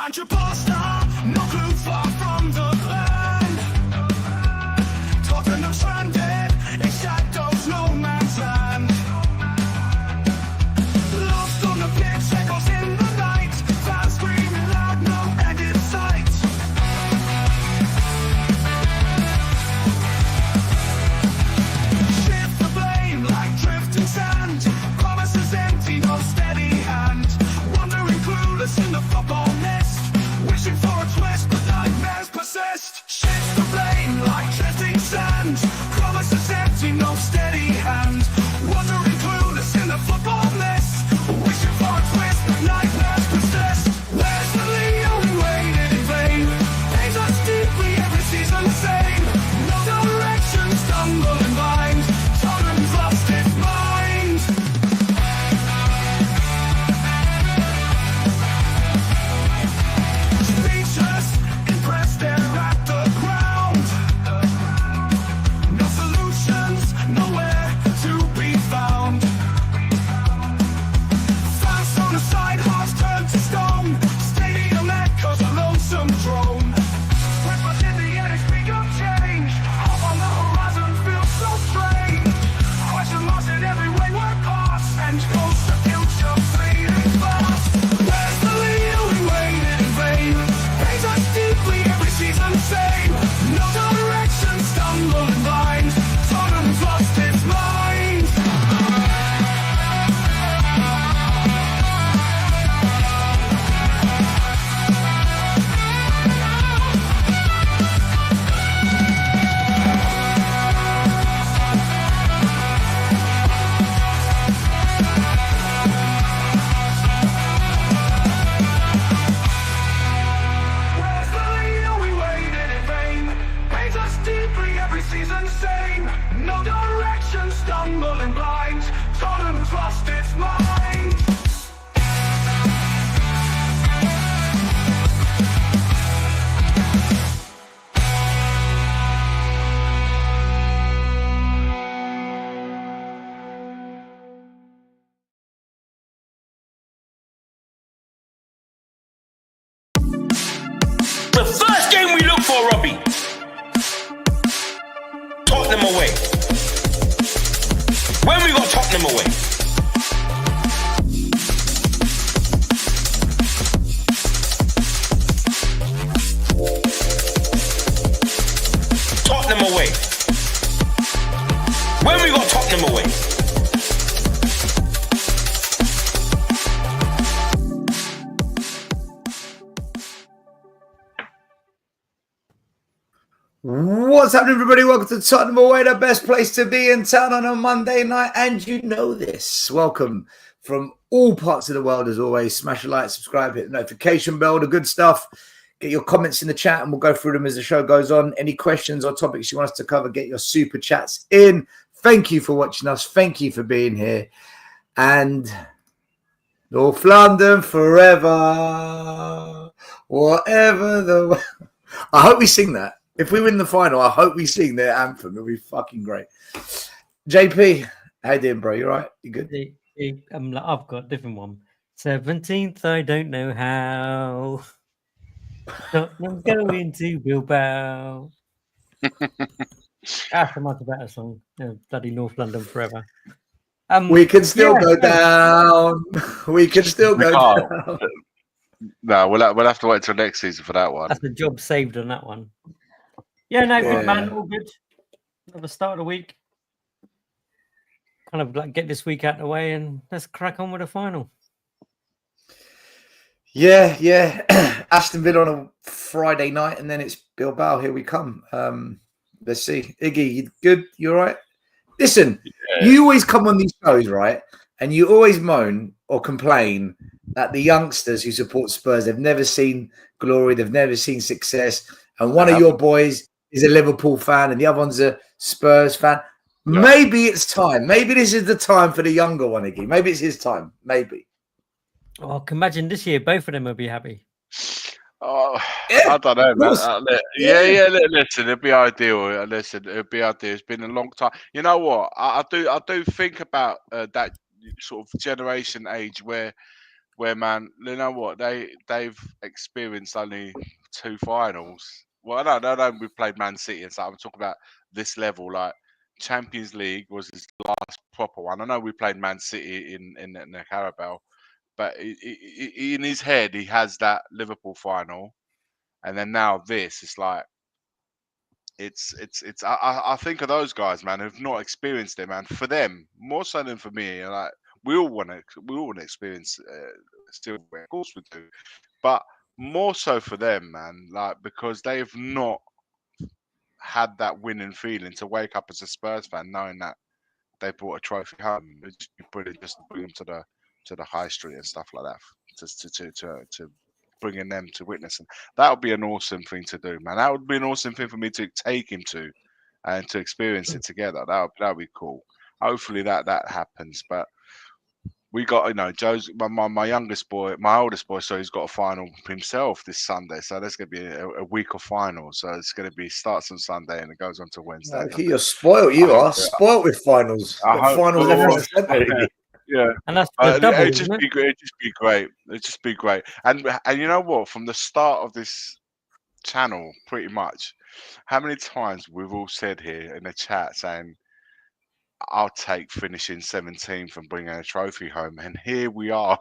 And your pasta, no clue far from the land. Tottenham stranded in shadows, no man's land. Lost on the pitch, echoes in the night. Fans screaming loud, no end in sight. Shift the blame like drifting sand. Promises empty, no steady hand. Wandering clueless in the football mist. Wishing for a twist, but nightmares persist. Shift the blame like drifting sand. Promises empty, no steady hand. Wandering clueless in the football mist. Wishing for a twist, but nightmares persist. Where's the Leo we waited in vain? Pains us deeply every season the same. No direction, stumbling blind. Tottenham's lost its mind. Speechless, impressed, they're at the ground. No solutions, nowhere to be found. Fans on the side, hearts turned to stone. Stadium echoes a lonesome drone. Christmas in the air, it's begun change. Hope on the horizon feels so strange. Question marks in every wayward pass, and ghosts of future fading fast. Where's the Leo we waited in vain? Pains us deeply every season the same. No direction, stumbling blind. Tottenham's lost its mind. Where's the Leo we waited in vain? Pains us deeply every season the same. No direction, stumbling blind. Tottenham's lost its mind. The first game we look for, Robbie. Tottenham away. When we got Tottenham away. Tottenham away. When we got Tottenham away. What's happening, everybody? Welcome to Tottenham Away, the best place to be in town on a Monday night, and you know this. Welcome from all parts of the world, as always. Smash a like, subscribe, hit the notification bell, the good stuff. Get your comments in the chat, and we'll go through them as the show goes on. Any questions or topics you want us to cover, get your super chats in. Thank you for watching us. Thank you for being here. And North London forever, whatever the... I hope we sing that. If we win the final, I hope we sing their anthem. It'll be fucking great. JP, how you doing, bro? You all right? You good? I've got a different one. 17th, I don't know how. Tottenham's going to Bilbao. That's a much better song. Bloody North London forever. We can still go down. We can still go down. No, we'll have to wait till next season for that one. That's the job saved on that one. Yeah, no, good man, all good. Another start of the week. Kind of like get this week out of the way and let's crack on with the final. Yeah. Aston Villa on a Friday night, and then it's Bilbao. Here we come. Let's see. Iggy, you good? You all right? Listen, You always come on these shows, right? And you always moan or complain that the youngsters who support Spurs, they've never seen glory, they've never seen success. And one of your boys is a Liverpool fan and the other one's a Spurs fan. Yeah. Maybe it's time. Maybe this is the time for the younger one, Iggy. Maybe it's his time. Maybe. Oh, I can imagine this year both of them will be happy. Oh, yeah, I don't know, man. Listen, it'd be ideal. It'd be ideal. It's been a long time. You know what? I do think about that sort of generation age where where, man, you know what, they've experienced only 2 finals. Well, no, we played Man City and stuff. I'm talking about this level, like Champions League was his last proper one. I know we played Man City in the Carabao, but in his head he has that Liverpool final, and then now this. It's like it's. I think of those guys, man, who've not experienced it, man. For them, more so than for me, like we all want to experience silverware, of course we do, but more so for them, man, like because they've not had that winning feeling to wake up as a Spurs fan knowing that they brought a trophy home. It'd just be brilliant just to bring them to the high street and stuff like that, just to bringing them to witness, and that would be an awesome thing to do, man. That would be an awesome thing for me to take him to and to experience it together. That would be cool. Hopefully that happens, but we got, you know, Joe's my youngest boy, my oldest boy, so he's got a final himself this Sunday. So there's going to be a week of finals. So it's going to be starts on Sunday and it goes on to Wednesday. Okay, you're spoiled. You are spoiled with finals. Finals every Sunday. Yeah, And that's the double, it'd isn't just it? be great. It'd just be great. It'd just be great. And you know what? From the start of this channel, pretty much, how many times we've all said here in the chat saying, I'll take finishing 17th and bringing a trophy home. And here we are,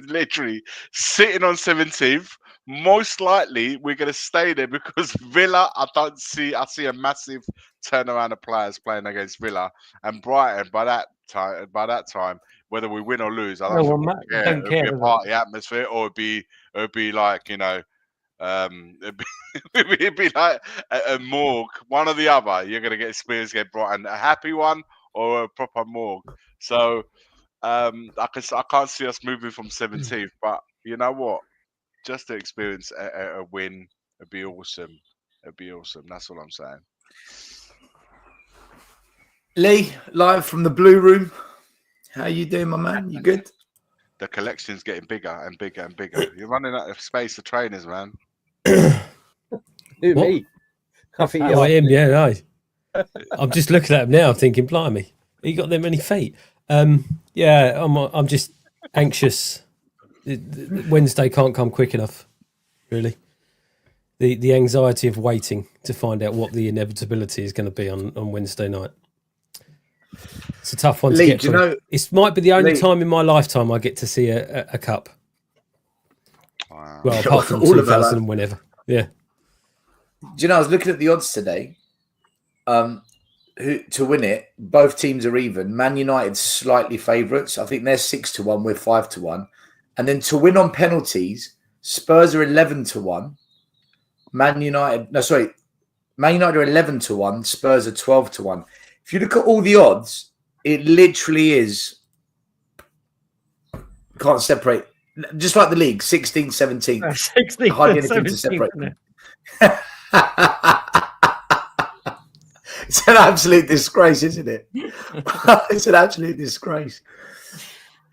literally sitting on 17th. Most likely we're going to stay there because Villa, I see a massive turnaround of players playing against Villa, and Brighton by that time, whether we win or lose, I don't think we'll care. It'll be a party atmosphere, or it'd be like, you know, it'd be like a morgue, one or the other. You're going to get experience against Brighton, a happy one or a proper morgue. So I can't see us moving from 17th, but you know what? Just to experience a win, it'd be awesome. It'd be awesome. That's all I'm saying. Lee, live from the Blue Room. How you doing, my man? You good? The collection's getting bigger and bigger and bigger. You're running out of space for trainers, man. Who, me? I think I am, yeah, no. I'm just looking at him now, thinking, blimey, he got that many feet. Yeah, I'm just anxious. Wednesday can't come quick enough, really. The anxiety of waiting to find out what the inevitability is going to be on Wednesday night. It's a tough one to get through. It might be the only time in my lifetime I get to see a cup. Wow. Well, apart from 2000 and whenever. Yeah. Do you know, I was looking at the odds today. To win it, both teams are even. Man United slightly favourites. I think they're 6-1. We're 5-1. And then to win on penalties, Spurs are 11-1. Man United are 11-1. Spurs are 12-1. If you look at all the odds, it literally is. Can't separate. Just like the league, 16, 17. 16, hardly anything to separate them. It's an absolute disgrace, isn't it? It's an absolute disgrace.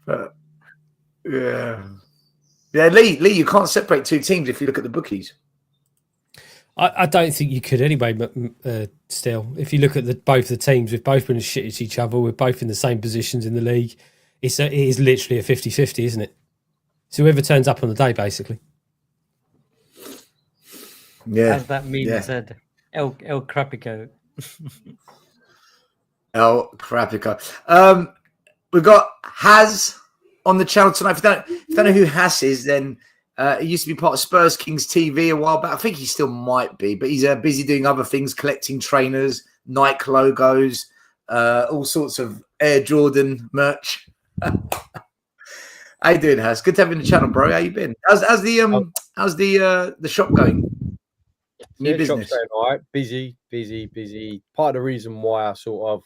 But yeah, Lee, you can't separate two teams if you look at the bookies. I don't think you could anyway, still. If you look at both the teams, we've both been as shit as each other. We're both in the same positions in the league. It is literally a 50-50, isn't it? So whoever turns up on the day, basically. Yeah. As that meme said, El Crapico. El Crapico. We've got Haz on the channel tonight. If you don't know who Haz is, then he used to be part of Spurs Kings TV a while back. I think he still might be, but he's busy doing other things, collecting trainers, Nike logos, all sorts of Air Jordan merch. How you doing, Haz? Good to have you on the channel, bro. How you been? How's the shop going? New business. Shop's going all right. Busy. Part of the reason why I sort of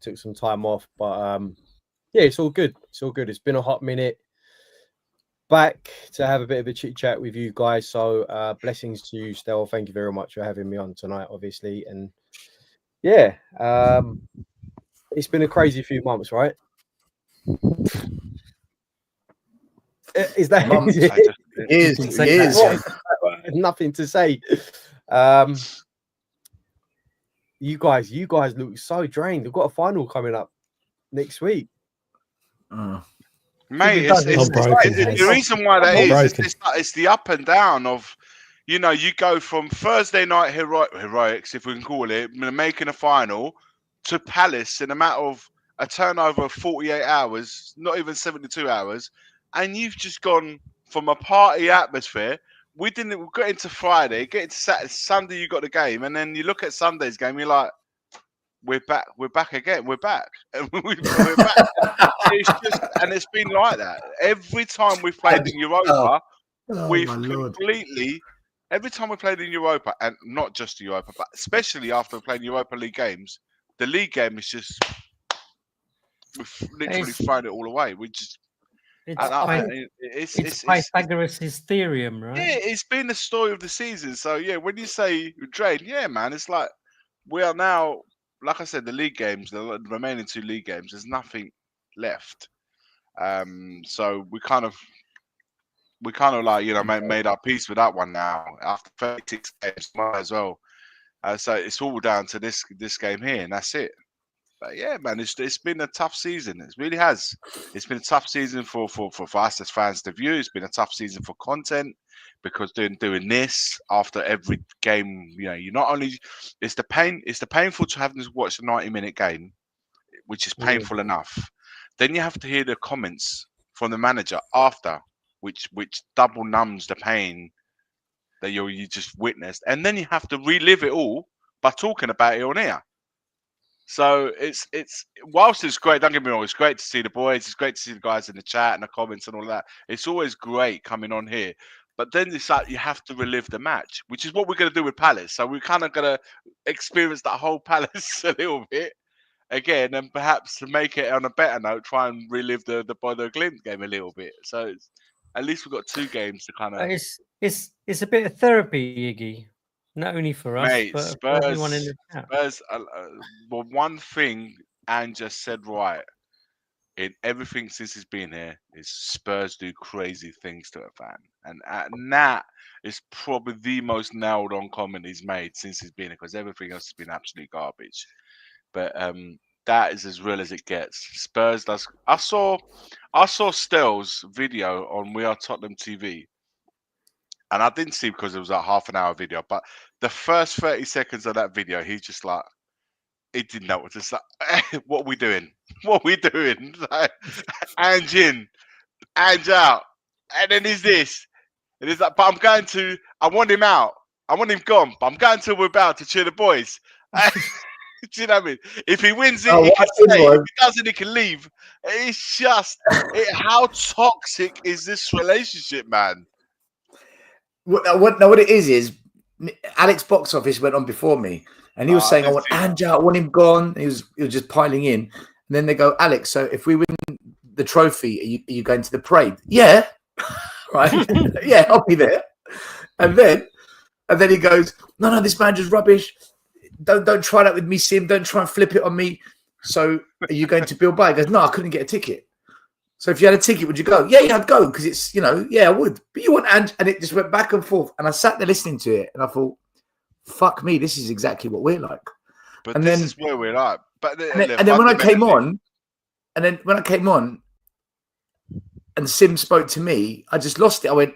took some time off, but yeah, it's all good. It's been a hot minute. Back to have a bit of a chit chat with you guys. So blessings to you, Stel. Thank you very much for having me on tonight, obviously. And yeah, it's been a crazy few months, right? Is that It is. Nothing to say. You guys look so drained. We've got a final coming up next week. Mate, does, it's, isn't I'm it's, broken, it's, Has. the reason why that I'm is broken. it's the up and down of, you know, you go from Thursday night heroics, if we can call it, making a final, to Palace in a matter of a turnover of 48 hours, not even 72 hours, and you've just gone from a party atmosphere. We got into Friday, get into Saturday, Sunday you got the game, and then you look at Sunday's game, you're like, we're back again, we're back. And we're back. It's just, and it's been like that. Every time we've played in Europa, Oh we've my lord! completely, every time we played in Europa, and not just Europa, but especially after playing Europa League games, the league game is just, we've literally It's, thrown it all away. We just, it's, and I, Pyth- it's it's Pythagoras' theorem, right? yeah, it's been the story of the season. So yeah, when you say drain, yeah, man, it's like we are now, like I said, the league games, the remaining 2 league games, there's nothing left. So we kind of like, you know, made our peace with that one now after 36 games, might as well. So it's all down to this game here, and that's it. But yeah, man, it's been a tough season. It really has. It's been a tough season for us as fans to view. It's been a tough season for content because doing this after every game, you know, you not only it's the painful to having to watch a 90-minute game, which is painful enough. Then you have to hear the comments from the manager after, which double numbs the pain that you just witnessed, and then you have to relive it all by talking about it on air. So it's whilst it's great, don't get me wrong, it's great to see the boys, it's great to see the guys in the chat and the comments and all that. It's always great coming on here. But then it's like you have to relive the match, which is what we're going to do with Palace. So we're kind of going to experience that whole Palace a little bit again, and perhaps to make it on a better note, try and relive the Bodo Glimt game a little bit. So at least we've got 2 games to kind of. It's a bit of therapy, Iggy, not only for us Mate, but for everyone in the chat. Spurs. Well, one thing Anne just said right in everything since he's been here is Spurs do crazy things to a fan, and that is probably the most nailed on comment he's made since he's been here, because everything else has been absolute garbage. But that is as real as it gets. Spurs does. I saw Stell's video on We Are Tottenham TV. And I didn't see because it was a half an hour video, but the first 30 seconds of that video, he's just like, he didn't know what to say. What are we doing? What are we doing? Like, Ange in, Ange out. And then he's this. And he's like, but I want him out. I want him gone, but I'm going to Wibao to cheer the boys. Do you know what I mean? If he wins it, he can stay. If he doesn't, he can leave. It's just, how toxic is this relationship, man? What it is Alex Box Office went on before me, and he was saying, "I want Ange out, I want him gone." He was just piling in, and then they go, "Alex, so if we win the trophy, are you going to the parade?" Yeah, right. Yeah, I'll be there. And then he goes, "No, this manager's rubbish. Don't try that with me, Sim. Don't try and flip it on me." So, are you going to Bilbao? He goes, "No, I couldn't get a ticket." So if you had a ticket, would you go? Yeah, I'd go because it's, you know, yeah, I would. But you want and it just went back and forth. And I sat there listening to it and I thought, fuck me, this is exactly what we're like. But and this then, is where we're like. But and then when I came on, and Sim spoke to me, I just lost it. I went,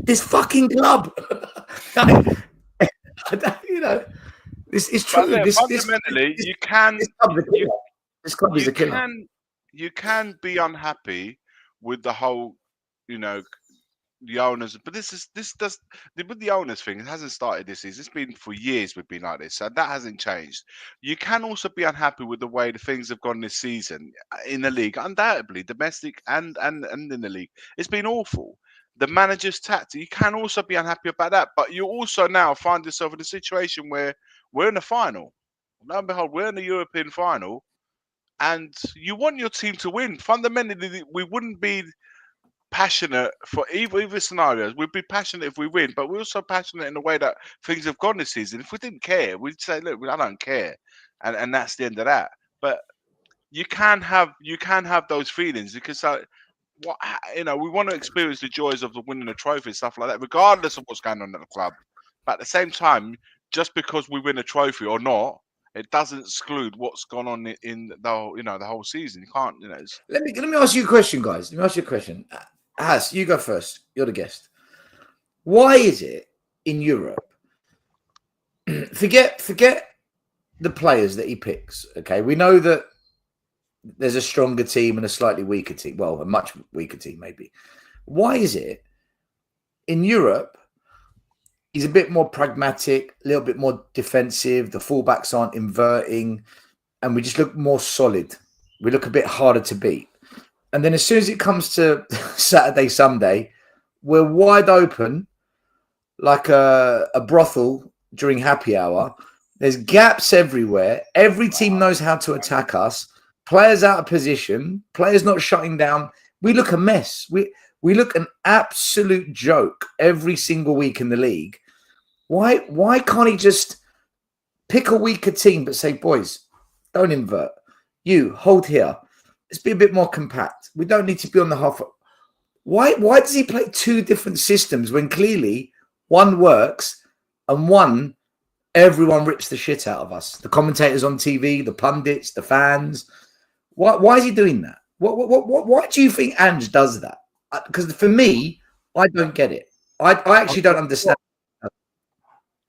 this fucking club. You know, this is true. Fundamentally, you can. This club is a killer. You can be unhappy with the whole, you know, the owners, but this does with the owners thing. It hasn't started this season. It's been for years. We've been like this, so that hasn't changed. You can also be unhappy with the way the things have gone this season in the league, undoubtedly, domestic and in the league. It's been awful. The manager's tactic. You can also be unhappy about that, but you also now find yourself in a situation where we're in the final. Lo and behold, we're in the European final. And you want your team to win. Fundamentally, we wouldn't be passionate for either scenarios. We'd be passionate if we win, but we're also passionate in the way that things have gone this season. If we didn't care, we'd say, "Look, I don't care," and that's the end of that. But you can have those feelings because, what you know, we want to experience the joys of the winning a trophy and stuff like that, regardless of what's going on at the club. But at the same time, just because we win a trophy or not, it doesn't exclude what's gone on in the whole, the whole season. You can't, Let me ask you a question, guys. Let me ask you a question. Has, you go first. You're the guest. Why is it in Europe? forget the players that he picks. Okay, we know that there's a stronger team and a slightly weaker team. Well, a much weaker team, maybe. Why is it in Europe? He's a bit more pragmatic, a little bit more defensive. The fullbacks aren't inverting, and we just look more solid. We look a bit harder to beat. And then as soon as it comes to Saturday, Sunday, we're wide open like a brothel during happy hour. There's gaps everywhere. Every team knows how to attack us. Players out of position. Players not shutting down. We look a mess. We look an absolute joke every single week in the league. Why can't he just pick a weaker team but say, boys, don't invert. You hold here. Let's be a bit more compact. We don't need to be on the half. Why does he play two different systems when clearly one works and one everyone rips the shit out of us? The commentators on TV, the pundits, the fans. Why is he doing that? Why do you think Ange does that? Because for me, I don't get it. I actually don't understand.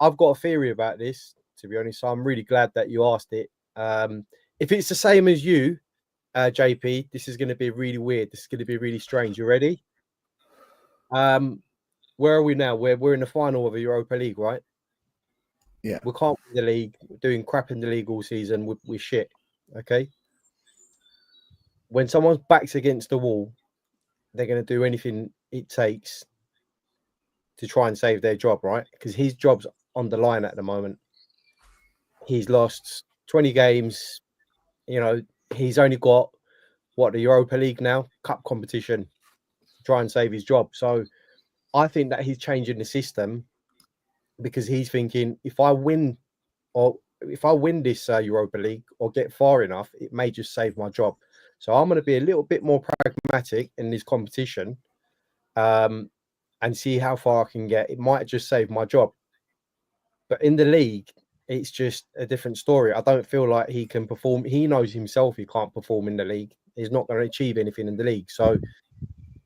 I've got a theory about this, to be honest. So I'm really glad that you asked it. If it's the same as you, JP, this is going to be really weird. This is going to be really strange. You ready? Where are we now? We're in the final of the Europa League, right? Yeah. We can't win the league. We're doing crap in the league all season. We're shit. Okay. When someone's back's against the wall, they're going to do anything it takes to try and save their job, right? Because his job's on the line at the moment. He's lost 20 games. He's only got the Europa League now, cup competition, to try and save his job. So I think that he's changing the system because he's thinking, if I win this Europa League or get far enough, it may just save my job. So I'm going to be a little bit more pragmatic in this competition and see how far I can get. It might just save my job. But in the league, it's just a different story. I don't feel like he can perform. He knows himself he can't perform in the league. He's not going to achieve anything in the league. So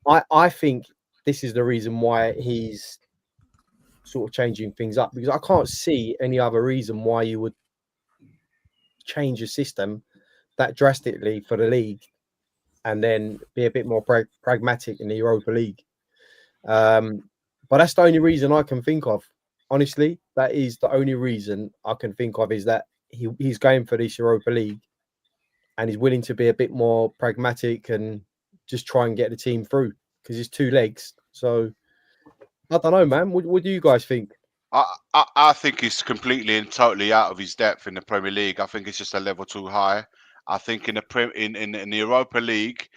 I think this is the reason why he's sort of changing things up, because I can't see any other reason why you would change your system that drastically for the league and then be a bit more pragmatic in the Europa League. But that's the only reason I can think of. Honestly, that is the only reason I can think of, is that he's going for this Europa League and he's willing to be a bit more pragmatic and just try and get the team through, because it's two legs. So I don't know, man. What do you guys think? I think he's completely and totally out of his depth in the Premier League. I think it's just a level too high. I think in the Europa League,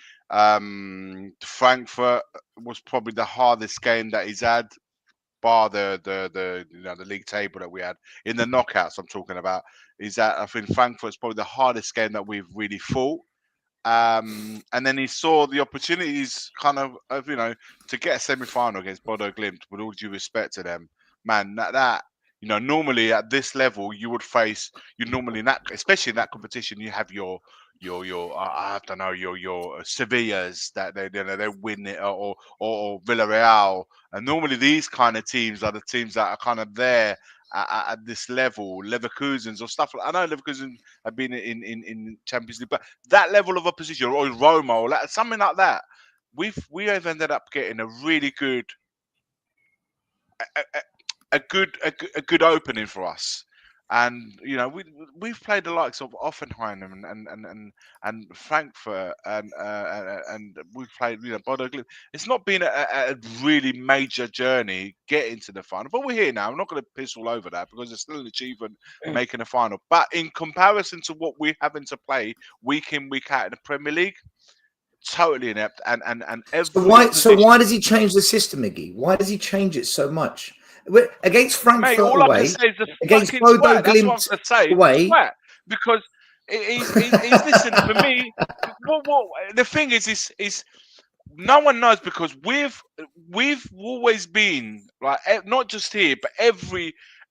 Frankfurt was probably the hardest game that he's had, bar the league table that we had in the knockouts. I'm talking about is that I think Frankfurt's probably the hardest game that we've really fought. And then he saw the opportunities kind of to get a semi-final against Bodo Glimt, with all due respect to them, man, that normally at this level especially in that competition, you have your I don't know, your Sevillas that they win it, or Villarreal, and normally these kind of teams are the teams that are kind of there at this level, Leverkusen's or stuff. I know Leverkusen have been in Champions League, but that level of opposition, or Roma, or something like that, we have ended up getting a really good, a good opening for us. And we've played the likes of Offenheim and Frankfurt, and we've played Bodo Glimt. It's not been a really major journey getting to the final, but we're here now. I'm not going to piss all over that, because it's still an achievement making a final. But in comparison to what we're having to play week in, week out in the Premier League, totally inept. And every So why does he change the system, Iggy? Why does he change it so much? Against Frankfurt away, against Bodo Glimt away, because he's listen, for me. What the thing is no one knows, because we've always been like, not just here, but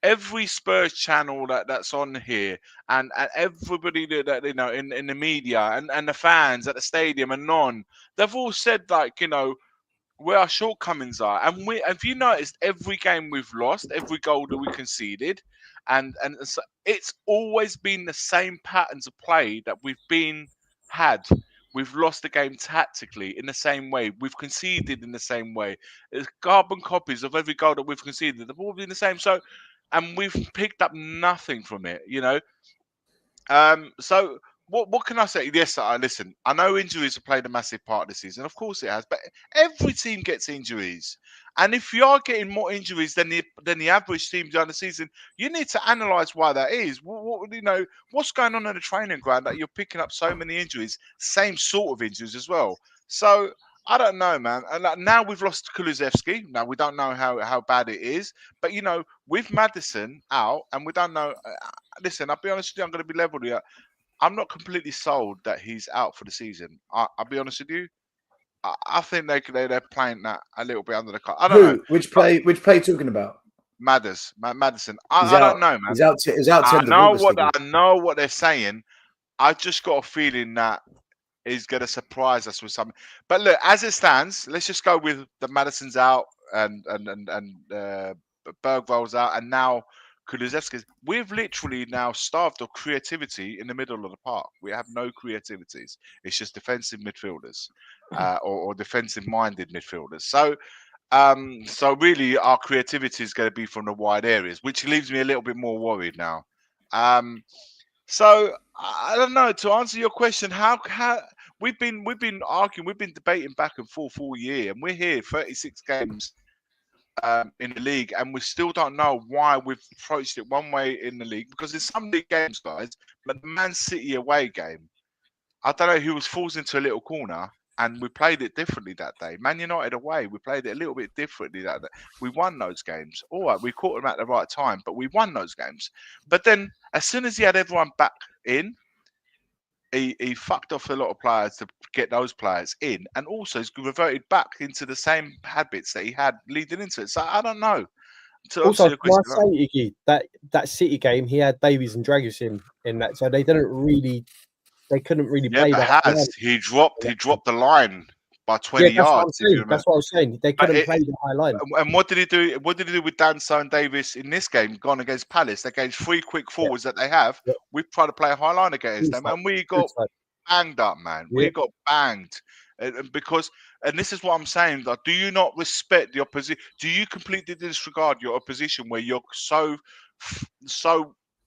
every Spurs channel that's on here, and everybody that you know in the media and the fans at the stadium and they've all said, like, you know, where our shortcomings are. And if you noticed, every game we've lost, every goal that we conceded, and so it's always been the same patterns of play that we've had. We've lost the game tactically in the same way. We've conceded in the same way. It's carbon copies of every goal that we've conceded. They've all been the same. So, and we've picked up nothing from it, you know. So what can I say? Yes, listen. I know injuries have played a massive part this season. Of course it has, but every team gets injuries. And if you are getting more injuries than the average team during the season, you need to analyse why that is. What you know, what's going on in the training ground that you're picking up so many injuries, same sort of injuries as well. So I don't know, man. And like, now we've lost Kulusevski. Now we don't know how bad it is, but you know, with Maddison out, and we don't know. Listen, I'll be honest with you. I'm going to be level here. I'm not completely sold that he's out for the season. I'll be honest with you. I think they're playing that a little bit under the car. I don't know. Which play are you talking about? Madison. He's I out. don't know, man. He's out. He's out. I 10th of know August what again. I know what they're saying. I just got a feeling that he's going to surprise us with something. But look, as it stands, let's just go with the Madison's out and Bergvall's out, and now Kulusevski's. We've literally now starved of creativity in the middle of the park. We have no creativities. It's just defensive midfielders or defensive-minded midfielders. So, so really, our creativity is going to be from the wide areas, which leaves me a little bit more worried now. So I don't know. To answer your question, how we've been arguing, we've been debating back and forth all year, and we're here 36 games in the league, and we still don't know why we've approached it one way in the league. Because in some league games, guys, but the Man City away game, I don't know who was forced into a little corner, and we played it differently that day. Man United away, we played it a little bit differently that day. We won those games. All right, we caught them at the right time, but we won those games. But then, as soon as he had everyone back in, he fucked off a lot of players to get those players in, and also he's reverted back into the same habits that he had leading into it. So I don't know. To Also, answer your can I question, say, Iggy, that City game, he had Davies and Dragic in that, so they couldn't really yeah, play but that. has he dropped the line by 20 Yeah, that's what I'm yards? If you saying. remember. That's what I was saying. They But couldn't play the high line. And what did he do? What did he do with Danso and Davis in this game? Gone against Palace. They gained 3 quick forwards that they have. Yeah. We've tried to play a high line against them, Inside. and we got banged up, man. Yeah. We got banged. Because this is what I'm saying. Like, do you not respect the opposition? Do you completely disregard your opposition where you're so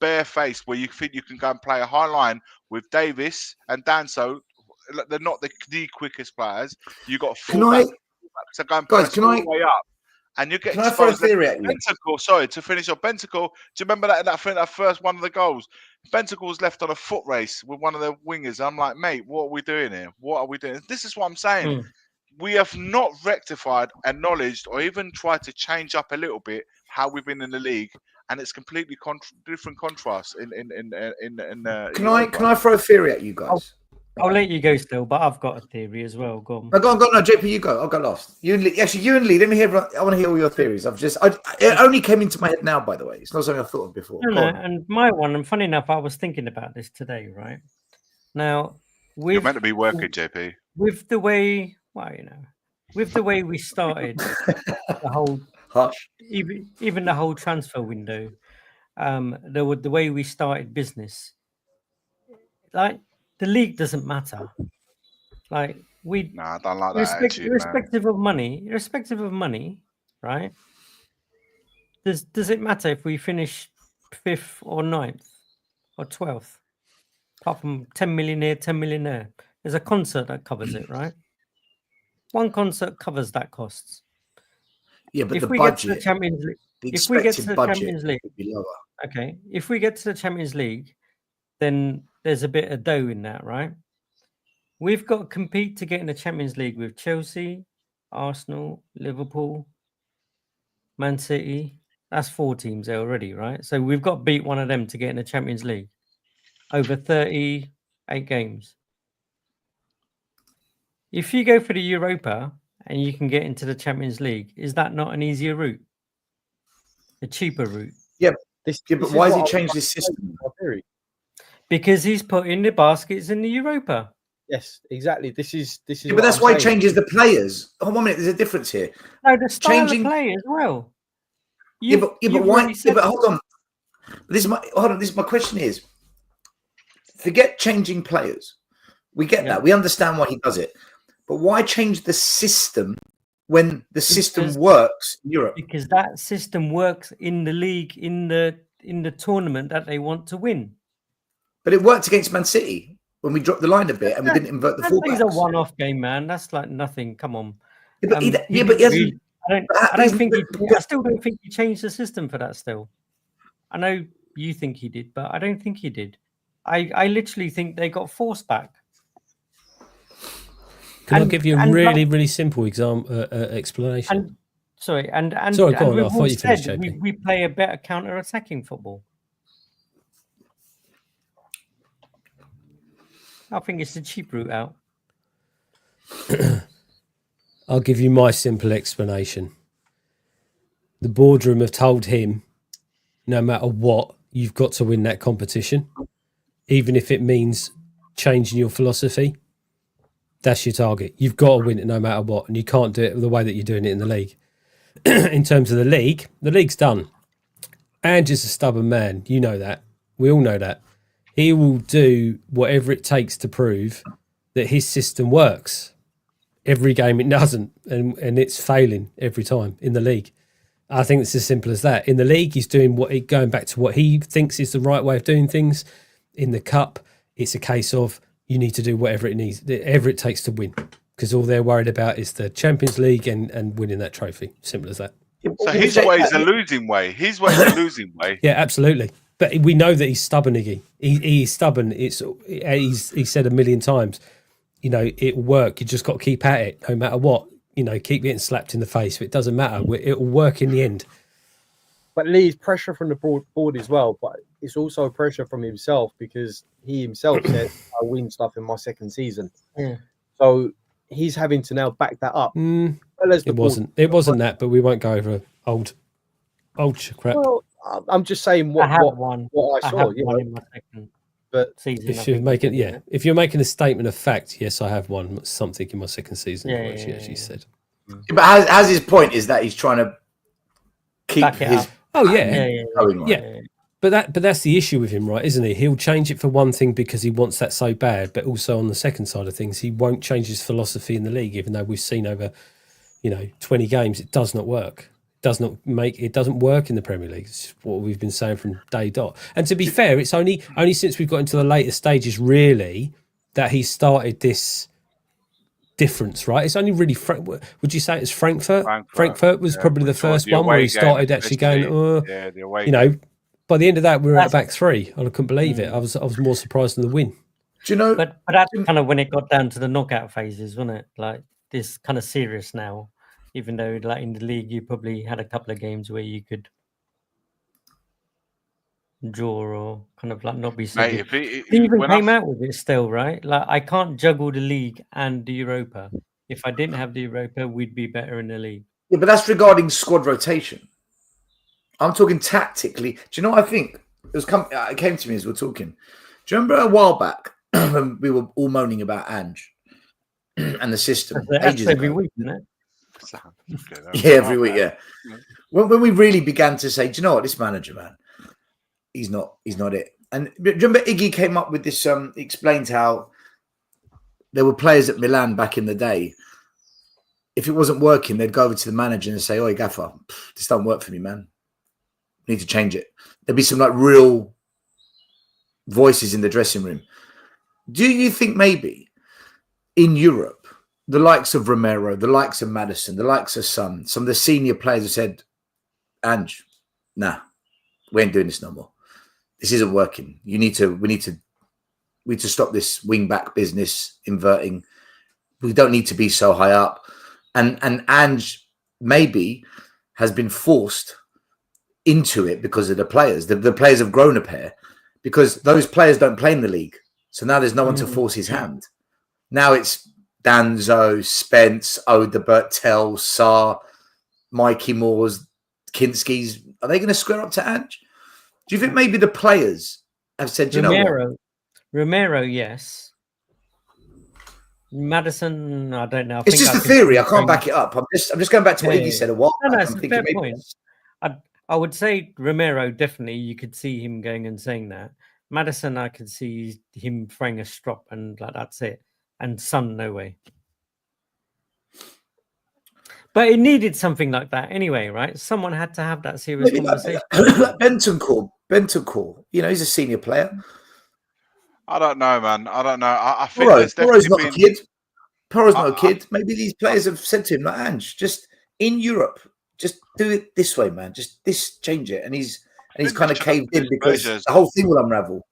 barefaced, where you think you can go and play a high line with Davis and Danso? They're not the quickest players. You got fullbacks to go and press all the way up, and you get Can I throw a exposed. theory at you? Bentacle, sorry, to finish off, Bentacle. Do you remember that first one of the goals? Bentacle was left on a foot race with one of the wingers. I'm like, mate, what are we doing here? What are we doing? This is what I'm saying. We have not rectified, acknowledged, or even tried to change up a little bit how we've been in the league, and it's completely different contrast in. Can I throw a theory at you guys? I'll let you go still, but I've got a theory as well. Go on. No, go on. No, JP, you go. I'll go last. You and Lee. Actually, you and Lee. Let me hear. I want to hear all your theories. It only came into my head now, by the way. It's not something I thought of before. No, and my one, and funny enough, I was thinking about this today, right? Now, you're meant to be working, JP. With the way, well, you know, with the way we started the whole, even the whole transfer window, the way we started business, like the league doesn't matter. Like I don't like that attitude, irrespective of money, right? Does it matter if we finish 5th or 9th or 12th? Apart from 10 million here, 10 million there. There's a concert that covers it, right? One concert covers that costs. Yeah, but if the we budget, get to the Champions League, if we get to the Champions League, would be lower. Okay, if we get to the Champions League, then there's a bit of dough in that, right? We've got to compete to get in the Champions League with Chelsea, Arsenal, Liverpool, Man City. That's 4 teams there already, right? So we've got to beat one of them to get in the Champions League over 38 games. If you go for the Europa and you can get into the Champions League, is that not an easier route? A cheaper route? Yeah, But why has he changed his system? Because he's put in the baskets in the Europa. Yes, exactly. This is. Yeah, but that's why he changes the players. Oh, 1 minute. There's a difference here. No, the style of play as well. But why? Yeah, but hold on. This is my question is. Forget changing players. We get that. We understand why he does it. But why change the system when the system works in Europe? Because that system works in the league, in the tournament that they want to win. But it worked against Man City when we dropped the line a bit and we didn't invert the fullbacks. It's a one-off game, man. That's like nothing. Come on. Yeah, but he hasn't. I still don't think he changed the system for that. Still, I know you think he did, but I don't think he did. I literally think they got forced back. Can I give you a really simple explanation? Sorry, go on. I thought you finished, JP. We play a better counter-attacking football. I think it's the cheap route out. I'll give you my simple explanation. The boardroom have told him, no matter what, you've got to win that competition, even if it means changing your philosophy. That's your target. You've got to win it no matter what, and you can't do it the way that you're doing it in the league. In terms of the league's done. Ange is a stubborn man. You know that. We all know that. He will do whatever it takes to prove that his system works. Every game it doesn't, and it's failing every time in the league. I think it's as simple as that. In the league, he's doing going back to what he thinks is the right way of doing things. In the cup, it's a case of you need to do whatever it takes to win, because all they're worried about is the Champions League and winning that trophy. Simple as that. So his way is a losing way. His way is a losing way. Yeah, absolutely. But we know that he's stubborn, Iggy. He's stubborn. He's said a million times, it'll work. You just got to keep at it, no matter what. Keep getting slapped in the face. It doesn't matter. It'll work in the end. But Lee's pressure from the board as well. But it's also pressure from himself, because he himself said, "I'll win stuff in my second season." Yeah. So he's having to now back that up. It wasn't that, but we won't go over old crap. Well, I'm just saying what I saw. One in my second season. If you're making a statement of fact, yes, I have won something in my second season. She said. But has his point is that he's trying to keep his. Going on. Yeah. But that's the issue with him, right? Isn't he? He'll change it for one thing because he wants that so bad, but also on the second side of things, he won't change his philosophy in the league, even though we've seen over, 20 games, it does not work. It doesn't work in the Premier League. It's what we've been saying from day dot. And to be fair, it's only since we've got into the later stages really that he started this difference, right? It's only really would you say it's Frankfurt? Frankfurt was probably the first one where he started actually going, by the end of that we were at back three. I couldn't believe it. I was more surprised than the win. Do you know? But that's kind of when it got down to the knockout phases, wasn't it? Like this kind of serious now. Even though, like in the league, you probably had a couple of games where you could draw or kind of like not be so. Mate, he even came out with it still, right? Like I can't juggle the league and the Europa. If I didn't have the Europa, we'd be better in the league. Yeah, but that's regarding squad rotation. I'm talking tactically. Do you know what I think? It came to me as we're talking. Do you remember a while back when we were all moaning about Ange and the system? That's every week, isn't it? Yeah, every week, yeah. When we really began to say, do you know what, this manager, man, he's not it. And do you remember Iggy came up with this, explained how there were players at Milan back in the day. If it wasn't working, they'd go over to the manager and say, "Oi, Gaffer, this don't work for me, man. We need to change it." There'd be some like real voices in the dressing room. Do you think maybe in Europe, the likes of Romero, the likes of Maddison, the likes of Son, some of the senior players have said, "Ange, nah, we ain't doing this no more. This isn't working. We need to stop this wing back business inverting. We don't need to be so high up." And Ange maybe has been forced into it because of the players. The players have grown a pair because those players don't play in the league. So now there's no one to force his hand. Now it's Danzo, Spence, Odebert, Tell, Sarr, Mikey Moores, Kinski's. Are they going to square up to Ange? Do you think maybe the players have said, you know what? Romero, yes. Madison, I don't know. It's just a theory. I can't back it up. I'm just going back to what Iggy said a while No, back. it's I'm a thinking fair maybe point. I would say Romero, definitely. You could see him going and saying that. Madison, I could see him throwing a strop and like that's it. And Son, no way. But it needed something like that anyway, right? Someone had to have that serious maybe conversation. like Bentancur, you know, he's a senior player. I don't know, man. I don't know. I think there's Porro's definitely not been. a kid. Porro's not a kid. Maybe these players have said to him, like, Ange, just in Europe, just do it this way, man. Just change it. And he's kind of caved in because the whole thing will unravel.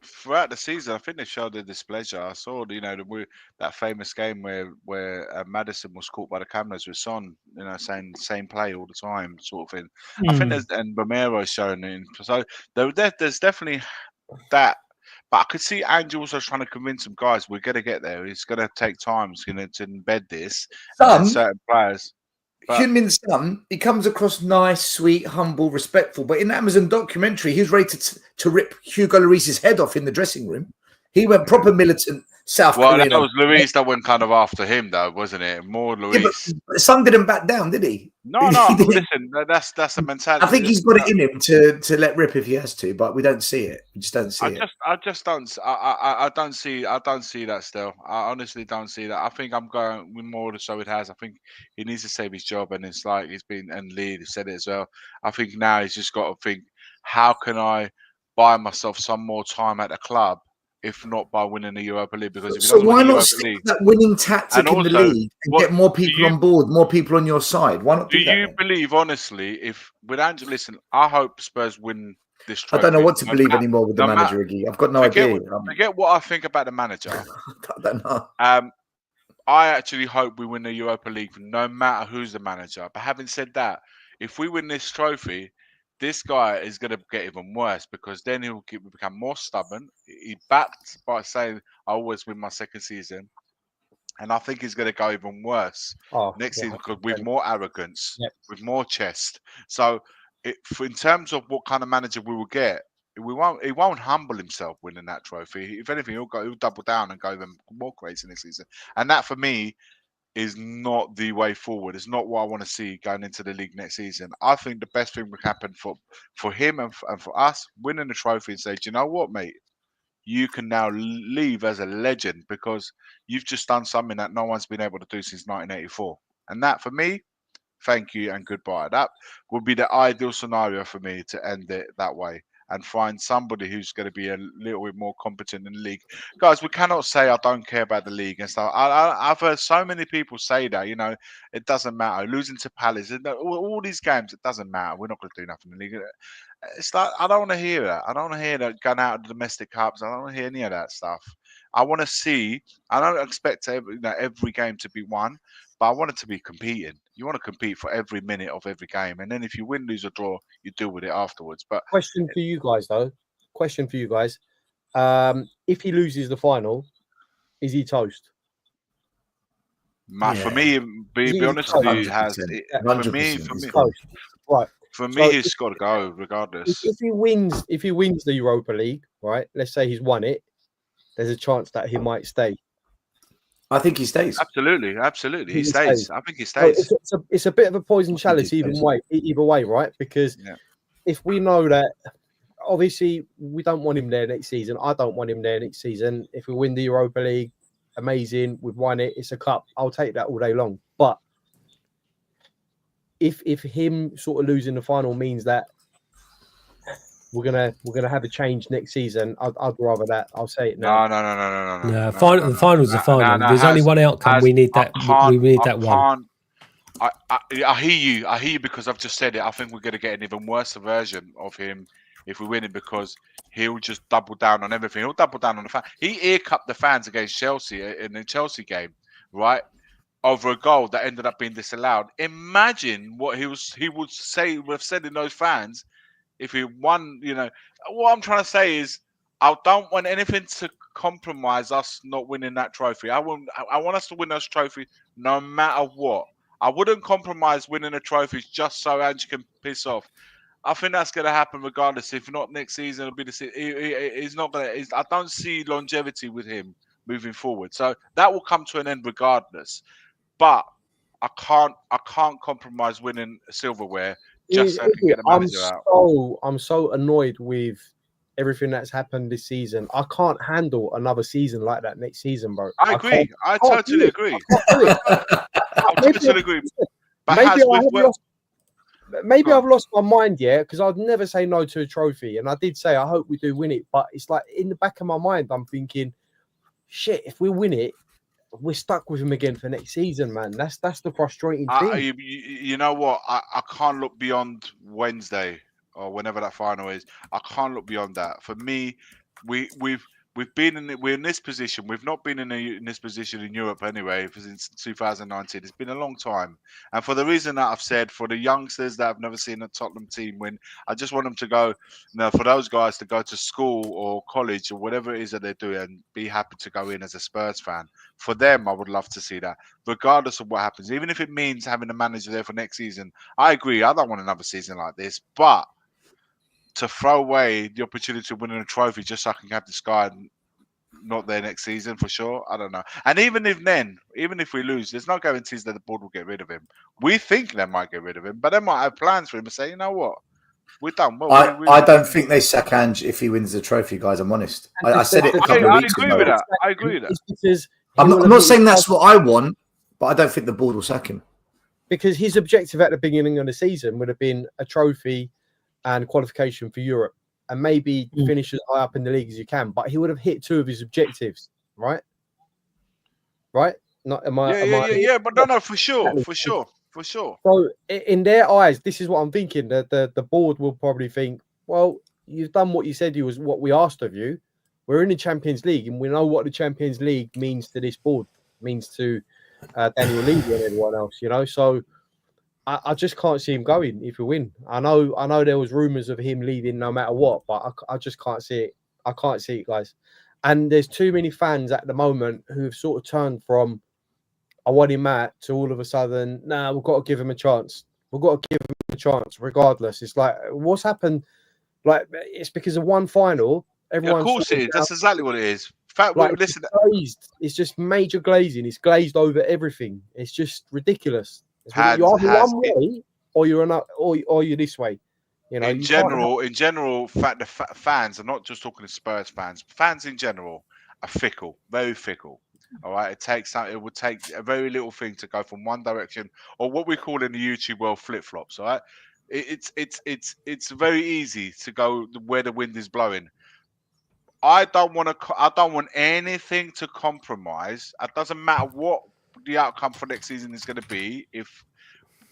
Throughout the season, I think they showed their displeasure. I saw, that famous game where Madison was caught by the cameras with Son, saying the same play all the time, sort of thing. I think and Romero's shown in. So there's definitely that. But I could see Angel also trying to convince some guys we're going to get there. It's going to take time. It's going to embed this. And then certain players. Heung-min Son, he comes across nice, sweet, humble, respectful. But in the Amazon documentary, he was ready to rip Hugo Lloris's head off in the dressing room. He went proper militant South Korean. Well, that was Lloris that went kind of after him, though, wasn't it? More Lloris. Yeah, but Son didn't back down, did he? No. Listen, that's a mentality. I think he's got it in him to let rip if he has to, but we don't see it. We just don't see it. I don't see that still. I honestly don't see that. I think I'm going with more so it has. I think he needs to save his job, and it's like he's been, and Lee said it as well. I think now he's just got to think, how can I buy myself some more time at the club? If not by winning the Europa League, because if so why not stick with that winning tactic in the league and get more people on board, more people on your side? Why not do that? Do you believe, honestly, if with Angel, listen, I hope Spurs win this trophy. I don't know what to believe anymore with the manager, Iggy. I've got no idea. Forget what I think about the manager. I don't know. I actually hope we win the Europa League, no matter who's the manager. But having said that, if we win this trophy, this guy is going to get even worse, because then he'll become more stubborn. He backed by saying, I always win my second season. And I think he's going to go even worse next season, because with more arrogance, with more chest. So in terms of what kind of manager we will get, he won't humble himself winning that trophy. If anything, he'll double down and go even more crazy next season. And that, for me, is not the way forward. It's not what I want to see going into the league next season. I think the best thing would happen for him and for us, winning the trophy and say, do you know what, mate? You can now leave as a legend, because you've just done something that no one's been able to do since 1984. And that, for me, thank you and goodbye. That would be the ideal scenario for me, to end it that way and find somebody who's going to be a little bit more competent in the league. Guys, we cannot say I don't care about the league and stuff. I've heard so many people say that, it doesn't matter. Losing to Palace, all these games, it doesn't matter. We're not going to do nothing in the league. It's like, I don't want to hear that. I don't want to hear that going out of the domestic cups. I don't want to hear any of that stuff. I want to see, I don't expect every game to be won, but I want it to be competing. You want to compete for every minute of every game. And then if you win, lose, or draw, you deal with it afterwards. But question for you guys, though. If he loses the final, is he toast? For me, be honest with you, for me, right. For me, he's got to go regardless. If he wins the Europa League, right? Let's say he's won it. There's a chance that he might stay. I think he stays. Absolutely. He stays. I think he stays. So it's a bit of a poison chalice either way, right? Because if we know that, obviously, we don't want him there next season. I don't want him there next season. If we win the Europa League, amazing. We've won it. It's a cup. I'll take that all day long. But if him sort of losing the final means that we're gonna have a change next season, I'd rather that. I'll say it now. No. The final's the final. There's only one outcome. We need that. We need that one. I hear you because I've just said it. I think we're going to get an even worse version of him if we win it, because he'll just double down on everything. He'll double down on the fans. He ear-cupped the fans against Chelsea in the Chelsea game, right? Over a goal that ended up being disallowed. Imagine what he would have said in those fans if he won. What I'm trying to say is, I don't want anything to compromise us not winning that trophy. I want us to win those trophies no matter what. I wouldn't compromise winning the trophies just so Ange can piss off. I think that's going to happen regardless. If not next season, it'll be the season. He's not going to. I don't see longevity with him moving forward. So that will come to an end regardless. But I can't compromise winning silverware just so I can get the manager out. I'm so annoyed with everything that's happened this season. I can't handle another season like that next season, bro. I agree. I totally agree. I totally agree. But maybe I've lost my mind, yeah, because I'd never say no to a trophy. And I did say, I hope we do win it. But it's like in the back of my mind, I'm thinking, shit, if we win it, we're stuck with him again for next season, man. That's the frustrating thing. You know what? I can't look beyond Wednesday or whenever that final is. I can't look beyond that. For me, we're in this position. We've not been in this position in Europe anyway since 2019. It's been a long time, and for the reason that I've said, for the youngsters that have never seen a Tottenham team win, I just want them to go. For those guys to go to school or college or whatever it is that they do and be happy to go in as a Spurs fan. For them, I would love to see that, regardless of what happens, even if it means having a manager there for next season. I agree. I don't want another season like this, but to throw away the opportunity of winning a trophy just so I can have this guy not there next season for sure, I don't know. And even if we lose, there's no guarantees that the board will get rid of him. We think they might get rid of him, but they might have plans for him and say, you know what, we're done. Well, I don't think they sack Ange if he wins the trophy, guys. I'm honest. I said it a couple of weeks ago. I agree with that. Because I'm not saying that's what I want, but I don't think the board will sack him. Because his objective at the beginning of the season would have been a trophy and qualification for Europe, and maybe finish as high up in the league as you can. But he would have hit two of his objectives, right? Right? Not am I? Yeah. But no, for sure. So in their eyes, this is what I'm thinking. That the board will probably think, well, you've done what you said you was what we asked of you. We're in the Champions League, and we know what the Champions League means to this board, means to Daniel Levy and everyone else. You know, so. I just can't see him going if we win. I know there was rumours of him leaving no matter what, but I just can't see it. I can't see it, guys. And there's too many fans at the moment who've sort of turned from I want him out to all of a sudden, nah, we've got to give him a chance. We've got to give him a chance regardless. It's like, what's happened? Like, it's because of one final. Everyone, of course it is. That's exactly what it is. Listen, glazed. It's just major glazing. It's glazed over everything. It's just ridiculous. You're either one way, or you're another, or you're this way. You know. In general, the fans. I'm not just talking to Spurs fans. Fans in general are fickle, very fickle. All right, it would take a very little thing to go from one direction, or what we call in the YouTube world flip-flops. All right, it's very easy to go where the wind is blowing. I don't want anything to compromise. It doesn't matter what the outcome for next season is going to be. If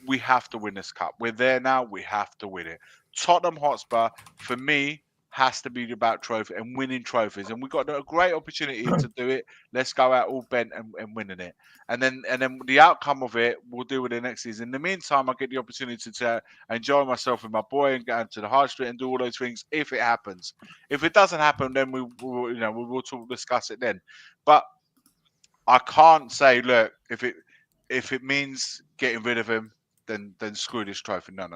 we have to win this cup, we're there now. We have to win it. Tottenham Hotspur, for me, has to be about trophy and winning trophies, and we've got a great opportunity to do it. Let's go out all bent and winning it, and then the outcome of it we'll do with it next season. In the meantime, I get the opportunity to enjoy myself with my boy and go to the high street and do all those things if it happens. If it doesn't happen, then we will discuss it then. But I can't say, look, if it means getting rid of him, then screw this trophy. No.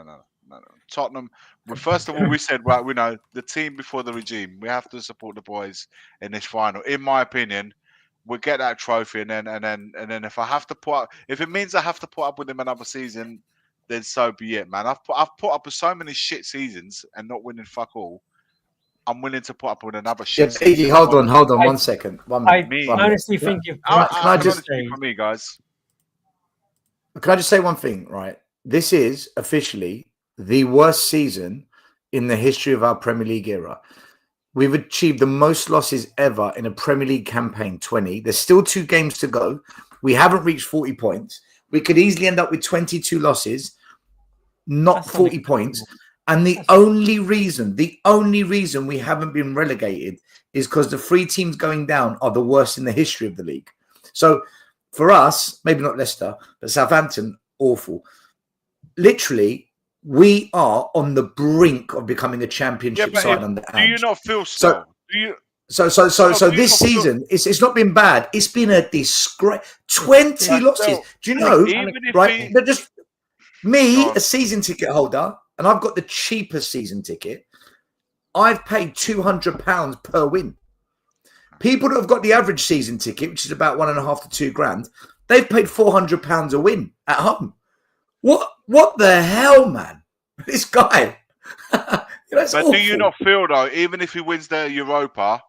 Tottenham. Well, first of all, we said, right, we know the team before the regime. We have to support the boys in this final. In my opinion, we'll get that trophy, and then if it means I have to put up with him another season, then so be it, man. I've put up with so many shit seasons and not winning fuck all. I'm willing to put up with another shit. Yeah, Fiji, hold on 1 second. I honestly think can I just say for me, guys? Can I just say one thing, right? This is officially the worst season in the history of our Premier League era. We've achieved the most losses ever in a Premier League campaign, 20. There's still 2 games to go. We haven't reached 40 points. We could easily end up with 22 losses, not 40 points. And the only reason we haven't been relegated is because the 3 teams going down are the worst in the history of the league. So for us, maybe not Leicester, but Southampton, awful. Literally, we are on the brink of becoming a championship side under Ange. Do you not feel so? So this season, it's not been bad. It's been a disgrace. 20 losses. Do you know? Right? But just me, a season ticket holder, and I've got the cheapest season ticket, I've paid £200 per win. People that have got the average season ticket, which is about 1.5 to £2,000, they've paid £400 a win at home. What the hell, man? This guy. But awful. do you not feel though, even if he wins the Europa,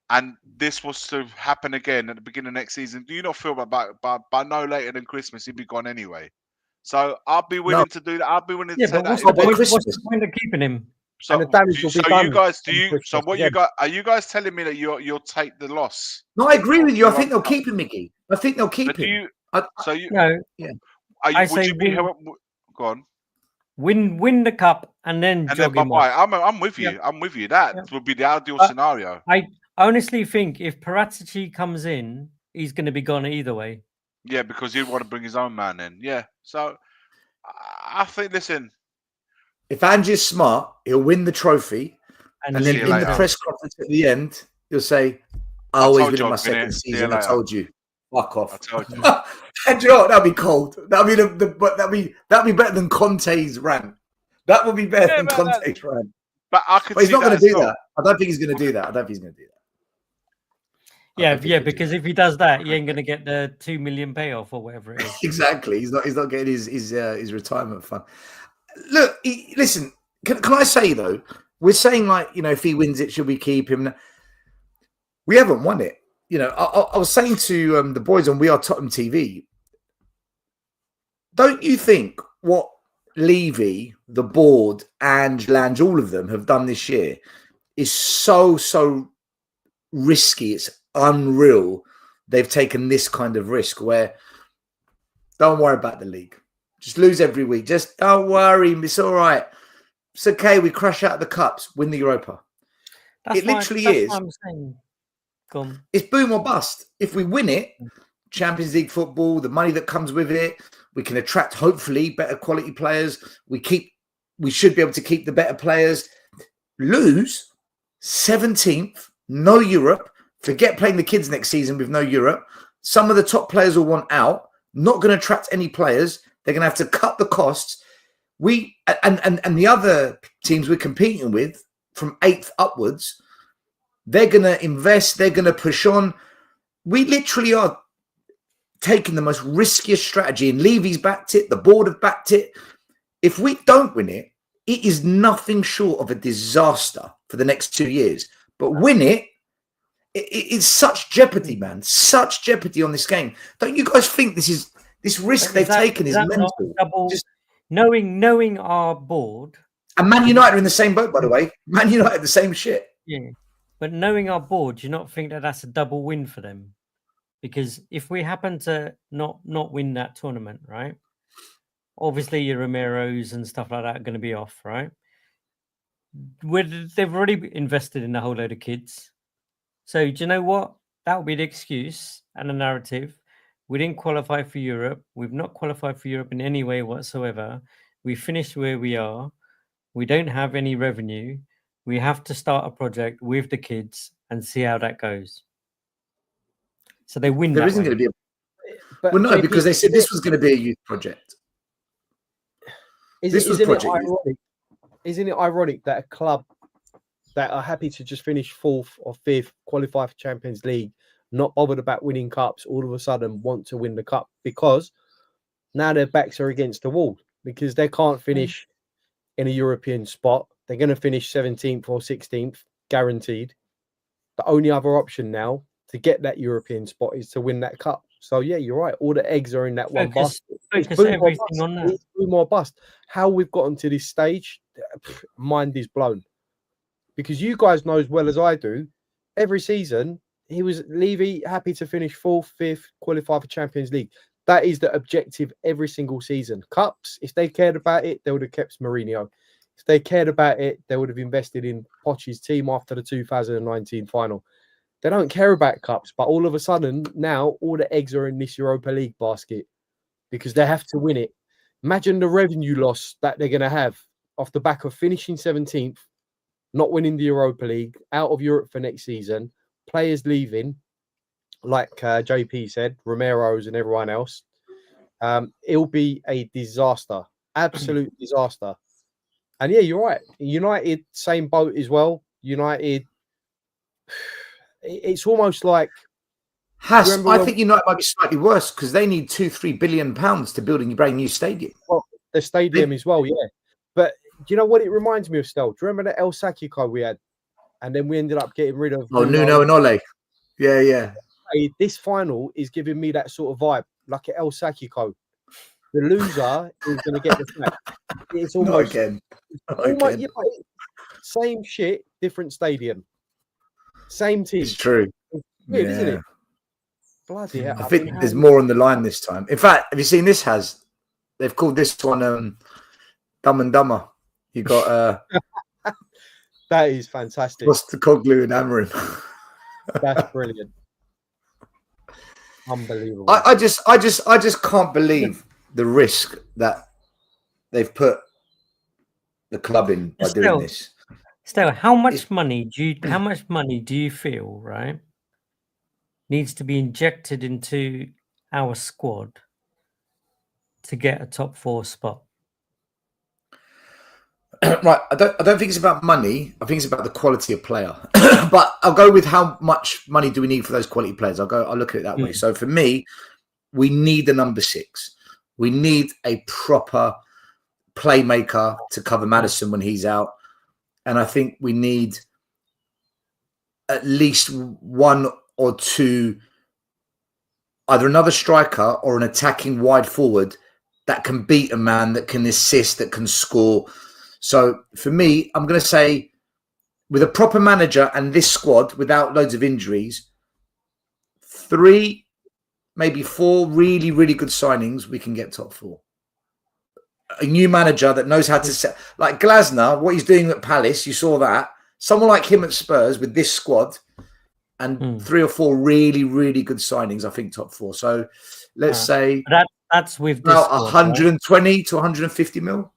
and this was to happen again at the beginning of next season, do you not feel by no later than Christmas he'd be gone anyway? So I'll be willing to do that. I'll be willing to say what's that. what's the point of keeping him? So, And the damage will be done. Are you guys telling me that you'll take the loss? No, I agree with you. I think they'll keep him, Mickey. I think they'll keep him. Go on. Win the cup and then jog him off. I'm with you. I'm with you. That would be the ideal scenario. I honestly think if Paratici comes in, he's going to be gone either way. Yeah, because he'd want to bring his own man in. Yeah. So I think, listen, if Angie's smart, he'll win the trophy, and then in the press conference at the end, he'll say, "I always win in my second season. I told you, fuck off." I told you. And you know what? That'd be cold. That'd be better than Conte's rant. That would be better than Conte's rant. But he's not going to do that. I don't think he's going to do that. Yeah, because if he does that, he ain't going to get the 2 million payoff or whatever it is. Exactly. He's not getting his retirement fund. Look, listen. Can I say though? We're saying if he wins it, should we keep him? We haven't won it. I was saying to the boys on We Are Tottenham TV. Don't you think what Levy, the board, and Lange, all of them have done this year is so risky? It's unreal. They've taken this kind of risk where don't worry about the league. Just lose every week. Just don't worry. It's all right. It's okay. We crash out the cups, win the Europa. That's what I'm saying. It's boom or bust. If we win it, Champions League football, the money that comes with it, we can attract hopefully better quality players. We should be able to keep the better players. Lose 17th, no Europe. Forget playing the kids next season with no Europe. Some of the top players will want out. Not going to attract any players. They're going to have to cut the costs. And the other teams we're competing with from 8th upwards, they're going to invest. They're going to push on. We literally are taking the most riskiest strategy, and Levy's backed it. The board have backed it. If we don't win it, it is nothing short of a disaster for the next 2 years. But win it, it's such jeopardy, man. Such jeopardy on this game. Don't you guys think this risk they've taken is mental? Just knowing our board. And Man United are in the same boat, by the way. Man United, the same shit. Yeah. But knowing our board, do you not think that that's a double win for them? Because if we happen to not win that tournament, right? Obviously, your Romeros and stuff like that are going to be off, right? They've already invested in a whole load of kids. So do you know what? That will be the excuse and the narrative. We didn't qualify for Europe. We've not qualified for Europe in any way whatsoever. We finished where we are. We don't have any revenue. We have to start a project with the kids and see how that goes. So they win. There isn't going to be well, no, because they said this was going to be a youth project. Isn't it ironic that a club that are happy to just finish 4th or 5th, qualify for Champions League, not bothered about winning cups, all of a sudden want to win the cup because now their backs are against the wall because they can't finish in a European spot. They're going to finish 17th or 16th, guaranteed. The only other option now to get that European spot is to win that cup. So, yeah, you're right. All the eggs are in that one basket. Focus everything on that. It's boom or bust. How we've gotten to this stage, mind is blown. Because you guys know as well as I do, every season, Levy happy to finish 4th, 5th, qualify for Champions League. That is the objective every single season. Cups, if they cared about it, they would have kept Mourinho. If they cared about it, they would have invested in Poch's team after the 2019 final. They don't care about cups, but all of a sudden, now all the eggs are in this Europa League basket because they have to win it. Imagine the revenue loss that they're going to have off the back of finishing 17th, not winning the Europa League, out of Europe for next season, players leaving, like JP said, Romero's and everyone else. It'll be a disaster, absolute disaster. And yeah, you're right. United, same boat as well. United, it's almost like I think United might be slightly worse because they need £2-3 billion to build a brand new stadium. Well, the stadium as well, yeah. But do you know what it reminds me of, Stel? Do you remember the El Sakiko we had? And then we ended up getting rid of Nuno and Ole. Yeah. This final is giving me that sort of vibe, like El Sakiko. The loser is going to get the sack. It's almost again. Yeah, same shit, different stadium, same team. It's true. It's weird, isn't it? Bloody hell. I think there's more on the line this time. In fact, have you seen this? They've called this one Dumb and Dumber. You got that is fantastic. Postecoglou and Amarin. That's brilliant. Unbelievable. I just can't believe the risk that they've put the club in by doing this. Still, how much money do you feel, right, needs to be injected into our squad to get a top 4 spot? Right, I don't think it's about money. I think it's about the quality of player. But I'll go with how much money do we need for those quality players. I'll look at it that way. So for me, we need a number 6. We need a proper playmaker to cover Maddison when he's out. And I think we need at least 1 or 2, either another striker or an attacking wide forward that can beat a man, that can assist, that can score. So for me, I'm going to say with a proper manager and this squad without loads of injuries, 3, maybe 4 really, really good signings, we can get top 4. A new manager that knows how to set, like Glasner, what he's doing at Palace, you saw that. Someone like him at Spurs with this squad and 3 or 4 really, really good signings, I think top 4. So let's say that's with about 120 to 150 mil.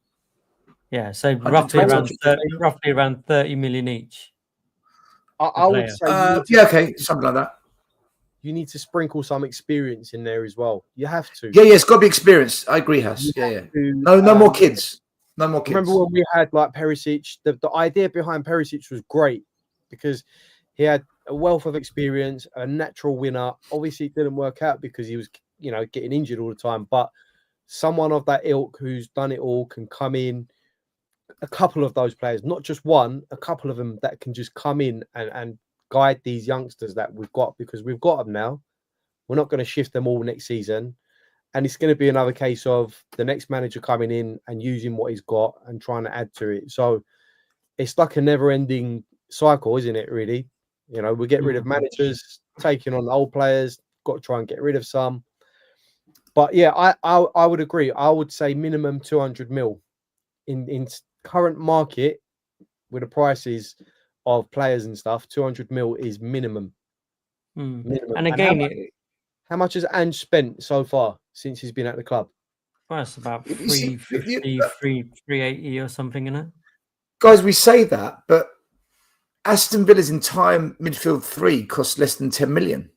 Yeah, so roughly around 30 million each. I would say okay, something like that. You need to sprinkle some experience in there as well. You have to. Yeah, it's got to be experience. I agree, Has. Yeah. No more kids. No more kids. Remember when we had like Perisic? The idea behind Perisic was great because he had a wealth of experience, a natural winner. Obviously, it didn't work out because he was, getting injured all the time. But someone of that ilk who's done it all can come in. A couple of those players, not just one, a couple of them that can just come in and guide these youngsters that we've got, because we've got them now. We're not going to shift them all next season. And it's going to be another case of the next manager coming in and using what he's got and trying to add to it. So it's like a never-ending cycle, isn't it, really? We get rid of managers, taking on old players, got to try and get rid of some. But yeah, I would agree. I would say minimum 200 mil in current market with the prices of players and stuff. 200 mil is minimum. Minimum. And again, how much has Ange spent so far since he's been at the club? Well, it's about 350, 380 or something, isn't it? Guys, we say that, but Aston Villa's entire midfield 3 cost less than 10 million.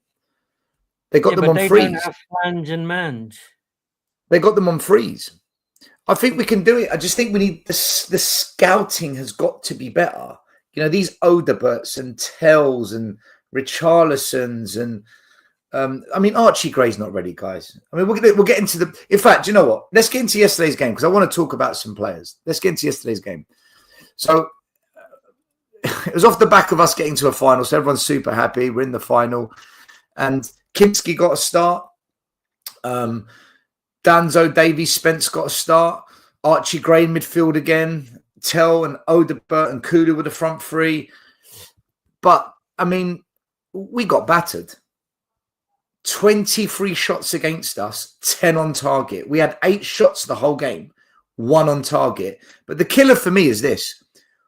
They got them on freeze. They don't have flange and mange. They got them on freeze. I think we can do it. I just think we need the scouting has got to be better. These Odeberts and Tells and Richarlisons and Archie Gray's not ready, guys. We'll get into the. In fact, you know what? Let's get into yesterday's game because I want to talk about some players. Let's get into yesterday's game. So it was off the back of us getting to a final, so everyone's super happy. We're in the final, and Kinski got a start. Danzo, Davies, Spence got a start. Archie Gray in midfield again. Tell and Odebert and Kulu with the front 3. But, we got battered. 23 shots against us, 10 on target. We had 8 shots the whole game, 1 on target. But the killer for me is this.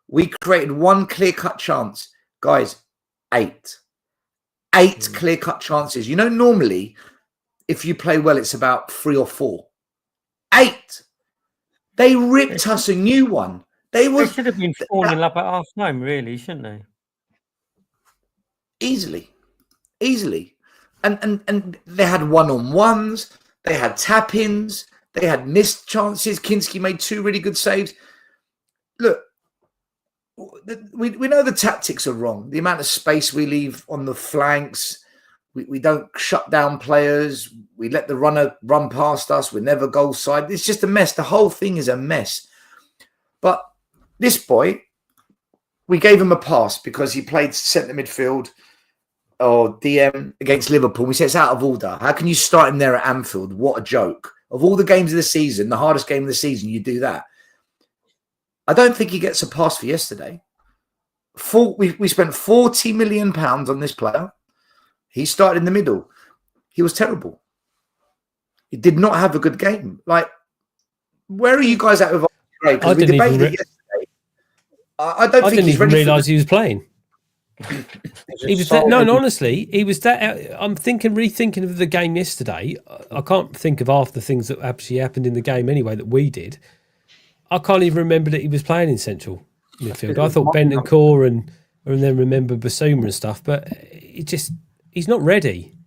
We created 1 clear-cut chance. Guys, 8. 8 clear-cut chances. Normally, if you play well, it's about 3 or 4. 8. They ripped us a new one. They should have been falling up at half time, really, shouldn't they? Easily. And they had 1-on-1s. They had tap-ins. They had missed chances. Kinski made 2 really good saves. look, we know the tactics are wrong. The amount of space we leave on the flanks, we don't shut down players. We let the runner run past us. We're never goal side. It's just a mess. The whole thing is a mess. But this boy, we gave him a pass because he played centre midfield or DM against Liverpool. We said it's out of order. How can you start him there at Anfield? What a joke. Of all the games of the season, the hardest game of the season, you do that. I don't think he gets a pass for yesterday. We spent £40 million on this player. He started in the middle. He was terrible. He did not have a good game. Like, where are you guys at with Gray? Because we debated it yesterday. I don't think he's ready. I didn't even realise he was playing. He was that, no, honestly, he was that. I'm rethinking of the game yesterday. I can't think of half the things that actually happened in the game anyway that we did. I can't even remember that he was playing in central midfield. I thought Bentancur and then remember Basuma and stuff, but he's not ready.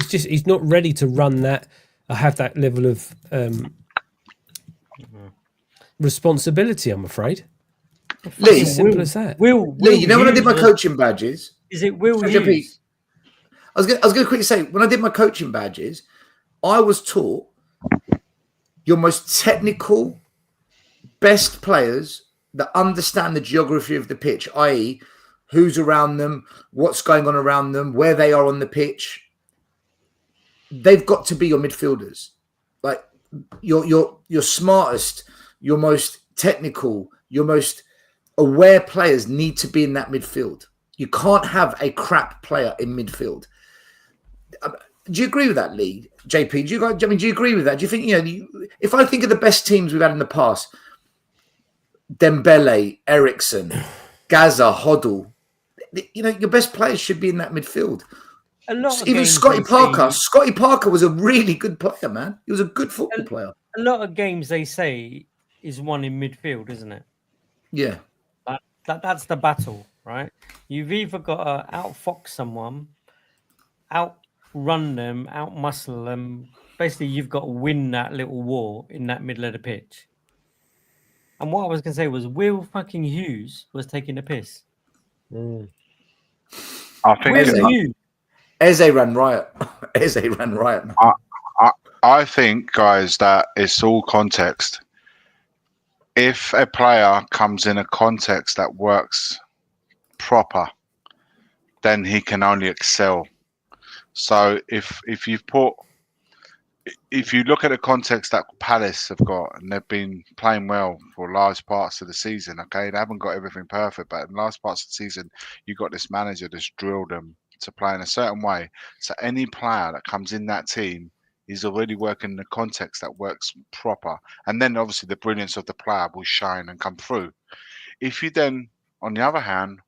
He's not ready to run that. Have that level of responsibility. I'm afraid. Lee, as simple as that. Lee, you know when I did my coaching badges? Is it Will Hughes? I was going to quickly say, when I did my coaching badges, I was taught your most technical, best players that understand the geography of the pitch, i.e., who's around them, what's going on around them, where they are on the pitch. They've got to be your midfielders. Like your smartest, your most technical, your most aware players need to be in that midfield. You can't have a crap player in midfield. Do you agree with that, Lee? JP, do you agree with that? Do you think, if I think of the best teams we've had in the past, Dembele, Ericsson, Gaza, Hoddle, your best players should be in that midfield. Even Scotty Parker. Scotty Parker was a really good player, man. He was a good football player. A lot of games they say is won in midfield, isn't it? Yeah. That's the battle, right? You've either got to outfox someone, outrun them, outmuscle them. Basically, you've got to win that little war in that middle of the pitch. And what I was going to say was Will fucking Hughes was taking the piss. I think Eze ran riot. Eze ran riot. I think, guys, that it's all context. If a player comes in a context that works proper, then he can only excel. So if you look at the context that Palace have got, and they've been playing well for large parts of the season, okay, they haven't got everything perfect, but in large parts of the season, you've got this manager that's drilled them to play in a certain way. So any player that comes in that team is already working in a context that works proper. And then obviously the brilliance of the player will shine and come through. If you then, on the other hand,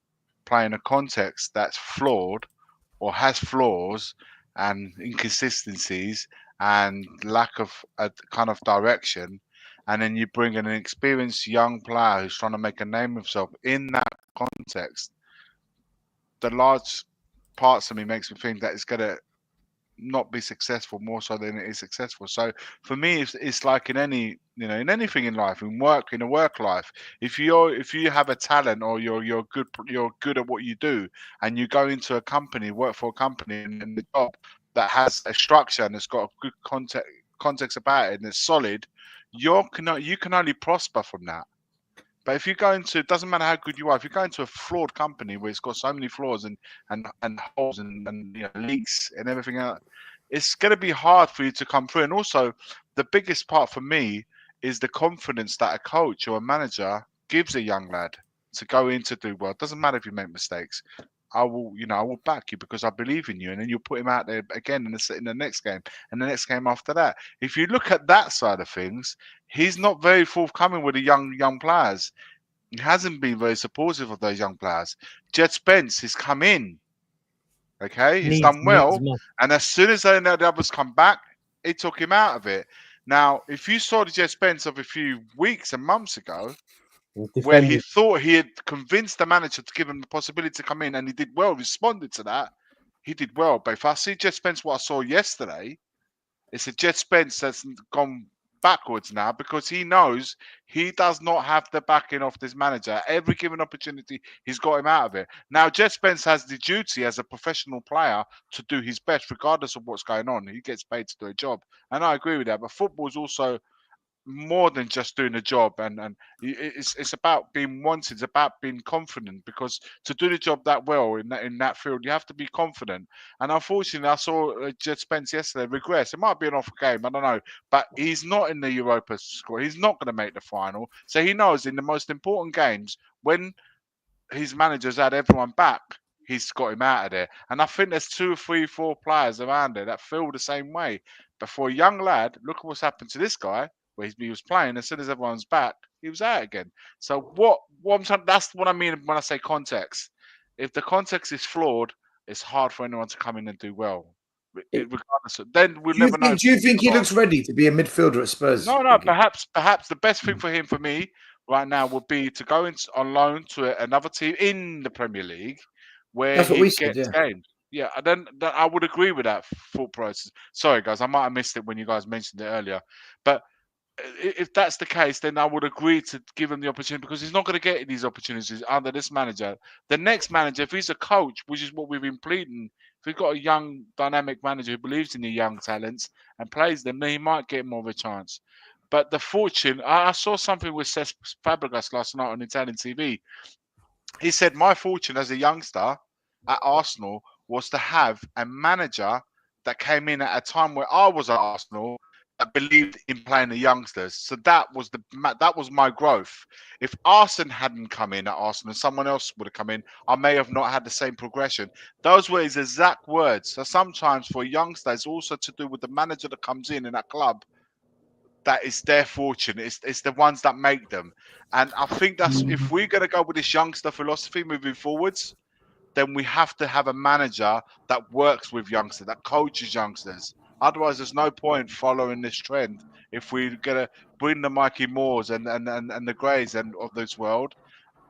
play in a context that's flawed or has flaws and inconsistencies and lack of a kind of direction, and then you bring in an experienced young player who's trying to make a name of himself in that context, the large parts of me makes me think that it's going to not be successful more so than it is successful. So for me, it's like in any, in anything in life, in a work life, if you have a talent or you're good at what you do, and you go into a company, work for a company, and the job that has a structure and it's got a good context about it and it's solid, you can only prosper from that. But if you go into, it doesn't matter how good you are, if you go into a flawed company where it's got so many flaws and holes and leaks and everything else, it's going to be hard for you to come through. And also, the biggest part for me is the confidence that a coach or a manager gives a young lad to go in to do well. It doesn't matter if you make mistakes. I will back you because I believe in you, and then you'll put him out there again in the next game and the next game after that. If you look at that side of things, he's not very forthcoming with the young players. He hasn't been very supportive of those young players. Jet Spence has come in, okay, he's done well, and as soon as the others come back, he took him out of it. Now, if you saw the Jet Spence of a few weeks and months ago, where he thought he had convinced the manager to give him the possibility to come in, and he did well, responded to that, he did well. But if I see Jet Spence, what I saw yesterday, it's a Jet Spence that's gone backwards now because he knows he does not have the backing of this manager. Every given opportunity, he's got him out of it. Now, Jed Spence has the duty as a professional player to do his best, regardless of what's going on. He gets paid to do a job. And I agree with that. But football is also more than just doing a job, and it's about being wanted. It's about being confident, because to do the job that well in that field, you have to be confident. And unfortunately, I saw Jed Spence yesterday regress. It might be an off game, I don't know, but he's not in the Europa squad. He's not going to make the final. So he knows in the most important games, when his manager's had everyone back, he's got him out of there. And I think there's 2 or 3, 4 players around there that feel the same way. But for a young lad, look at what's happened to this guy. Where he was playing, as soon as everyone's back, he was out again. So what I'm trying, that's what I mean when I say context. If the context is flawed, it's hard for anyone to come in and do well. Regardless of, then we'll never know. Do you think he looks ready to be a midfielder at Spurs? No. Perhaps the best thing for him, for me, right now, would be to go on loan to another team in the Premier League, where he gets games. Yeah, then I would agree with that thought process. Sorry, guys, I might have missed it when you guys mentioned it earlier, but if that's the case, then I would agree to give him the opportunity, because he's not going to get these opportunities under this manager. The next manager, if he's a coach, which is what we've been pleading, if we've got a young, dynamic manager who believes in the young talents and plays them, then he might get more of a chance. But the fortune, I saw something with Cesc Fabregas last night on Italian TV. He said, my fortune as a youngster at Arsenal was to have a manager that came in at a time where I was at Arsenal, that believed in playing the youngsters. So that was my growth. If Arsene hadn't come in at Arsenal and someone else would have come in, I may have not had the same progression. Those were his exact words. So sometimes for a youngster, it's also to do with the manager that comes in that club. That is their fortune. It's the ones that make them. And I think that's, if we're going to go with this youngster philosophy moving forwards, then we have to have a manager that works with youngsters, that coaches youngsters. Otherwise, there's no point following this trend if we're gonna bring the Mikey Moores and the Greys and of this world,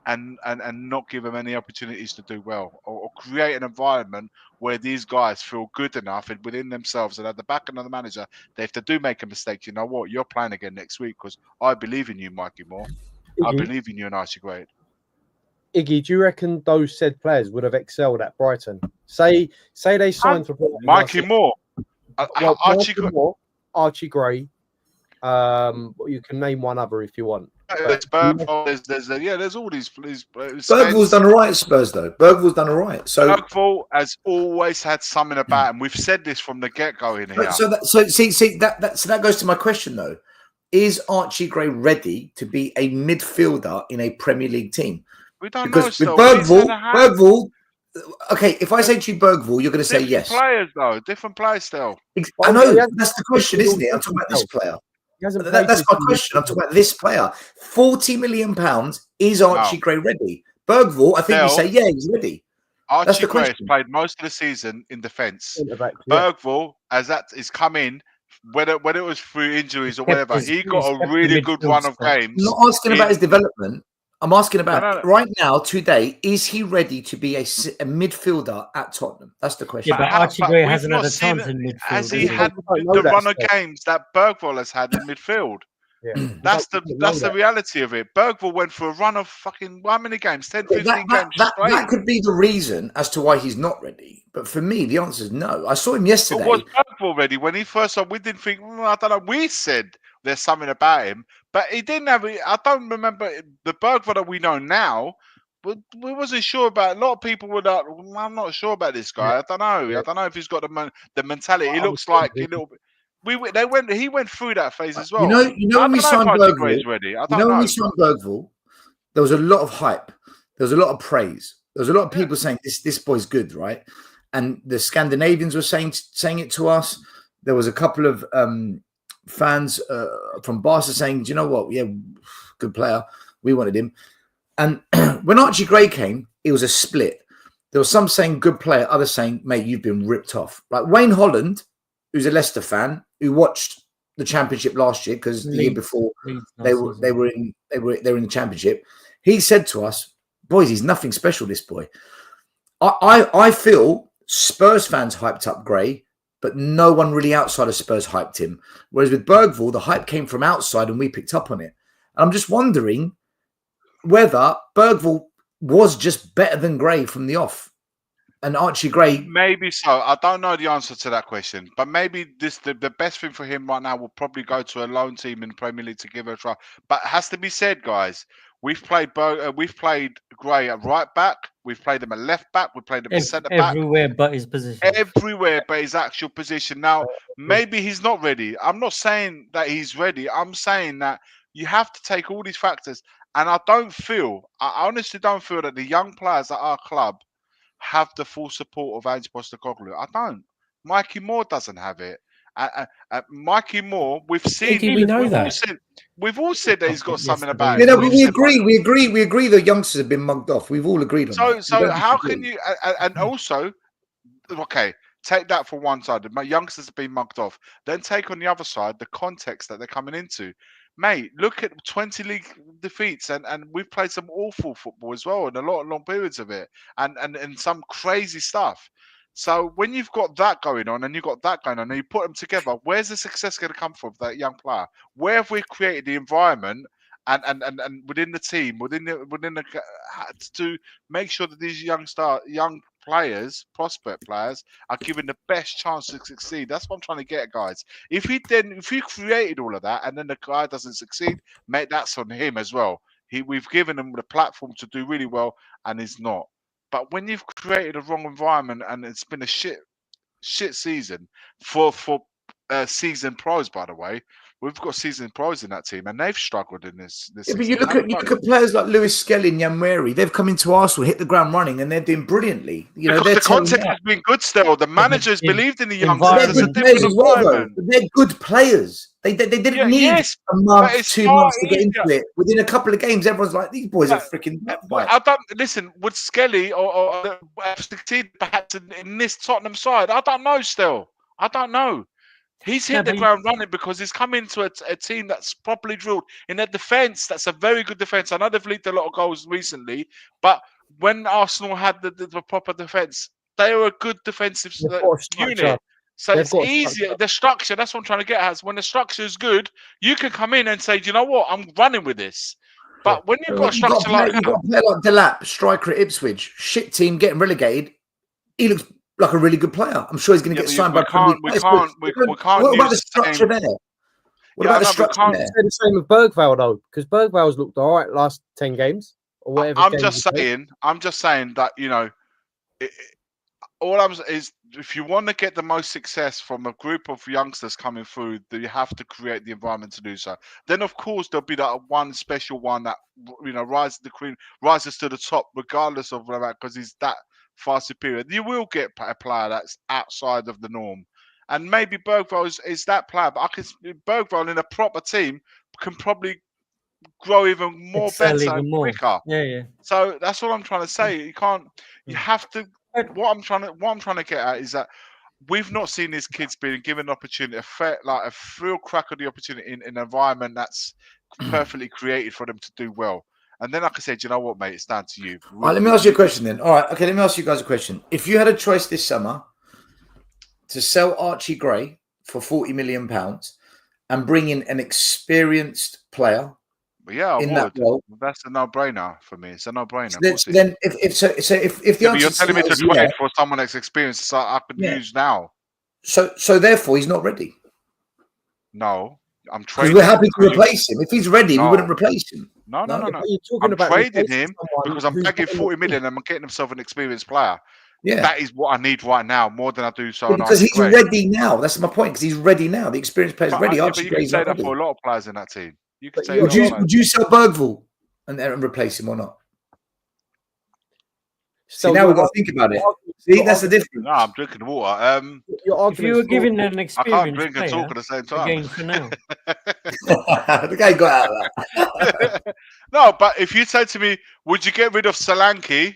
and not give them any opportunities to do well, or create an environment where these guys feel good enough within themselves and at the back of the manager that if they do make a mistake, you know what, you're playing again next week because I believe in you, Mikey Moore. I believe in you, and Archie Gray. Iggy, do you reckon those said players would have excelled at Brighton? Say they signed for Brighton. Mikey Moore. Archie Gray. You can name one other if you want. There's all these. Bergvall's done all right at Spurs, though. Bergvall's done all right. So Bergvall has always had something about him. We've said this from the get-go in here. So that goes to my question, though. Is Archie Gray ready to be a midfielder in a Premier League team? We don't because know. With Bergvall. Okay, if I say to you Bergvall, you're going to say yes. Different players still. I know, that's the question, isn't it? I'm talking about this player. That's my question. I'm talking about this player. £40 million. Is Archie Gray ready? Bergvall, I think you say, yeah, he's ready. Archie Gray has played most of the season in defence. Bergvall, as that is come in, whether it was through injuries or whatever, he got a really good run of games. I'm not asking about his development. I'm asking about right now, today, is he ready to be a midfielder at Tottenham? That's the question. Yeah, but Archie Gray hasn't had a chance in midfield. Has he had the run of games that Bergvall has had in midfield? Yeah. That's the reality of it. Bergvall went for a run of fucking how many games? 10, 15 games. That could be the reason as to why he's not ready. But for me, the answer is no. I saw him yesterday. But was Bergvall ready when he first saw? We didn't think. I don't know. We said there's something about him, but he didn't have. I don't remember the Bergvall that we know now. We wasn't sure about. A lot of people were like, I'm not sure about this guy. I don't know. I don't know if he's got the mentality. He looks like a little bit. He went through that phase as well. You know when we signed Bergvall, there was a lot of hype. There was a lot of praise. There was a lot of people saying this boy's good, right? And the Scandinavians were saying it to us. There was a couple of fans from Barca saying, "Do you know what? Yeah, good player. We wanted him." And when Archie Gray came, it was a split. There was some saying good player, others saying, "Mate, you've been ripped off." Like Wayne Holland, who's a Leicester fan, who watched the Championship last year because the year before they were in the Championship. He said to us, "Boys, he's nothing special. This boy." I feel Spurs fans hyped up Gray, but no one really outside of Spurs hyped him. Whereas with Bergvall, the hype came from outside and we picked up on it. And I'm just wondering whether Bergvall was just better than Gray from the off. And Archie Gray... Maybe so. I don't know the answer to that question. But maybe the best thing for him right now will probably go to a loan team in the Premier League to give it a try. But it has to be said, guys, we've played Gray at right back. We've played him at left back. We've played him at centre back. Everywhere but his position. Everywhere but his actual position. Now, maybe he's not ready. I'm not saying that he's ready. I'm saying that you have to take all these factors. And I honestly don't feel that the young players at our club have the full support of Ange Postecoglou. I don't. Mikey Moore doesn't have it. Mikey Moore, we've seen. We know that. We've all said that he's got something about You him. know, we agree the youngsters have been mugged off. We've all agreed on that. So how can you, and also, okay, take that for one side. My youngsters have been mugged off. Then take on the other side the context that they're coming into. Mate, look at 20 league defeats, and we've played some awful football as well, and a lot of long periods of it, and some crazy stuff. So when you've got that going on, and you've got that going on, and you put them together, where's the success going to come from that young player? Where have we created the environment and within the team, within the to make sure that these young players, prospect players, are given the best chance to succeed? That's what I'm trying to get, guys. If you created all of that and then the guy doesn't succeed, mate, that's on him as well. We've given him the platform to do really well, and he's not. But when you've created a wrong environment and it's been a shit season for season pros, by the way. We've got season pros in that team, and they've struggled in this. Yeah, but you look at players like Lewis Skelly and Yanweri. They've come into Arsenal, hit the ground running, and they're doing brilliantly. You know, because the context has been good still. The managers believed in the youngsters. They're good players as well, though. They're good players. They didn't need a month, 2 months to get into it. Within a couple of games, everyone's like, these boys are freaking. I don't listen. Would Skelly or succeed perhaps in this Tottenham side? I don't know. Still, I don't know. He's hit the ground running because he's come into a team that's properly drilled in their defence. That's a very good defence. I know they've leaked a lot of goals recently, but when Arsenal had the proper defence, they were a good defensive unit. So it's easier. The structure, that's what I'm trying to get at. When the structure is good, you can come in and say, do you know what? I'm running with this. But when you've got a structure like that. You've got a player like Delap, striker at Ipswich, shit team getting relegated. He looks like a really good player. I'm sure he's going to get signed by. We can't. What about the structure there? What about the structure there? Say the same with Bergvall though, because Bergvall's looked all right last 10 games or whatever. I'm just saying that is if you want to get the most success from a group of youngsters coming through, then you have to create the environment to do so. Then of course there'll be that one special one that rises to the top, regardless of that, because he's that far superior. You will get a player that's outside of the norm, and maybe Bergvall is that player. But Bergvall in a proper team can probably grow even more better and quicker. Yeah. So that's what I'm trying to say. You can't. You have to. What I'm trying to get at is that we've not seen these kids being given an opportunity, a real crack of the opportunity in an environment that's perfectly created for them to do well. And then, like I said, you know what, mate? It's down to you. All right, let me ask you a question then. All right, okay, let me ask you guys a question. If you had a choice this summer to sell Archie Gray for £40 million and bring in an experienced player, that role, that's a no-brainer for me. It's a no-brainer. So then, if the answer you're telling me to trade for someone that's experienced, so I could use now. So therefore, he's not ready. No, I'm trading. Because we're happy to replace him. If he's ready, we wouldn't replace him. No. I'm trading him because I'm taking 40 million and I'm getting himself an experienced player. Yeah, that is what I need right now more than I do. So because he's ready now. That's my point. Because he's ready now. The experienced player's ready. But you can say that for a lot of players in that team. You can say would you sell Bergvall and replace him or not? So now we've got to think about it. See, that's the difference. No, I'm drinking water. If you were given an experienced I can't drink and talk at the same time. Again for now. The guy got out of that. No, but if you said to me, would you get rid of Solanke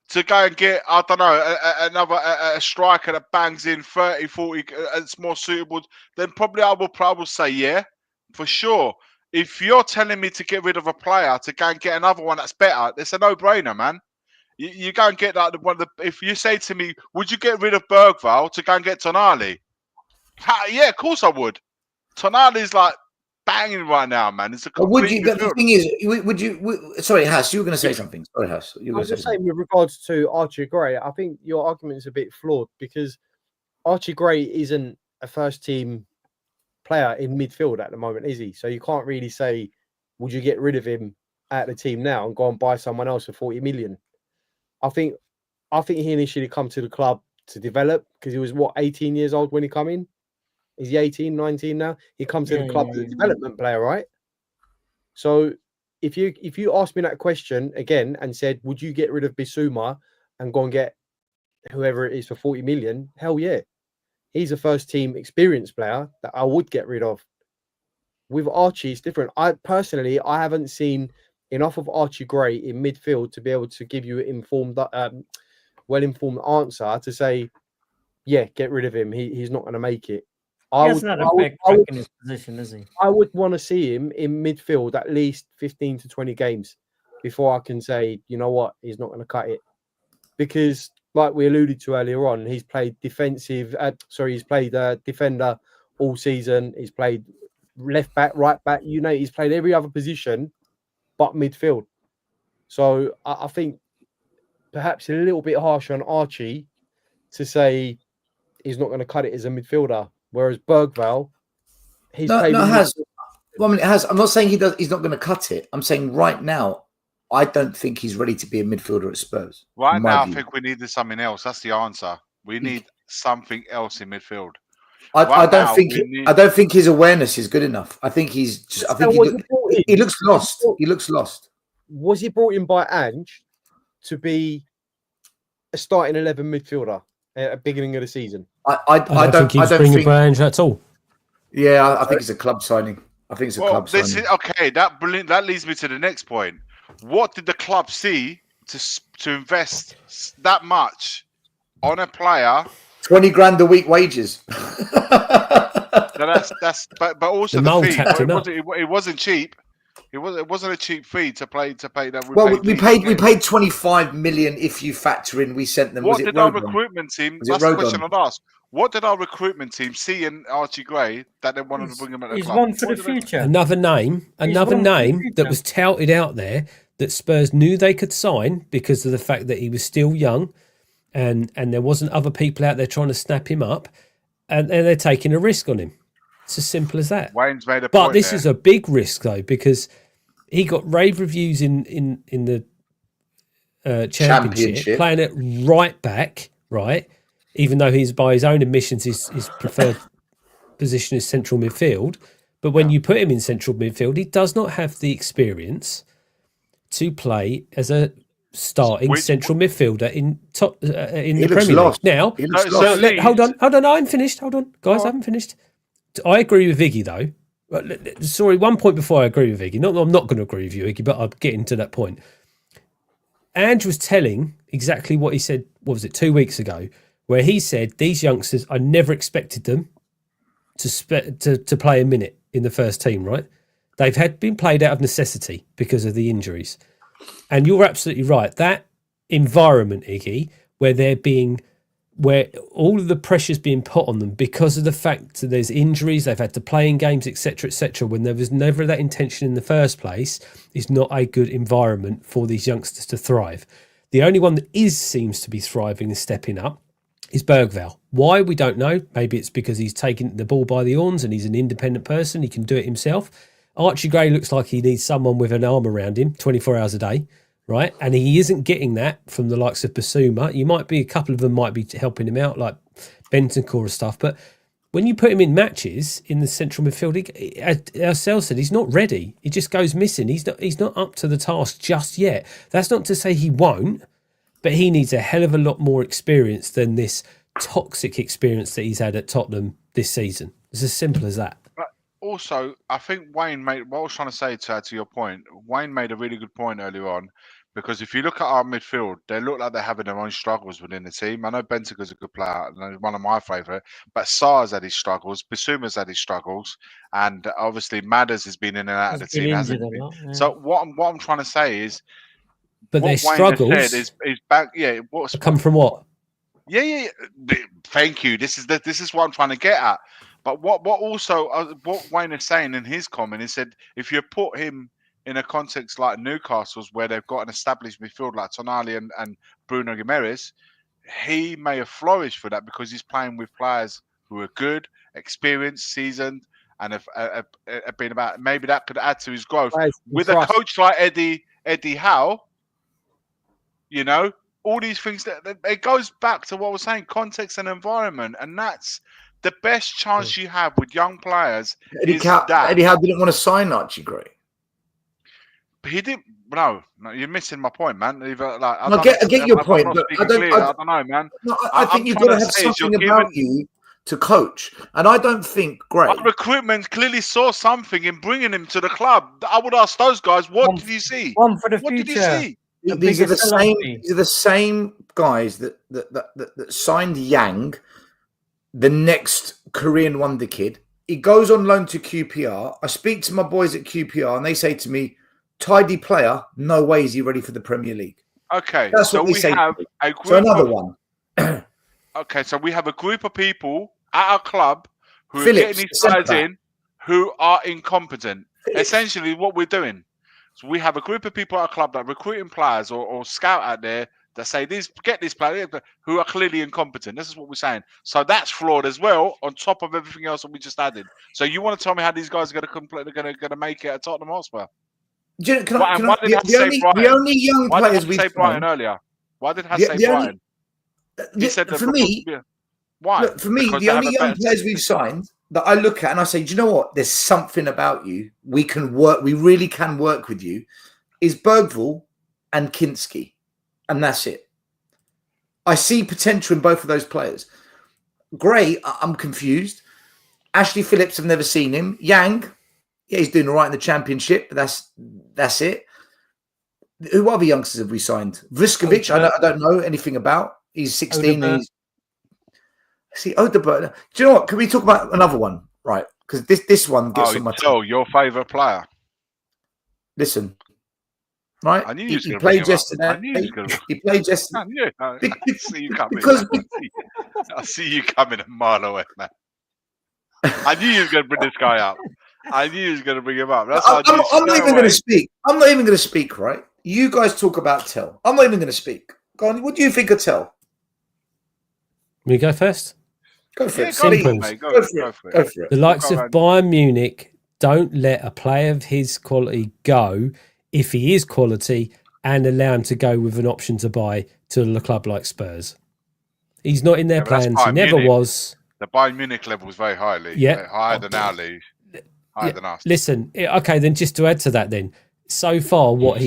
to go and get, I don't know, another striker that bangs in 30, 40, it's more suitable, then probably I will say yeah, for sure. If you're telling me to get rid of a player to go and get another one that's better, it's a no-brainer, man. You go and get like if you say to me, would you get rid of Bergvall to go and get Tonali? Yeah, of course I would. Tonali's like banging right now, man. It's a Would complete you? The thing is, would you? Sorry, Haas, you were going to say something. Sorry, Haas, you were I going was to say just something. saying with regards to Archie Gray, I think your argument is a bit flawed because Archie Gray isn't a first team player in midfield at the moment, is he? So you can't really say, would you get rid of him at the team now and go and buy someone else for 40 million? I think he initially come to the club to develop because he was 18 years old when he come in. Is he 18, 19 now? He comes to the club as a development player, right? So if you ask me that question again and said, would you get rid of Bissouma and go and get whoever it is for 40 million? Hell yeah. He's a first team experienced player that I would get rid of. With Archie, it's different. I haven't seen enough of Archie Gray in midfield to be able to give you an well-informed answer to say, yeah, get rid of him. He's not going to make it. He hasn't had a big crack in his position, has he? I would want to see him in midfield at least 15 to 20 games before I can say, you know what, he's not going to cut it. Because, like we alluded to earlier on, he's played defender all season. He's played left back, right back. He's played every other position but midfield. So I think perhaps a little bit harsh on Archie to say he's not going to cut it as a midfielder. Whereas Bergvall, he's played. No, Has. Well, I mean, it has. I'm not saying he's not going to cut it. I'm saying right now, I don't think he's ready to be a midfielder at Spurs. Right now, I think we needed something else. That's the answer. We need something else in midfield. I don't think his awareness is good enough. I think he's just. I think he looks lost. He looks lost. Was he brought in by Ange to be a starting 11 midfielder at the beginning of the season? I don't think he was bringing by Ange at all. Yeah, I think it's a club signing. I think it's a club signing. Okay, that leads me to the next point. What did the club see to invest that much on a player? 20 grand a week wages. But also the fee. It wasn't cheap. It wasn't a cheap fee to pay that. We paid 25 million if you factor in. We sent them. What did our recruitment team? That's the question I'd ask. What did our recruitment team see in Archie Gray that they wanted to bring him at the club? He's one for the future. Another name that was touted out there that Spurs knew they could sign because of the fact that he was still young, and there wasn't other people out there trying to snap him up, and they're taking a risk on him. It's as simple as that. Wayne's made a point. But this is a big risk though because he got rave reviews in the championship, playing it right back, right. Even though he's by his own admissions, his preferred position is central midfield. But when you put him in central midfield, he does not have the experience to play as a starting central midfielder in the Premier League. Now, hold on, I haven't finished. Hold on, guys, I haven't finished. I agree with Iggy, though. Sorry, one point before I agree with Iggy. I'm not going to agree with you, Iggy, but I'm getting to that point. Ange was telling exactly what he said, what was it, 2 weeks ago, where he said these youngsters, I never expected them to play a minute in the first team, right? They've been played out of necessity because of the injuries. And you're absolutely right. That environment, Iggy, where all of the pressure's being put on them because of the fact that there's injuries, they've had to play in games, etc., when there was never that intention in the first place, is not a good environment for these youngsters to thrive. The only one that seems to be thriving and stepping up is Bergvall. Why? We don't know. Maybe it's because he's taking the ball by the horns and he's an independent person. He can do it himself. Archie Gray looks like he needs someone with an arm around him 24 hours a day, right? And he isn't getting that from the likes of Bissouma. A couple of them might be helping him out, like Bentancur and stuff. But when you put him in matches in the central midfield, as Sel said, he's not ready. He just goes missing. He's not up to the task just yet. That's not to say he won't, but he needs a hell of a lot more experience than this toxic experience that he's had at Tottenham this season. It's as simple as that. But also, I think Wayne made, what I was trying to say to your point, Wayne made a really good point earlier on, because if you look at our midfield, they look like they're having their own struggles within the team. I know Bentancur's a good player, and one of my favourite, but Sarr's had his struggles, Bissouma's had his struggles, and obviously Madders has been in and out of the team, hasn't he? So what I'm trying to say is, But their What Wayne struggles has said is back. Yeah, what's come from what? Yeah. Thank you. This is what I'm trying to get at. But what Wayne is saying in his comment, he said if you put him in a context like Newcastle's, where they've got an established midfield like Tonali and Bruno Guimaraes, he may have flourished for that because he's playing with players who are good, experienced, seasoned, and have been about. Maybe that could add to his growth. With a coach like Eddie Howe, you know, all these things that it goes back to what I was saying, context and environment, and that's the best chance you have with young players. Eddie Howe didn't want to sign Archie Gray. But he didn't. No, you're missing my point, man. I get your point, but I don't know, man. No, I think you've got to have something about you to coach, and I don't think Gray. Our recruitment clearly saw something in bringing him to the club. I would ask those guys, what did you see? One for the what future. Did you see? These are the same guys that signed Yang, the next Korean wonder kid. He goes on loan to QPR. I speak to my boys at QPR, and they say to me, "Tidy player, no way is he ready for the Premier League." Okay, that's so what we have a group. So another one. Okay, so we have a group of people at our club who are getting these players in who are incompetent. Essentially, what we're doing. So we have a group of people at our club that are recruiting players or scout out there that say get these players who are clearly incompetent. This is what we're saying. So that's flawed as well, on top of everything else that we just added. So you want to tell me how these guys are going to make it at Tottenham Hotspur? The only young players we say Brighton earlier. Why did Hass say Brighton? He said that for me. Why? Look, for me, the only young players we've signed that I look at and I say, do you know what? There's something about you. We can work. We really can work with you. Is Bergvall and Kinski, and that's it. I see potential in both of those players. Gray, I'm confused. Ashley Phillips, I've never seen him. Yang, yeah, he's doing all right in the Championship, but that's it. Who other youngsters have we signed? Vriskovic, I don't know anything about. He's 16. Odegaard. Do you know what? Can we talk about another one? Right. Because this one gets on my tongue. Oh, your favourite player. Listen. Right? I knew he played yesterday. He played yesterday. I see you coming. I see you coming a mile away, man. I knew you was going to bring this guy up. I knew you was going to bring him up. I'm not even going to speak. I'm not even going to speak, right? You guys talk about Tell. I'm not even going to speak. Go on. What do you think of Tell? Me go first? Go for it. Simple. Go for it. The likes of Bayern Munich don't let a player of his quality go if he is quality and allow him to go with an option to buy to a club like Spurs. He's not in their plans. He never was. The Bayern Munich level is very high, Lee. Yeah. Higher than our league. Higher than us. Listen, okay, then just to add to that then, so far what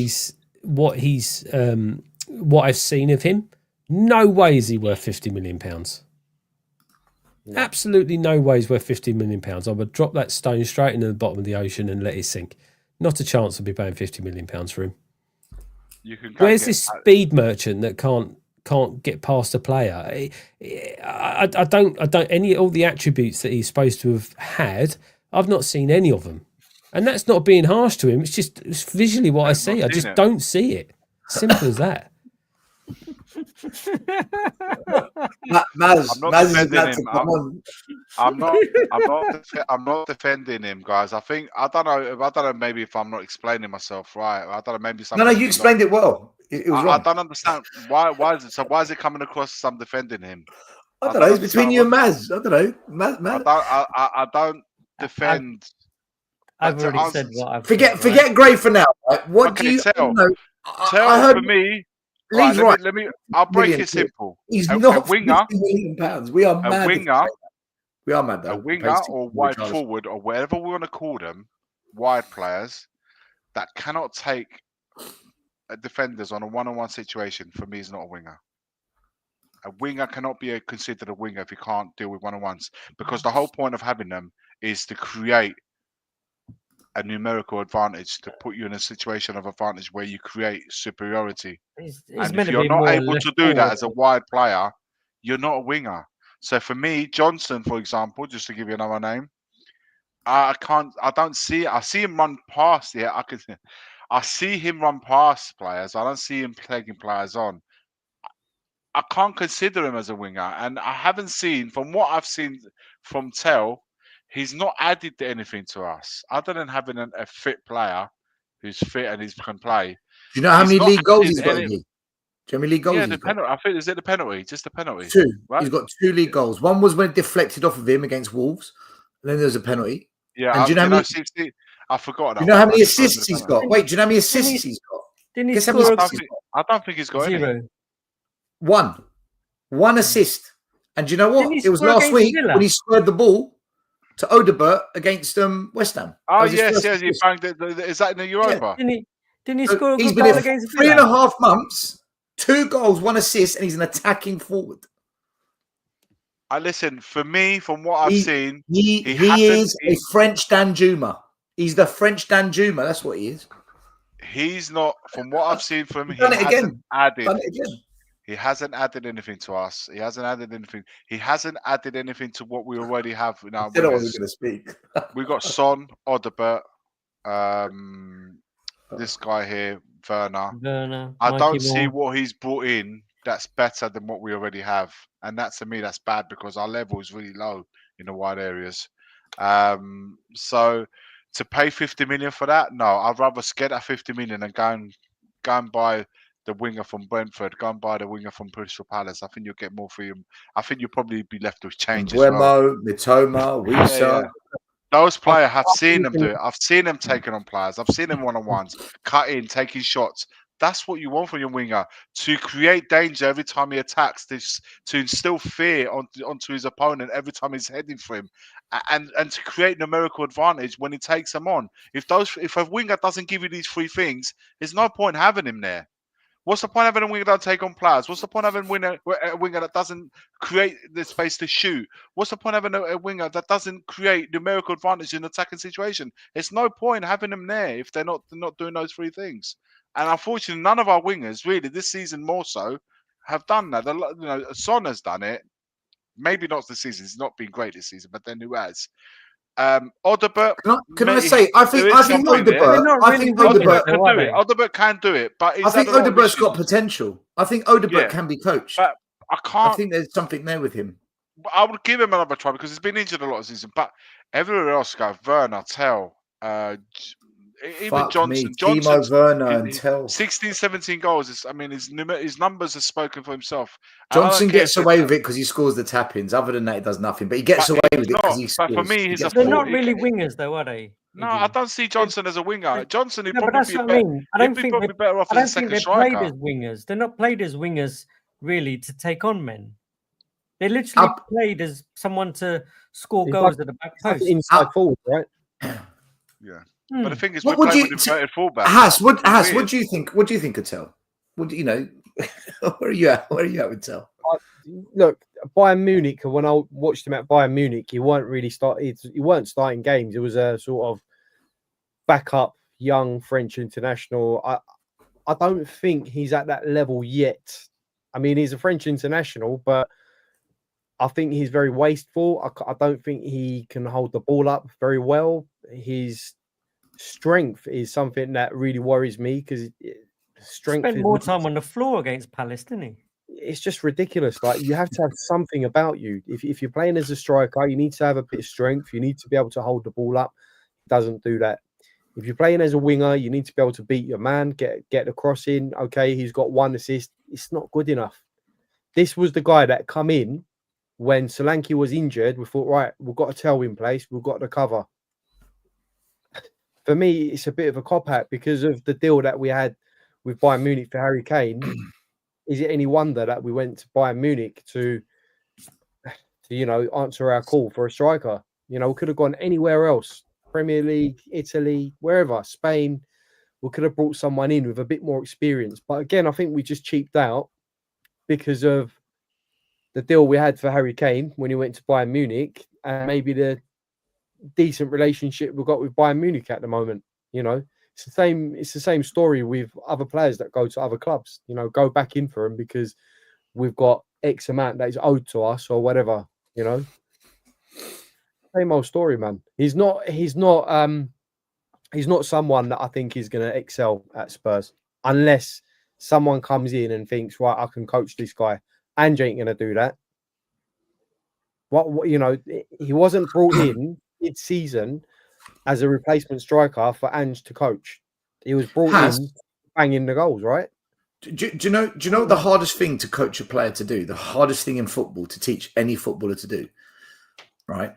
I've seen of him, no way is he worth £50 million. No. Absolutely no way he's worth £50 million. I would drop that stone straight into the bottom of the ocean and let it sink. Not a chance of be paying £50 million for him. Where's this speed merchant that can't get past a player? I don't all the attributes that he's supposed to have had, I've not seen any of them. And that's not being harsh to him. It's visually what I see. I just don't see it. Simple as that. I'm not defending him, guys. I don't know. Maybe if I'm not explaining myself right, I don't know. Maybe something. No, you explained it well. It was wrong. I don't understand why is it so. Why is it coming across as I'm defending him? I don't know. It's between you and Maz. I don't know. Maz. I don't defend. I've already said what I've forget Gray for now. Right? What do you tell? Tell for me. Right, I'll break it simple. He's not a winger. £50 million. We are mad. We are mad. Though. A winger or wide forward or whatever we want to call them, wide players that cannot take defenders on a one-on-one situation. For me, is not a winger. A winger cannot be considered a winger if he can't deal with one-on-ones, because the whole point of having them is to create a numerical advantage, to put you in a situation of advantage where you create superiority. And if you're not able to do that as a wide player, you're not a winger. So for me, Johnson, for example, just to give you another name, I don't see it. I see him run past. Yeah, I see him run past players. I don't see him taking players on. I can't consider him as a winger, and I haven't seen, from what I've seen from Tell, he's not added anything to us other than having a fit player who's fit and can play. Do you know how He's many not league goals added he's got? any- Do you know how many league goals Yeah, he's the got? penalty. I think is it the penalty? Just the penalty. 2. Right? He's got 2 league goals. One was when it deflected off of him against Wolves. And then there's a penalty. Yeah, And do you know how many? I forgot that. Do you know how one. many I just remembered assists the he's penalty. got? Wait, do you know how many assists he's got? Didn't he Guess how many score assists he's got? I don't think he's got any. 0? One assist. And do you know what? Didn't he It was score last against week Villa? when he squared the ball to Odebert against West Ham. That Oh was his yes, first yes. You assist. banged it. Is that in the Europa? Didn't he So score a he's good been goal here against for 3.5 Villa? months, 2 goals, 1 assist, and he's an attacking forward. I listen. For me, from what I've seen, He is a French Danjuma. He's the French Danjuma. That's what he is. He's not. From what I've seen from him, He's done it again. added. Done it again. He hasn't added anything to us. He hasn't added anything. He hasn't added anything to what we already have in our I wasn't wingers. going to speak. We got Son, Odebert, this guy here, Werner. I don't see what he's brought in that's better than what we already have, and that to me that's bad because our level is really low in the wide areas. So to pay 50 million for that, no, I'd rather get that 50 million and go and buy the winger from Brentford, go and buy the winger from Crystal Palace. I think you'll get more for him. I think you'll probably be left with change as well. Buemo, Mitoma, Wisa. Those players, I've seen them do it. I've seen them taking on players. I've seen them one-on-ones, cutting, taking shots. That's what you want from your winger, to create danger every time he attacks, to instill fear onto his opponent every time he's heading for him, and to create numerical advantage when he takes them on. If a winger doesn't give you these 3 things, there's no point having him there. What's the point of having a winger that take on players? What's the point of having a winger that doesn't create the space to shoot? What's the point of having a winger that doesn't create numerical advantage in an attacking situation? There's no point having them there if they're not doing those 3 things. And unfortunately, none of our wingers, really, this season more so, have done that. Son has done it. Maybe not this season. He's not been great this season, but then who has? Odebert. Can I say? I think Odebert can do it. Odebert can do it, but I think Odebert's got potential. I think Odebert can be coached. But I can't. I think there's something there with him. I would give him another try because he's been injured a lot of season. But everywhere else, Werner, Tell, even Johnson. Timo Werner and Tell. 16, 17 goals. His numbers have spoken for himself. Johnson gets away with it because he scores the tap-ins. Other than that, he does nothing. But he gets away with it because he scores. But for me, they're not really wingers, though, are they? No, I don't see Johnson as a winger. Johnson, he'd but probably that's be what I mean. I don't think be better off as a second striker. Played as wingers. They're not played as wingers really to take on men. They literally played as someone to score goals at the back post. Inside forward, right? Yeah. But the thing is, what we're would playing you with inverted fullback. What do you think? What do you think of Tell? What do you know? Where are you at? Where are you at with Tell? Look, Bayern Munich. When I watched him at Bayern Munich, he weren't starting games. It was a sort of backup young French international. I don't think he's at that level yet. I mean, he's a French international, but I think he's very wasteful. I don't think he can hold the ball up very well. His strength is something that really worries me because strength. Spent more time on the floor against Palace, didn't he? It's just ridiculous. Like, you have to have something about you. If you're playing as a striker, you need to have a bit of strength. You need to be able to hold the ball up. He doesn't do that. If you're playing as a winger, you need to be able to beat your man, get the cross in. Okay, he's got 1 assist. It's not good enough. This was the guy that come in when Solanke was injured. We thought, right, we've got a Tell in place. We've got the cover. For me, it's a bit of a cop-out because of the deal that we had with Bayern Munich for Harry Kane. Is it any wonder that we went to Bayern Munich to answer our call for a striker? We could have gone anywhere else. Premier League, Italy, wherever, Spain. We could have brought someone in with a bit more experience. But again, I think we just cheaped out because of the deal we had for Harry Kane when he went to Bayern Munich, and maybe the decent relationship we've got with Bayern Munich at the moment. It's the same story with other players that go to other clubs. Go back in for them because we've got X amount that is owed to us or whatever. Same old story, man. He's not he's not someone that I think is going to excel at Spurs unless someone comes in and thinks, right, I can coach this guy. Ange ain't going to do that. What you know, he wasn't brought in mid-season as a replacement striker for Ange to coach. He was brought in banging the goals, right? Do you know what the hardest thing to coach a player to do? The hardest thing in football to teach any footballer to do, right?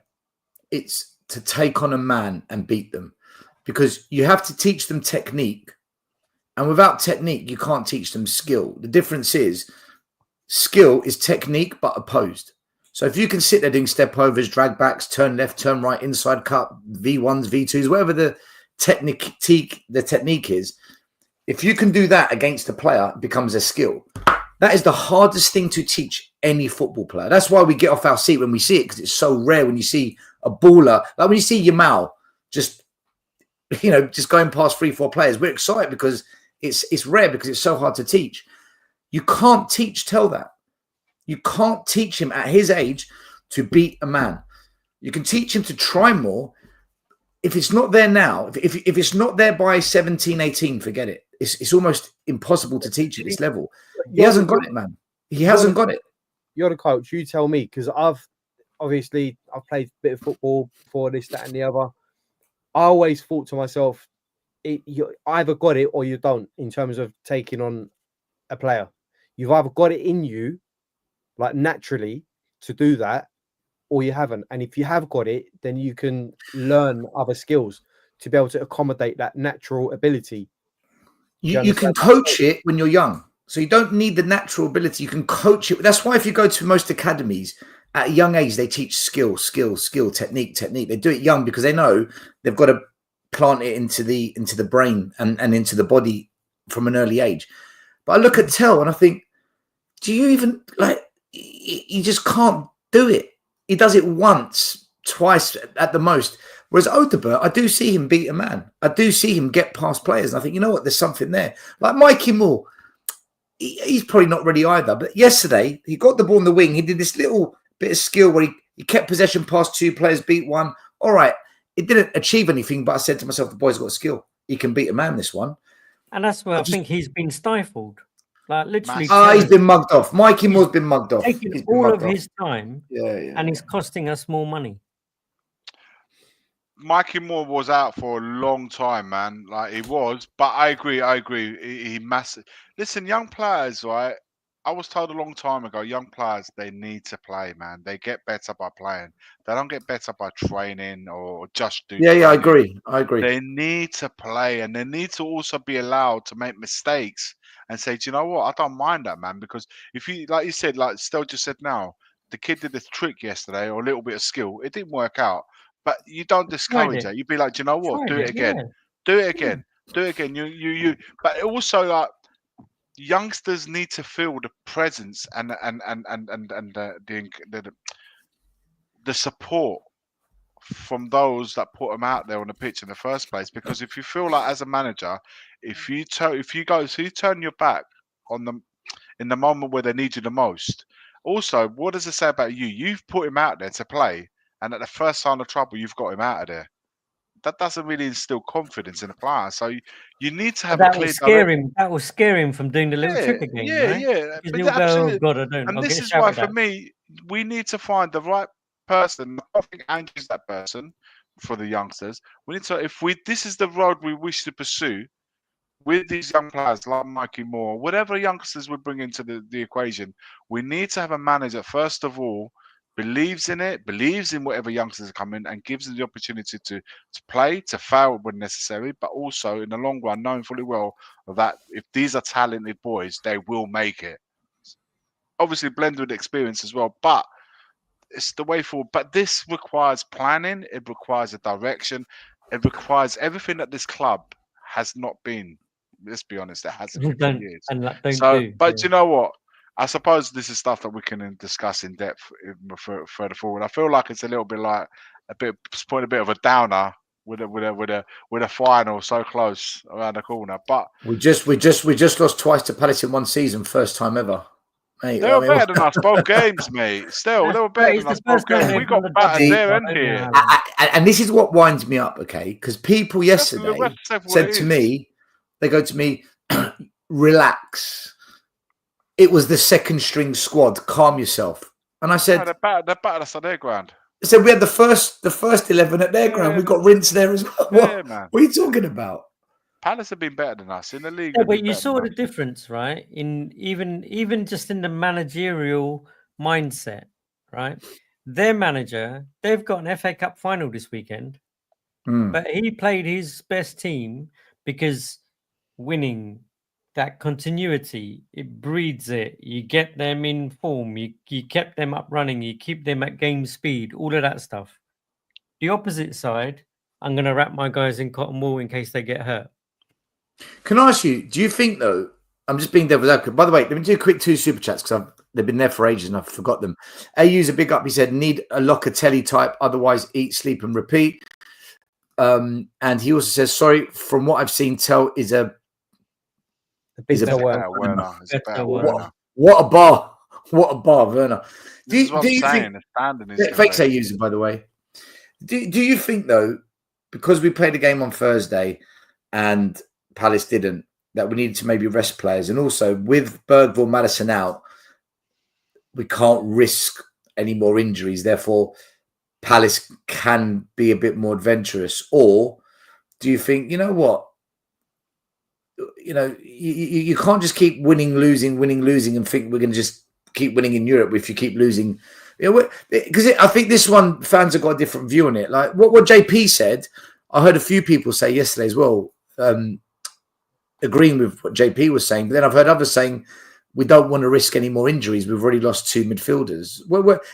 It's to take on a man and beat them, because you have to teach them technique, and without technique, you can't teach them skill. The difference is skill is technique but opposed. So if you can sit there doing step overs, drag backs, turn left, turn right, inside cut, V1s, V2s, whatever the technique is, if you can do that against a player, it becomes a skill. That is the hardest thing to teach any football player. That's why we get off our seat when we see it, because it's so rare when you see a baller. Like when you see Yamal just going past 3-4 players, we're excited because it's rare, because it's so hard to teach. You can't tell that. You can't teach him at his age to beat a man. You can teach him to try more. If it's not there now, if it's not there by 17, 18, forget it. It's almost impossible to teach at this level. He hasn't got it, man. He hasn't got it. You're the coach. You tell me, because I've played a bit of football before, this, that, and the other. I always thought to myself, you either got it or you don't in terms of taking on a player. You've either got it in you, like naturally, to do that, or you haven't. And if you have got it, then you can learn other skills to be able to accommodate that natural ability. You can coach it when you're young. So you don't need the natural ability. You can coach it. That's why if you go to most academies, at a young age, they teach skill, technique. They do it young because they know they've got to plant it into the brain and into the body from an early age. But I look at Tell and I think, do you even, like, you just can't do it. He does it once, twice at the most. Whereas Odebert, I do see him beat a man. I do see him get past players. And I think, you know what, there's something there. Like Mikey Moore, he's probably not ready either. But yesterday, he got the ball in the wing. He did this little bit of skill where he kept possession past 2 players, beat one. All right, it didn't achieve anything, but I said to myself, the boy's got skill. He can beat a man, this one. And that's where I think he's been stifled. Like literally, he's been mugged off. Mikey Moore's been mugged off. Taking all of his time, and he's costing us more money. Mikey Moore was out for a long time, man. Like he was, but I agree. He massive. Listen, young players, right? I was told a long time ago, young players, they need to play, man. They get better by playing. They don't get better by training or just do. Yeah, I agree. They need to play, and they need to also be allowed to make mistakes and say, do you know what? I don't mind that, man. Because if you, like you said, like Stel just said now, the kid did this trick yesterday or a little bit of skill. It didn't work out. But you don't discourage that. You'd be like, do you know what? Do it again. Yeah. Do it again. Do it again. You. But also, like, youngsters need to feel the presence and the support from those that put them out there on the pitch in the first place. Because if you feel like, as a manager, if you turn your back on them in the moment where they need you the most. Also, what does it say about you? You've put him out there to play. And at the first sign of trouble, you've got him out of there. That doesn't really instill confidence in the player. So you need to have a clear direction. That will scare him from doing the little trick again. Yeah. But absolutely. Go, oh, God, and this is why, for me, we need to find the right person. I think Ange is that person for the youngsters. We need to, this is the road we wish to pursue with these young players like Mikey Moore, whatever youngsters we bring into the equation, we need to have a manager, first of all, believes in it, believes in whatever youngsters are coming, and gives them the opportunity to play, to fail when necessary, but also in the long run, knowing fully well that if these are talented boys, they will make it. Obviously, blended with experience as well, but it's the way forward. But this requires planning, it requires a direction, it requires everything that this club has not been. Let's be honest, it hasn't been for years. But you know what? I suppose this is stuff that we can discuss in depth further forward. I feel like it's a little bit like a bit of a downer with a final so close around the corner. But we just lost twice to Palace in one season, first time ever. Mate, They were better than us both games, mate. Still, they were better It's than the us both first time games. We they've got won a battered double, there so I and don't know here. how long. and this is what winds me up, okay? Because people The yesterday rest said what said it to is. me, they go to me, relax. It was the second string squad. Calm yourself. And I No, said, they're battered us on their ground. I said we had the first 11 at their ground. Yeah, We got rinsed there as well. yeah, man. What are you talking about? Palace have been better than us in the league. Yeah, they've but been you better saw than the us. difference, right? In even just in the managerial mindset, right? Their manager, they've got an FA Cup final this weekend, but he played his best team because winning, that continuity, it breeds it. You get them in form, you kept them up running, you keep them at game speed, all of that stuff. The opposite side, I'm going to wrap my guys in cotton wool in case they get hurt. Can I ask you, do you think, though, I'm just being devil's advocate. By the way, let me do a quick 2 super chats because they've been there for ages and I've forgot them. AU's a big up. He said, need a Locatelli type, otherwise eat, sleep and repeat. And he also says, sorry, from what I've seen, Tell is a better Werner. It's a better Werner. What a bar. What a bar, Werner. This is what I'm you saying. think, the standing is thanks, AU's, by the way. Do you think, though, because we played a game on Thursday and Palace didn't, that we needed to maybe rest players? And also, with Bergvall, Maddison out, we can't risk any more injuries. Therefore, Palace can be a bit more adventurous. Or do you think, you know what? You know, you can't just keep winning, losing, and think we're going to just keep winning in Europe if you keep losing. You know, because I think this one, fans have got a different view on it. Like what JP said, I heard a few people say yesterday as well, agreeing with what JP was saying. But then I've heard others saying we don't want to risk any more injuries. We've already lost 2 midfielders.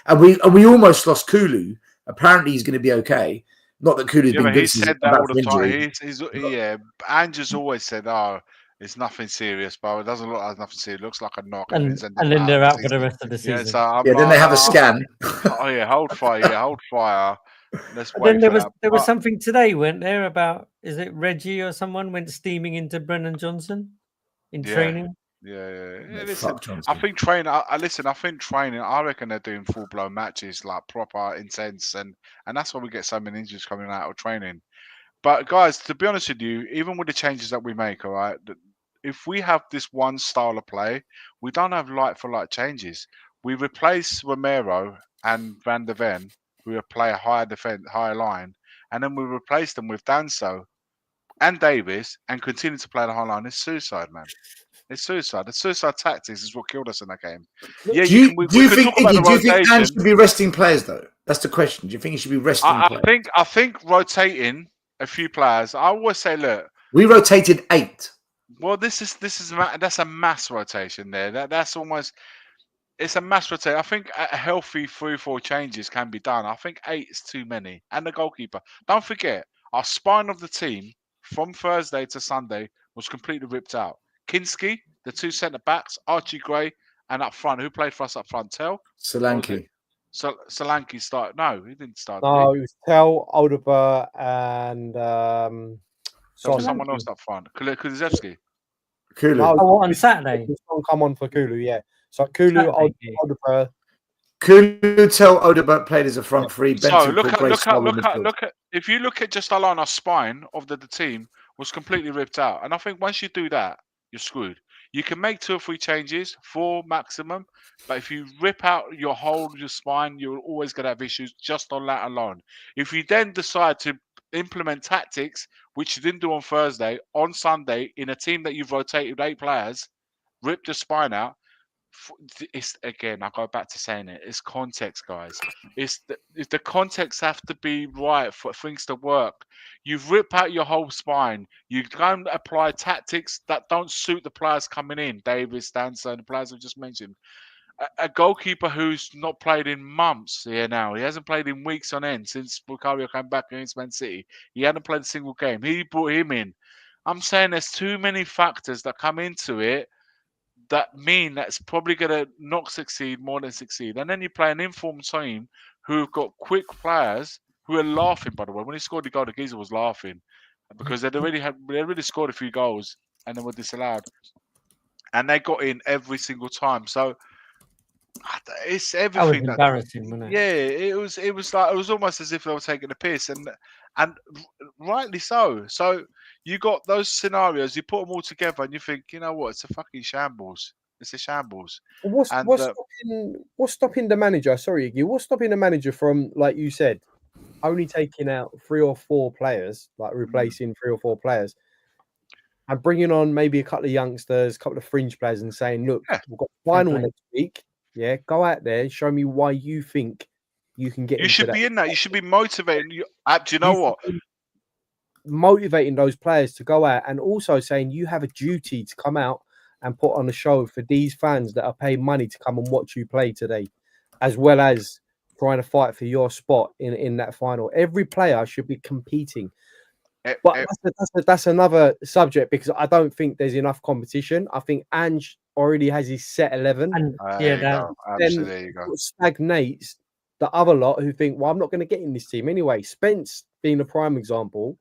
And we almost lost Kulu. Apparently, he's going to be okay. Not that Kulu's been good. He said that all the injury. time. Andrew's always said, "Oh, it's nothing serious, but it doesn't look like nothing serious. It looks like a knock." And then they're out for the rest of the season. Yeah, so I'm then they have a scan. Oh yeah, hold fire. Yeah, hold fire. Let's But wait. then there was something today, weren't there? About, is it Reggie or someone went steaming into Brennan Johnson in training? Yeah. Listen, I think training. I think training. I reckon they're doing full blown matches, like proper intense, and that's why we get so many injuries coming out of training. But guys, to be honest with you, even with the changes that we make, all right, if we have this one style of play, we don't have like for like changes. We replace Romero and Van der Ven, who play a higher line, and then we replace them with Danso and Davis, and continue to play the high line. It's suicide, man. It's suicide. The suicide tactics is what killed us in that game. Yeah, do you think Ange should be resting players though? That's the question. Do you think he should be resting players? I think rotating a few players. I always say, look, we rotated 8. Well, that's a mass rotation there. That's almost, it's a mass rotation. I think a healthy 3-4 changes can be done. I think 8 is too many. And the goalkeeper. Don't forget, our spine of the team from Thursday to Sunday was completely ripped out. Kinski, the 2 centre backs, Archie Gray, and up front, who played for us up front? Tell? Solanke. Solanke started. No, he didn't start. No, it was Tell, Alderberg, and someone else up front. Kulusevski. Kulu. On Saturday. Come on for Kulu, yeah. So Kulu, Alderberg. Kulu, Tell, Alderberg played as a front three. So look at. If you look at just our spine of the team was completely ripped out, and I think once you do that, you're screwed. You can make 2 or 3 changes, 4 maximum, but if you rip out your spine, you're always going to have issues just on that alone. If you then decide to implement tactics, which you didn't do on Thursday, on Sunday, in a team that you've rotated 8 players, rip the spine out, it's again, I go back to saying it, it's context, guys. It's the context have to be right for things to work. You rip out your whole spine, you go and apply tactics that don't suit the players coming in, Davis, Danso, the players I've just mentioned. A goalkeeper who's not played in months here now. He hasn't played in weeks on end since Bukayo came back against Man City. He hadn't played a single game. He brought him in. I'm saying there's too many factors that come into it that mean that's probably going to not succeed more than succeed. And then you play an informed team who've got quick players who are laughing, by the way. When he scored the goal, the geezer was laughing because they'd already scored a few goals and then were disallowed. And they got in every single time. So It's That was everything that. embarrassing, wasn't it? Yeah, it was like it was almost as if they were taking a piss, and rightly so. So you got those scenarios, you put them all together, and you think, you know what, it's a fucking shambles. It's a shambles. What's And what's stopping the manager? Sorry, Iggy. What's stopping the manager from, like you said, only taking out 3 or 4 players, like replacing 3 or 4 players, and bringing on maybe a couple of youngsters, a couple of fringe players, and saying, "Look, Yeah. we've got final play. next week. Yeah, go out there and show me why you think you can get. you into should that be in that. You should be motivating. Do you know You what? should be motivating those players to go out, and also saying you have a duty to come out and put on a show for these fans that are paying money to come and watch you play today, as well as trying to fight for your spot in that final. Every player should be competing. But that's another subject, because I don't think there's enough competition. I think Ange already has his set 11. And There you that go. Absolutely, there you go. Stagnates the other lot who think, well, I'm not going to get in this team anyway. Spence being a prime example,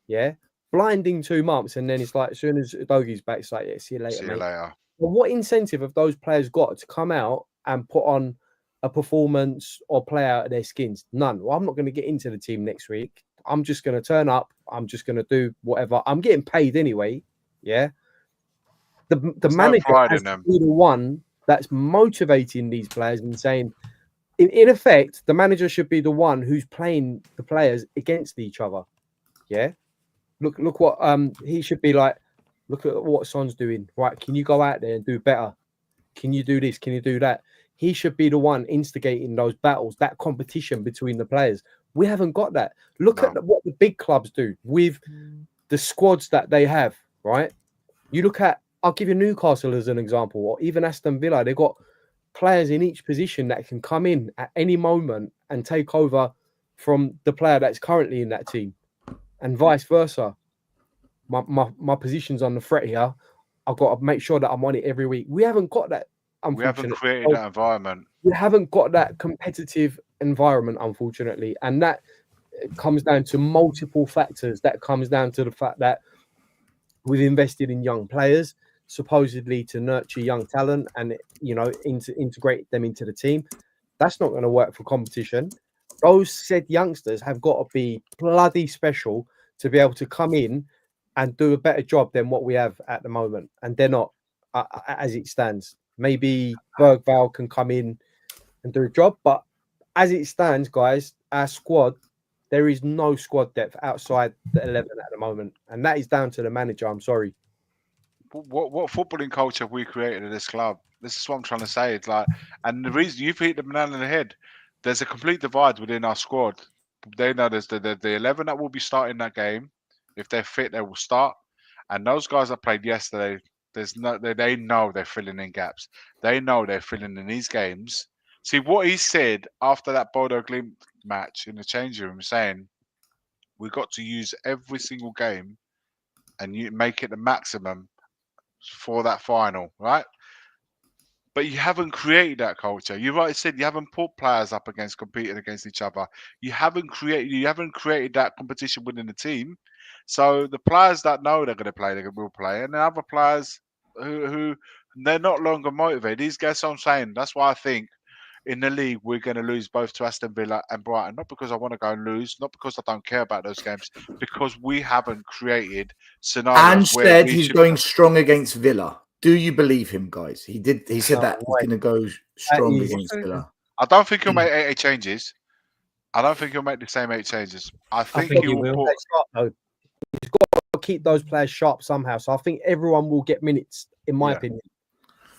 yeah, blinding 2 months, and then it's like as soon as Doggy's back, it's like, yeah, see you later, See you mate. later. Well, what incentive have those players got to come out and put on a performance or play out of their skins? None. Well, I'm not going to get into the team next week. I'm just going to turn up. I'm just going to do whatever. I'm getting paid anyway. Yeah. The manager has to be the one that's motivating these players and saying, in effect, the manager should be the one who's playing the players against each other. Yeah. Look what he should be like. Look at what Son's doing. Right? Can you go out there and do better? Can you do this? Can you do that? He should be the one instigating those battles, that competition between the players. We haven't got that. Look at what the big clubs do with the squads that they have. Right? You look at. I'll give you Newcastle as an example, or even Aston Villa. They've got players in each position that can come in at any moment and take over from the player that's currently in that team, and vice versa. My position's on the threat here. I've got to make sure that I'm on it every week. We haven't got that. We haven't created that environment. We haven't got that competitive environment, unfortunately, and that comes down to multiple factors. That comes down to the fact that we've invested in young players, supposedly to nurture young talent and integrate them into the team. That's not going to work for competition. Those said youngsters have got to be bloody special to be able to come in and do a better job than what we have at the moment, and they're not as it stands. Maybe Bergvall can come in and do a job, but as it stands, guys, our squad, there is no squad depth outside the 11 at the moment, and that is down to the manager. I'm sorry. What footballing culture have we created at this club? This is what I'm trying to say. It's like, and the reason you've hit the banana in the head, there's a complete divide within our squad. They know there's the 11 that will be starting that game. If they're fit, they will start. And those guys that played yesterday, they know they're filling in gaps. They know they're filling in these games. See what he said after that Bodo Glimt match in the changing room, saying we got to use every single game and you make it the maximum for that final, right? But you haven't created that culture. You've already said you haven't put players up against competing against each other. You haven't created that competition within the team. So the players that know they're going to play, they will play, and the other players who they're not longer motivated. These guys, I'm saying, that's why I think in the league we're going to lose both to Aston Villa and Brighton. Not because I want to go and lose, not because I don't care about those games, because we haven't created scenarios. And said he's going strong against Villa. Do you believe him, guys? He did. He said that he's going to go strong against Villa. I don't think he'll make 8 changes. I don't think he'll make the same 8 changes. I think he will. He's got to keep those players sharp somehow. So I think everyone will get minutes, in my opinion,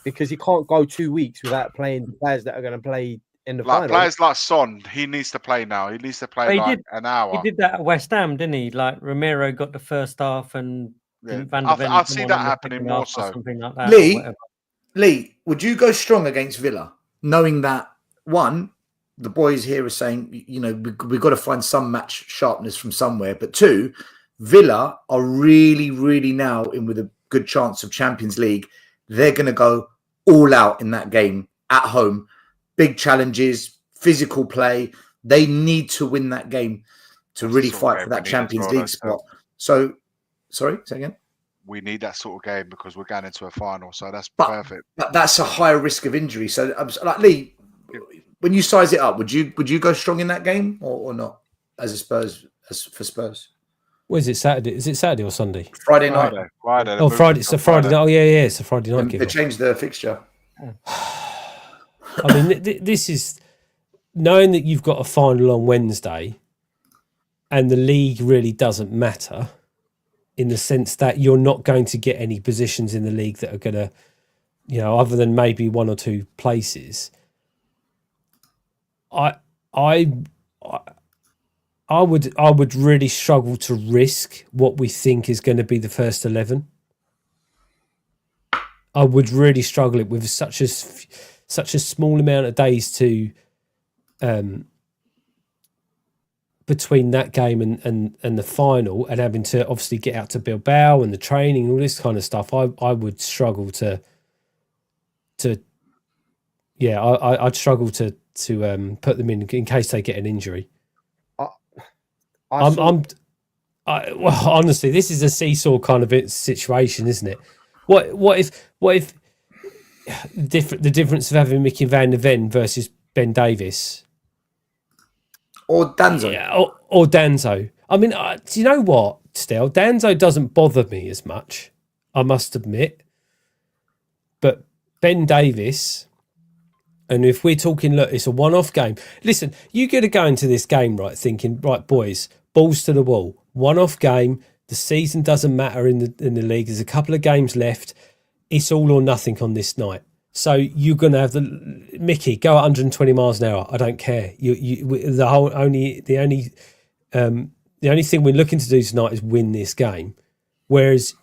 because he can't go 2 weeks without playing the players that are going to play in the final. Players like Son, he needs to play now. He needs to play an hour. He did that at West Ham, didn't he? Like Romero got the first half, and I see that happening more so. Something like that. Lee, would you go strong against Villa, knowing that one, the boys here are saying, we've got to find some match sharpness from somewhere, but two, Villa are really, really now in with a good chance of Champions League. They're going to go all out in that game at home. Big challenges, physical play. They need to win that game to really fight for that Champions League spot. So, sorry, say again. we need that sort of game because we're going into a final. So that's But, perfect. but that's a higher risk of injury. So, like Lee, when you size it up, would you go strong in that game or not? As for Spurs, What is it? Saturday? Is it Saturday or Sunday? Friday night. Friday. Oh, Friday. It's a Friday night. Oh, yeah. It's a Friday night. They changed the fixture. I mean, this is knowing that you've got a final on Wednesday, and the league really doesn't matter, in the sense that you're not going to get any positions in the league that are going to, other than maybe one or two places. I would really struggle to risk what we think is going to be the first 11. I would really struggle it with such a small amount of days to between that game and the final, and having to obviously get out to Bilbao and the training and all this kind of stuff. I would struggle I'd struggle to put them in case they get an injury. Well, honestly, this is a seesaw kind of situation, isn't it? What if the difference of having Mickey van der Ven versus Ben Davies or Danzo? Yeah, or Danzo. I mean, do you know what? Still, Danzo doesn't bother me as much, I must admit. But Ben Davies, and if we're talking, look, it's a one-off game. Listen, you got to go into this game right, thinking, right, boys, balls to the wall, one-off game. The season doesn't matter in the league. There's a couple of games left. It's all or nothing on this night. So you're going to have Mickey go at 120 miles an hour. I don't care. The only thing we're looking to do tonight is win this game. Whereas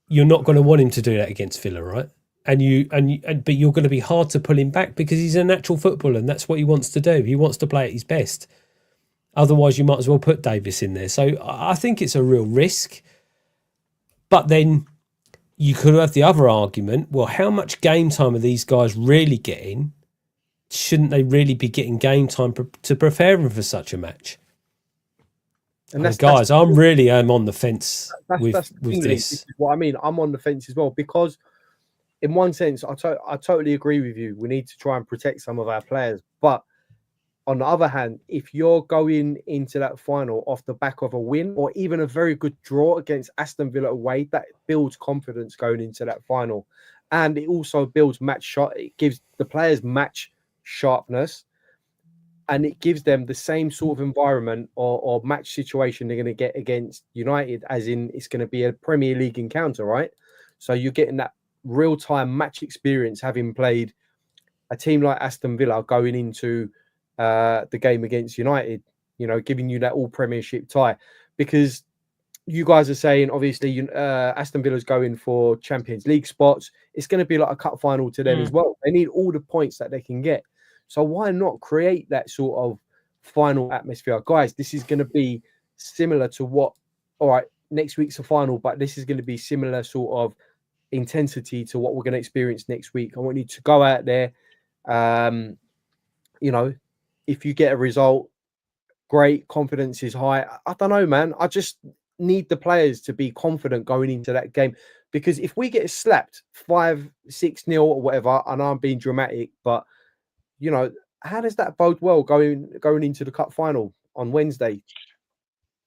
you're not going to want him to do that against Villa, right? But you're going to be hard to pull him back because he's a natural footballer and that's what he wants to do. He wants to play at his best. Otherwise, you might as well put Davis in there. So I think it's a real risk. But then you could have the other argument, well, how much game time are these guys really getting? Shouldn't they really be getting game time to prepare them for such a match? And guys, I'm on the fence with this. This is what I mean. I'm on the fence as well because in one sense, I totally agree with you. We need to try and protect some of our players. But on the other hand, if you're going into that final off the back of a win or even a very good draw against Aston Villa away, that builds confidence going into that final. And it also builds it gives the players match sharpness, and it gives them the same sort of environment or match situation they're going to get against United, as in it's going to be a Premier League encounter, right? So you're getting that real-time match experience, having played a team like Aston Villa going into the game against United, giving you that all Premiership tie. Because you guys are saying, obviously, Aston Villa's going for Champions League spots. It's going to be like a cup final to them as well. They need all the points that they can get. So why not create that sort of final atmosphere? Guys, this is going to be similar to all right, next week's a final, but this is going to be similar sort of intensity to what we're going to experience next week. I want you to go out there, if you get a result, great, confidence is high. I don't know, man. I just need the players to be confident going into that game, because if we get slapped 5-6-0 or whatever, and I'm being dramatic, but how does that bode well going into the cup final on Wednesday?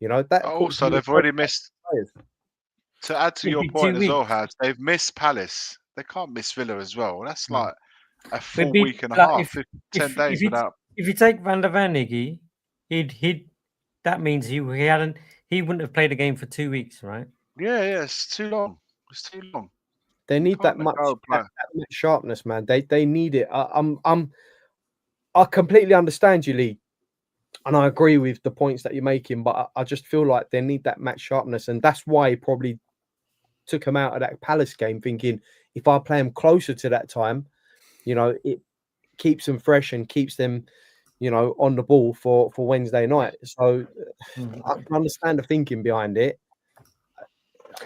That also they've already missed. To add to your point as well, Has they've missed Palace. They can't miss Villa as well. That's like a full week and a half, 10 days without. If you take Van der Ven, Iggy, that means he wouldn't have played a game for 2 weeks, right? Yeah, it's too long. It's too long. They need that much sharpness, man. They need it. I completely understand you, Lee, and I agree with the points that you're making, but I just feel like they need that match sharpness, and that's why he probably took him out of that Palace game, thinking if I play him closer to that time, it keeps them fresh and keeps them, on the ball for Wednesday night. So I can understand the thinking behind it.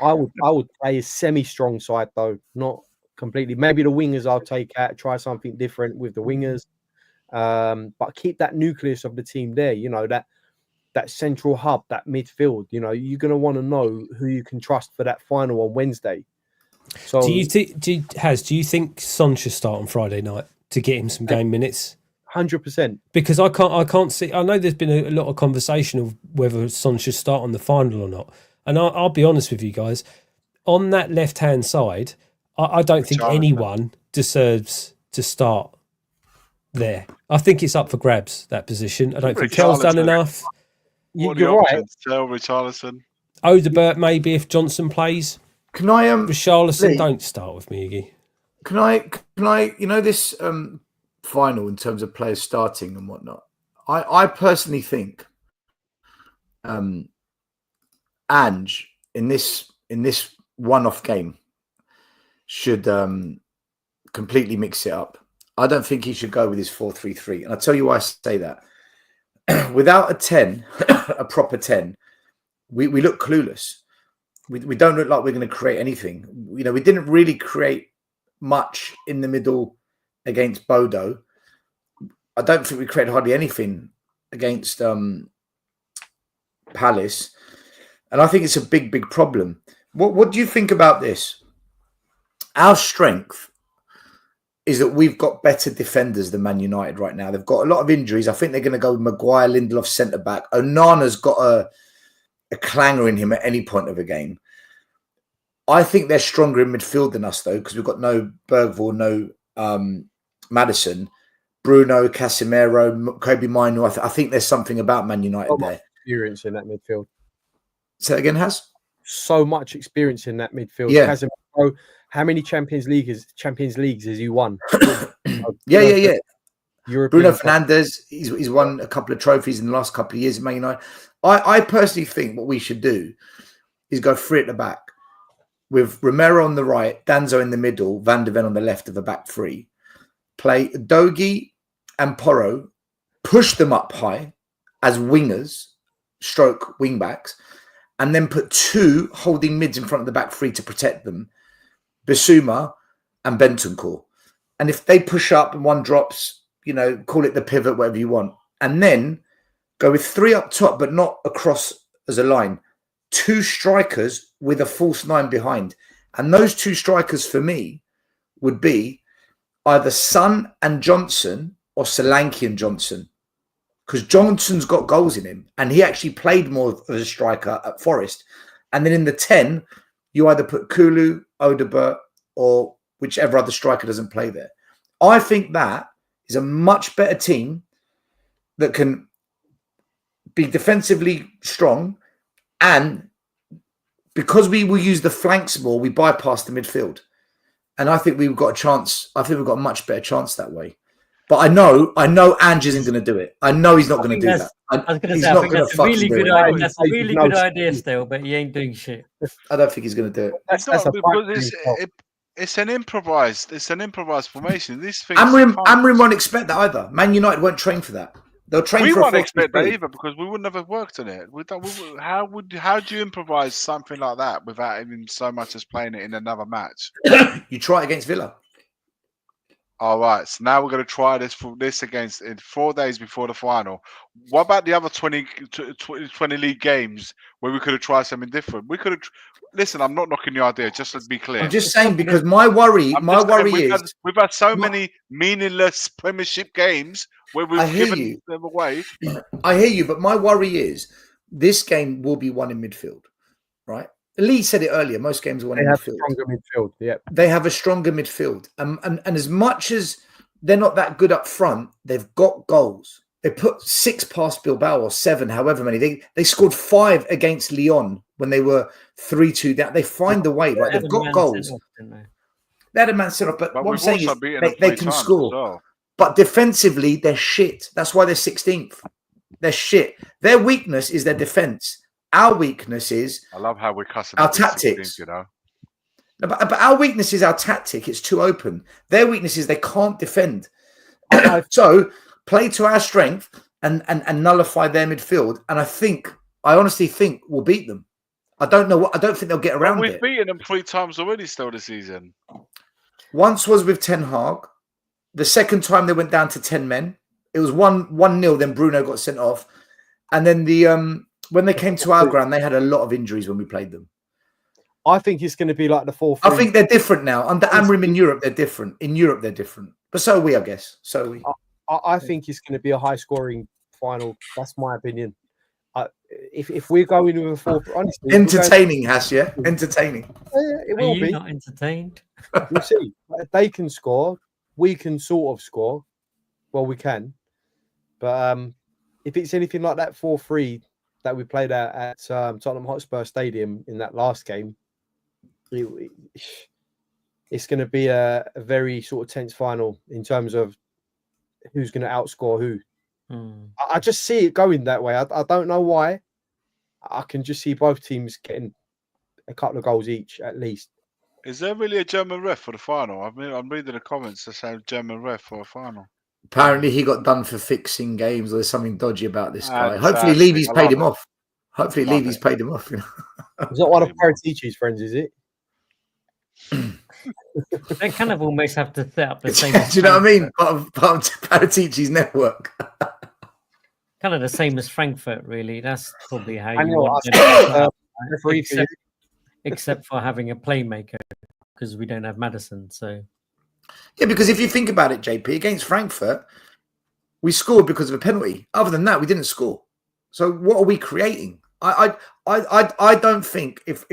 I would play a semi-strong side though, not completely. Maybe the wingers I'll take out, try something different with the wingers, but keep that nucleus of the team there. That that central hub, that midfield. You know, you're going to want to know who you can trust for that final on Wednesday. So, do you think Son should start on Friday night to get him some game minutes? 100%. Because I can't see. I know there's been a lot of conversation of whether Son should start on the final or not. And I'll be honest with you guys, on that left-hand side, I don't think anyone deserves to start there. I think it's up for grabs, that position. I don't think Kel's done enough. You're right. Richarlison. Odegaard maybe if Johnson plays. Can I Richarlison, Lee, don't start with me, Iggy. Can I you know this final in terms of players starting and whatnot? I personally think Ange in this one-off game should completely mix it up. I don't think he should go with his 4-3-3. And I'll tell you why I say that. Without a 10, a proper 10, we look clueless. We don't look like we're going to create anything. You know, we didn't really create much in the middle against Bodo. I don't think we created hardly anything against Palace. And I think it's a big, big problem. What do you think about this? Our strength is that we've got better defenders than Man United right now. They've got a lot of injuries. I think they're going to go with Maguire, Lindelof, centre-back. Onana's got a clanger in him at any point of a game. I think they're stronger in midfield than us, though, because we've got no Bergvall, no Maddison, Bruno, Casemiro, Kobe Mino. I think there's something about Man United there. Experience in that midfield. Say that again, Has? So much experience in that midfield. Yeah. Casemiro, how many Champions Leagues has he won? Yeah. European Bruno Fernandes, he's won a couple of trophies in the last couple of years at Man United. I personally think what we should do is go free at the back with Romero on the right, Danzo in the middle, Van de Ven on the left of the back three. Play Dogi and Porro, push them up high as wingers, stroke wing backs, and then put two holding mids in front of the back three to protect them, Bissouma and Bentancur. And if they push up and one drops, you know, call it the pivot, whatever you want. And then go with three up top, but not across as a line. Two strikers with a false nine behind. And those two strikers for me would be either Son and Johnson or Solanke and Johnson. Because Johnson's got goals in him. And he actually played more as a striker at Forest. And then in the 10, you either put Kulu, Odegaard, or whichever other striker doesn't play there. I think that is a much better team that can be defensively strong, and because we will use the flanks more, we bypass the midfield. And I think we've got a chance. I think we've got a much better chance that way. But I know Ange isn't going to do it. I know he's not going to do that. I was going to say, I think that's a really good idea. That's a really good idea still, but he ain't doing shit. I don't think he's going to do it. It's an improvised formation. This thing. Amrin won't expect that either. Man United won't train for that. They'll train we for. We won't expect that either because we wouldn't have worked on it. How do you improvise something like that without even so much as playing it in another match? You try it against Villa. All right, so now we're going to try this against in 4 days before the final. What about the other 20 league games where we could have tried something different? We could have. Listen, I'm not knocking the idea. Just to be clear, I'm just saying because my worry is we've had so many meaningless Premiership games where we've given them away. I hear you, but my worry is this game will be won in midfield, right? Lee said it earlier. Most games are won in midfield. Stronger midfield. Yeah, they have a stronger midfield, and as much as they're not that good up front, they've got goals. They put 6 past Bilbao or 7, however many. They scored 5 against Lyon when they were 3-2 down. They find a way, right? They've got goals. They had a man set off, but what I'm saying is they can score. Well. But defensively, they're shit. That's why they're 16th. They're shit. Their weakness is their defense. Our weakness is I love how we're cussing our tactics. 16th, you know. No, but our weakness is our tactic. It's too open. Their weakness is they can't defend. So play to our strength and nullify their midfield. And I honestly think we'll beat them. I don't think they'll get around it. We've beaten them 3 times already still this season. Once was with Ten Hag. The second time they went down to 10 men. It was 1-0, then Bruno got sent off. And then when they came to our ground, they had a lot of injuries when we played them. I think it's going to be like the 4-3. I think they're different now. Under Amrim in Europe, they're different. In Europe, they're different. But so are we, I guess. So are we. I think it's going to be a high-scoring final. That's my opinion. If we're going with a 4, honestly, entertaining, Has, yeah, entertaining. It will be. Not entertained. We'll see. If they can score, we can sort of score. Well, we can. But if it's anything like that 4-3 that we played at Tottenham Hotspur Stadium in that last game, it's going to be a very sort of tense final in terms of who's going to outscore who. I just see it going that way. I don't know why. I can just see both teams getting a couple of goals each at least. Is there really a German ref for the final? I'm reading the comments that say German ref for a final. Apparently, he got done for fixing games. Or there's something dodgy about this guy. Hopefully, Levy's paid him off. Hopefully, Levy's paid him off. You know? It's not one of Paratici's friends, is it? They kind of almost have to set up the same. Do you know what I mean? Part of Paratici's network. Kind of the same as Frankfurt, really. That's probably how you know, want it. Except for having a playmaker, because we don't have Maddison. So yeah, because if you think about it, JP, against Frankfurt, we scored because of a penalty. Other than that, we didn't score. So what are we creating? I don't think if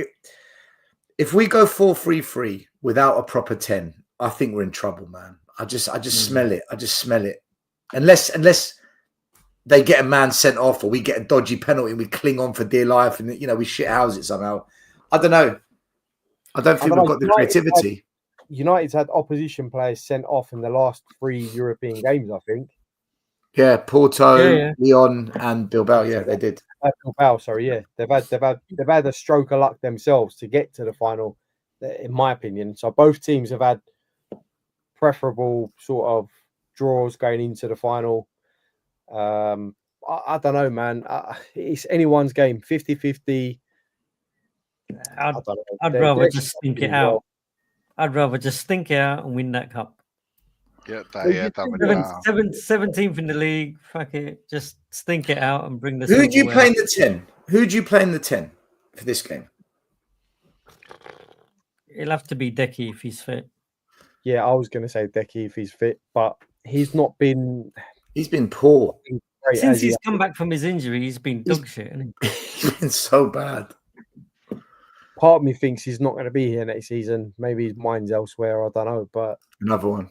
we go 4-3-3 without a proper 10, I think we're in trouble, man. I just smell it. I just smell it. Unless they get a man sent off or we get a dodgy penalty and we cling on for dear life and, you know, we shit house it somehow. I don't know. I don't think we've got the creativity. United's had opposition players sent off in the last 3 European games, I think. Yeah, Porto, Lyon, and Bilbao. Yeah, they did. Bilbao, sorry, yeah. They've had a stroke of luck themselves to get to the final, in my opinion. So both teams have had preferable sort of draws going into the final. I don't know, man. It's anyone's game, 50-50. I'd rather just stink it out. I'd rather just stink it out and win that cup. Yeah, 17th in the league. Fuck it, just stink it out and bring the. Who do you play in the 10? Who do you play in the 10 for this game? It'll have to be Decky if he's fit. Yeah, I was going to say Decky if he's fit, but he's not been. He's been poor since he's come back from his injury. He's been dog shit. Hasn't he? He's been so bad. Part of me thinks he's not going to be here next season. Maybe his mind's elsewhere. I don't know, but another one.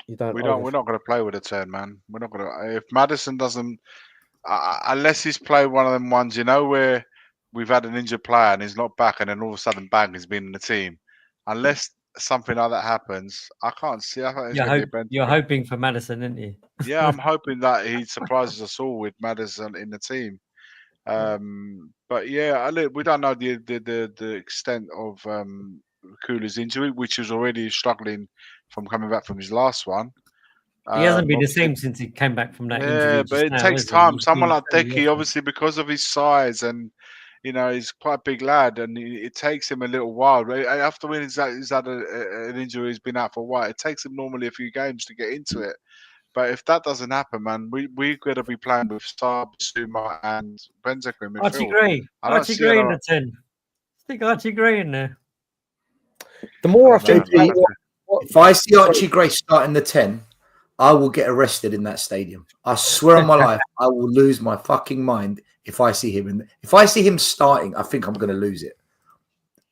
We're not going to play with a 10, man. We're not going to. If Maddison doesn't, unless he's played one of them ones, you know, where we've had an injured player and he's not back, and then all of a sudden, bang, he's been in the team. Unless something like that happens, I can't see. You're hoping for Maddison, aren't you? Yeah, I'm hoping that he surprises us all with Maddison in the team. But yeah, we don't know the extent of Kula's injury, which was already struggling from coming back from his last one. He hasn't been the same since he came back from that injury. Yeah, but it takes time. Someone like Decky, obviously, because of his size and, you know, he's quite a big lad, and it takes him a little while. After when he's had an injury, he's been out for a while, it takes him normally a few games to get into it. But if that doesn't happen, man, we've got to be playing with Saab, Suma, and Benzema in midfield. Archie Gray. Archie Gray in the 10. Stick Archie Gray in there. The more I think... If I see Archie Gray starting the 10, I will get arrested in that stadium. I swear on my life, I will lose my fucking mind if I see him. If I see him starting, I think I'm going to lose it.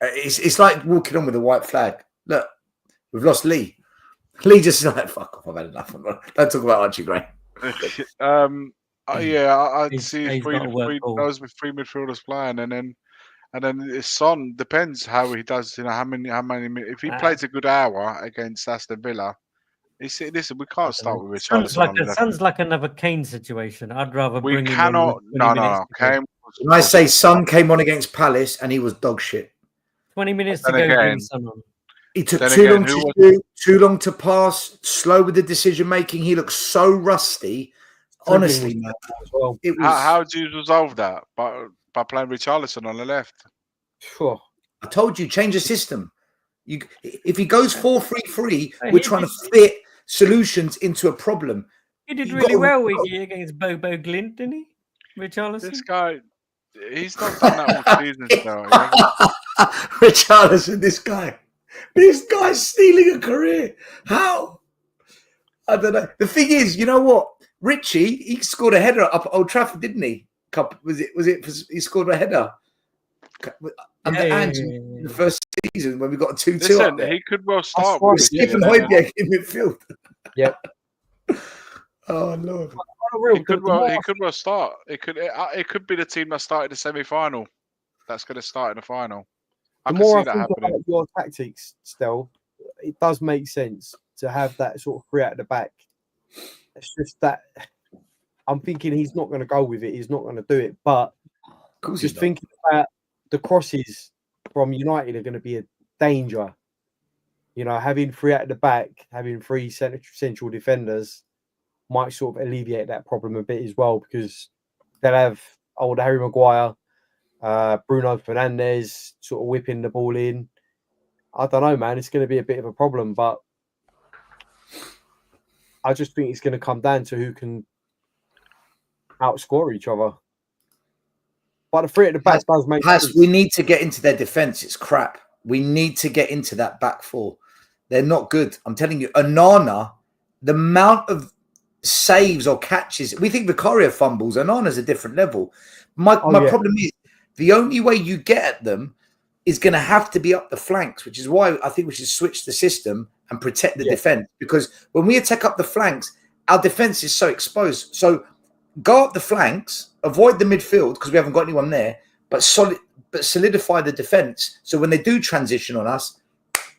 It's like walking on with a white flag. Look, we've lost Lee. Lee just like, fuck off, I've had enough. Don't talk about Archie Gray. I'd see three midfielders playing, and then Son depends how he does. You know, how many. If he plays a good hour against Aston Villa, listen, we can't start with Richarlison. Sounds like another Kane situation. I'd rather we bring cannot. Him on No. Kane. When I say Son came on against Palace and he was dog shit. 20 minutes to go. Bring Son on. He took too long to pass, slow with the decision making. He looks so rusty. Honestly, man. How do you resolve that? By playing Richarlison on the left. Sure. I told you, change the system. If he goes 4-3-3, we're trying to fit solutions into a problem. He did You really gotta- well against Bobo Glint, didn't he? Richarlison. This guy, he's not done that all season. Still, he hasn't. Richarlison, this guy's stealing a career. How? I don't know. The thing is, you know what? Richie, he scored a header up at Old Trafford, didn't he? Was it? He scored a header under Ange in the first season when we got a 2-2 up Listen, there. he could well start right. with Stephen Richie. Højbjerg in midfield. Yep. Oh Lord. He could well start. It could be the team that started the semi-final. That's going to start in the final. I The can more see I that think happening. about your tactics, Stel, it does make sense to have that sort of three at the back. It's just that I'm thinking he's not going to go with it. He's not going to do it. But just thinking about the crosses from United are going to be a danger. You know, having three at the back, having three central defenders might sort of alleviate that problem a bit as well, because they'll have old Harry Maguire, Bruno Fernandes sort of whipping the ball in. I don't know, man. It's going to be a bit of a problem, but I just think it's going to come down to who can outscore each other. But the three at the back does make sense. We need to get into their defence. It's crap. We need to get into that back four. They're not good. I'm telling you, Onana, the amount of saves or catches, we think Vicario fumbles. Onana's a different level. My problem is the only way you get at them is going to have to be up the flanks, which is why I think we should switch the system and protect the defence. Because when we attack up the flanks, our defence is so exposed. So go up the flanks, avoid the midfield because we haven't got anyone there, but solidify the defence. So when they do transition on us,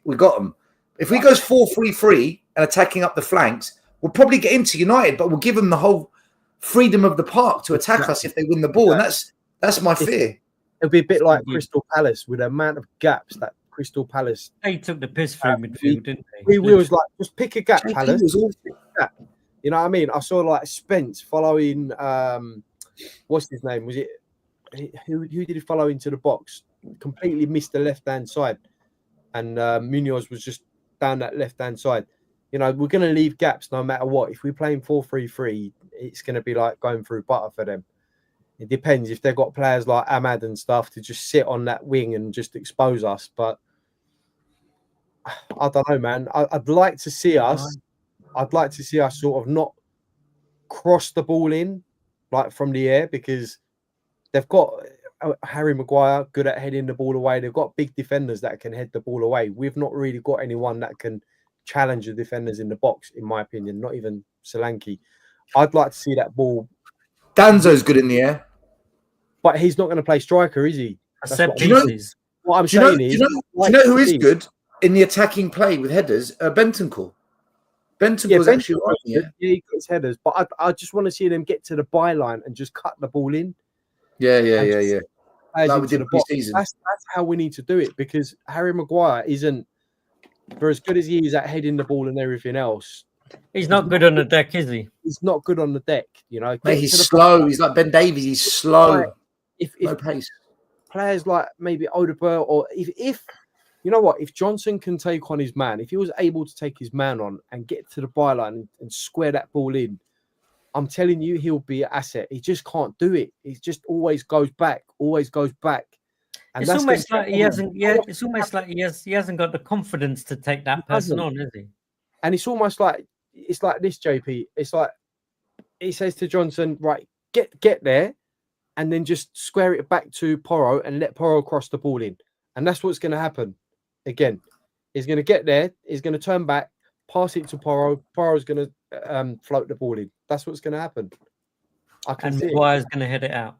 we got them. If we goes 4-3-3 and attacking up the flanks, we'll probably get into United, but we'll give them the whole freedom of the park to attack us if they win the ball. And that's my fear. It'll be a bit like Crystal Palace with the amount of gaps that Crystal Palace. They took the piss through midfield, didn't they? We was like, just pick a gap, JP Palace. was awful. You know what I mean? I saw like Spence following. What's his name? Was it who did he follow into the box? Completely missed the left hand side, and Munoz was just down that left hand side. You know, we're going to leave gaps no matter what. If we're playing 4-3-3, it's going to be like going through butter for them. It depends if they've got players like Ahmad and stuff to just sit on that wing and just expose us. But I don't know, man. I'd like to see us. I'd like to see us sort of not cross the ball in like from the air, because they've got Harry Maguire good at heading the ball away. They've got big defenders that can head the ball away. We've not really got anyone that can challenge the defenders in the box, in my opinion. Not even Solanke. I'd like to see that ball. Danzo's good in the air, but he's not going to play striker, is he? What I'm saying is, do you know who is good in the attacking play with headers? Bentancur. Bentancur's actually right. Yeah, he gets headers, but I just want to see them get to the byline and just cut the ball in. Yeah. Like we did pre-season. That's how we need to do it, because Harry Maguire isn't, for as good as he is at heading the ball and everything else, he's not good on the deck, is he? He's not good on the deck, you know. Mate, he's slow. He's like Ben Davies. He's slow. Like, if no pace. Players like maybe Odegaard, or if you know what, if Johnson can take on his man, if he was able to take his man on and get to the byline and square that ball in, I'm telling you, he'll be an asset. He just can't do it. He just always goes back. And it's almost like he hasn't. Yeah, it's almost like he hasn't got the confidence to take that person on, is he? And it's almost like this, JP. It's like he says to Johnson, right, get there, and then just square it back to Porro and let Porro cross the ball in. And that's what's going to happen. Again, he's going to get there. He's going to turn back, pass it to Porro. Porro's going to float the ball in. That's what's going to happen. And Maguire's going to head it out.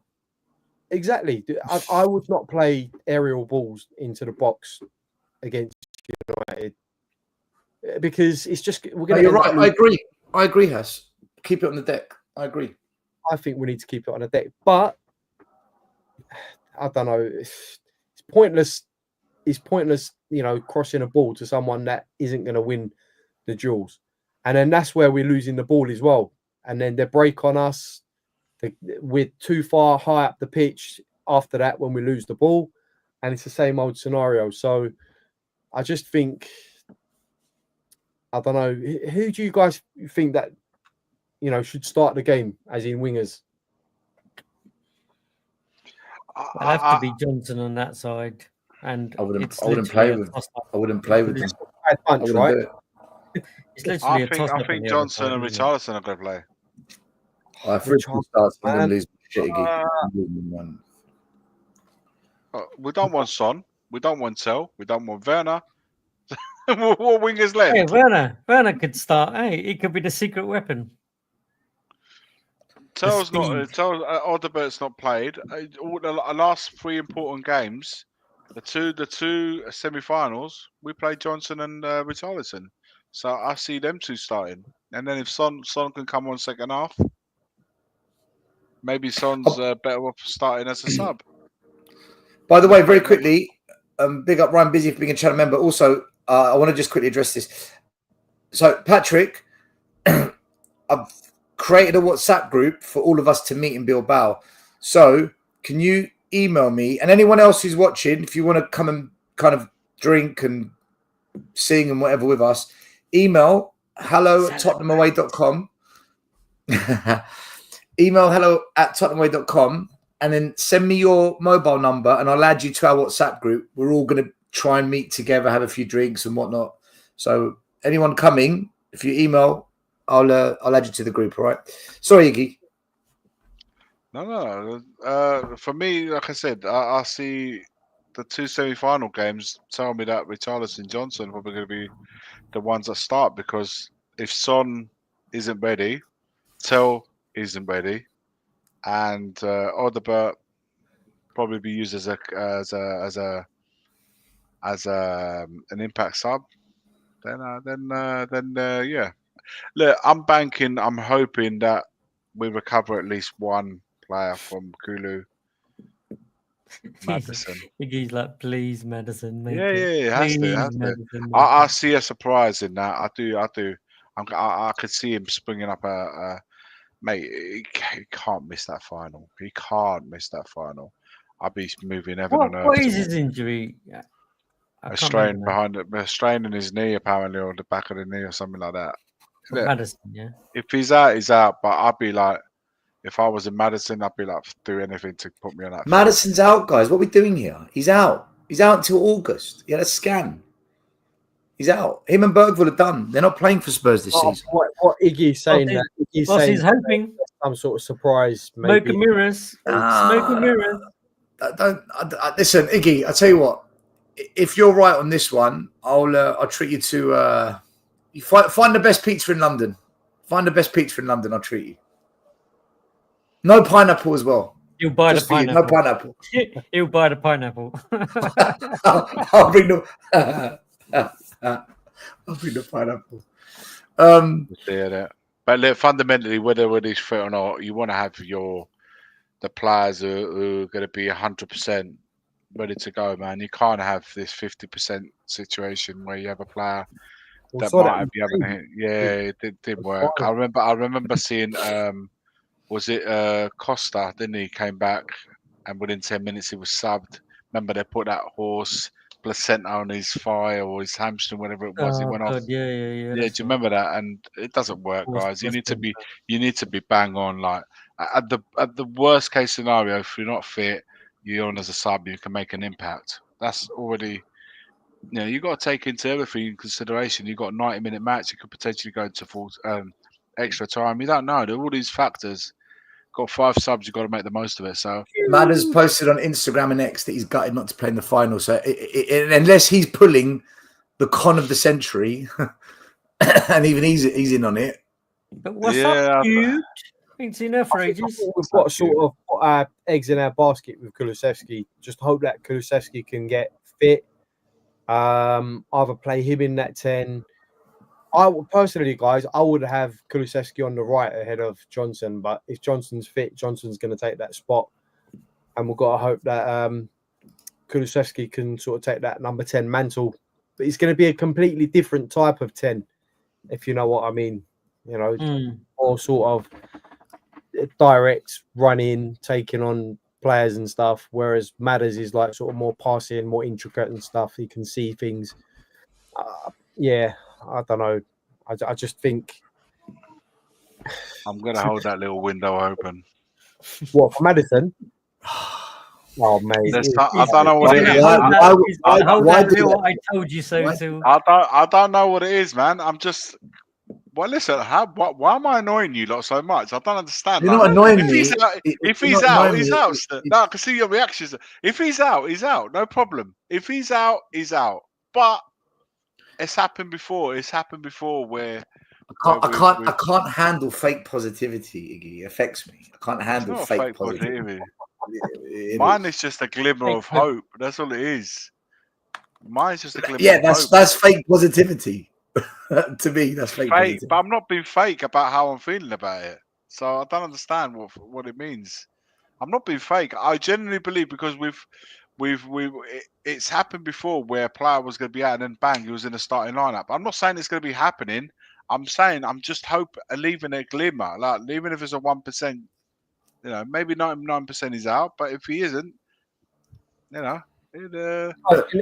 Exactly. I would not play aerial balls into the box against United, because it's just we're going. You're right. I agree, Haas. Keep it on the deck. I agree. I think we need to keep it on the deck, but I don't know. It's pointless. It's pointless, you know, crossing a ball to someone that isn't going to win the duels, and then that's where we're losing the ball as well. And then they break on us. We're too far high up the pitch after that when we lose the ball, and it's the same old scenario. So I just think, I don't know, who do you guys think that should start the game, as in wingers. It'll have to be Johnson on that side, and I wouldn't literally play a with. toss-up. I wouldn't play with them. Bad I punch, wouldn't right? do it. It's literally a I toss-up. think Johnson and Richarlison are going to play. If Richard starts, I'm going to lose shit again. We don't want Son. We don't want Tel. We don't want Werner. what wingers left? Hey, Werner could start. Hey, he could be the secret weapon. Tel's not. Odebert's not played. All the last 3 important games, the two semi-finals, we played Johnson and Richarlison. So I see them 2 starting. And then if Son can come on second half, maybe Son's better off starting as a sub. By the way, very quickly, big up Ryan Busy for being a channel member. Also, I want to just quickly address this. So, Patrick, I've created a WhatsApp group for all of us to meet in Bilbao. So, can you email me and anyone else who's watching, if you want to come and kind of drink and sing and whatever with us, email hello@tottenhamaway.com. Email hello@tottenhamaway.com and then send me your mobile number and I'll add you to our WhatsApp group. We're all going to try and meet together, have a few drinks and whatnot. So anyone coming, if you email, I'll add you to the group. All right. Sorry, Iggy. No. For me, like I said, I see the 2 semi-final games tell me that Richarlison and Johnson are probably going to be the ones that start, because if Son isn't ready, Tel isn't ready, and Odebert probably be used as an impact sub, then yeah. Look, I'm hoping that we recover at least one player from Kulu. Madison. He's like, please, Madison. Make Yeah, it. it has to. Madison, I see a surprise in that. I do. I could see him springing up mate. He can't miss that final. He can't miss that final. I'll be moving heaven on earth. What is his injury? A strain in his knee, apparently, or the back of the knee, or something like that. Madison, yeah. If he's out, he's out. But I'd be like, if I was in Madison, I'd be like, do anything to put me on that. Madison's out, guys. What are we doing here? He's out. He's out until August. He had a scan. He's out. Him and Bergville are done. They're not playing for Spurs this season. What Iggy's saying that he's hoping some sort of surprise. Smoke and mirrors. Smoke and mirrors. Listen, Iggy. I tell you what. If you're right on this one, I'll treat you to. You find the best pizza in London. Find the best pizza in London. I'll treat you. No pineapple as well. You'll buy the pineapple. No pineapple. He'll buy the pineapple. I'll bring the. I'll bring the pineapple. But look, fundamentally, whether he's fit or not, you want to have the players who are going to be 100% ready to go, man. You can't have this 50% situation where you have a player that might be having a, it didn't work. I remember seeing was it Costa? Then he came back and within 10 minutes he was subbed. Remember they put that horse placenta on his thigh or his hamstring, whatever it was. He went off. Yeah. Yeah, do you remember that? And it doesn't work, guys. You need to be bang on. Like at the worst case scenario, if you're not fit, you're on as a sub, you can make an impact. That's already, you got to take into everything in consideration. You've got a 90-minute match. You could potentially go into full extra time. You don't know. There are all these factors. Got 5 subs. You've got to make the most of it. So Mad has posted on Instagram and X that he's gutted not to play in the final. So unless he's pulling the con of the century, and even he's in on it. But what's up, dude? Ain't seen her for ages. We've got to sort of put our eggs in our basket with Kulusevski. Just hope that Kulusevski can get fit. Either play him in that 10. I would personally, guys, I would have Kulusevski on the right ahead of Johnson. But if Johnson's fit, Johnson's going to take that spot, and we've got to hope that Kulusevski can sort of take that number 10 mantle. But it's going to be a completely different type of 10, if you know what I mean. Or sort of direct running, taking on players and stuff. Whereas Madders is like sort of more passing, more intricate and stuff. He can see things. I don't know. I just think I'm gonna hold that little window open. What for Madison? Oh mate, I don't know what it is. Why do little that? I told you so Why- too. I don't know what it is, man. I'm just. Well, listen. Why am I annoying you lot so much? I don't understand. You're not annoying if me. he's out, if You're he's not out, annoying he's me. out. No, I can see your reactions. If he's out, he's out. No problem. If he's out, he's out. But it's happened before. It's happened before where I can't handle fake positivity, Iggy. It affects me. I can't it's handle not a fake fake positivity. positivity. It Mine is. is just a glimmer Fake of hope. That's all it is. Mine's just a glimmer Yeah, of hope. that's fake positivity. To me, that's fake Fake, positivity. but I'm not being fake about how I'm feeling about it. So I don't understand what it means. I'm not being fake. I genuinely believe because it's happened before where a player was going to be out and then bang, he was in the starting lineup. I'm not saying it's going to be happening. I'm saying I'm just leaving a glimmer, like even if it's a 1%, maybe 99% is out, but if he isn't, it. an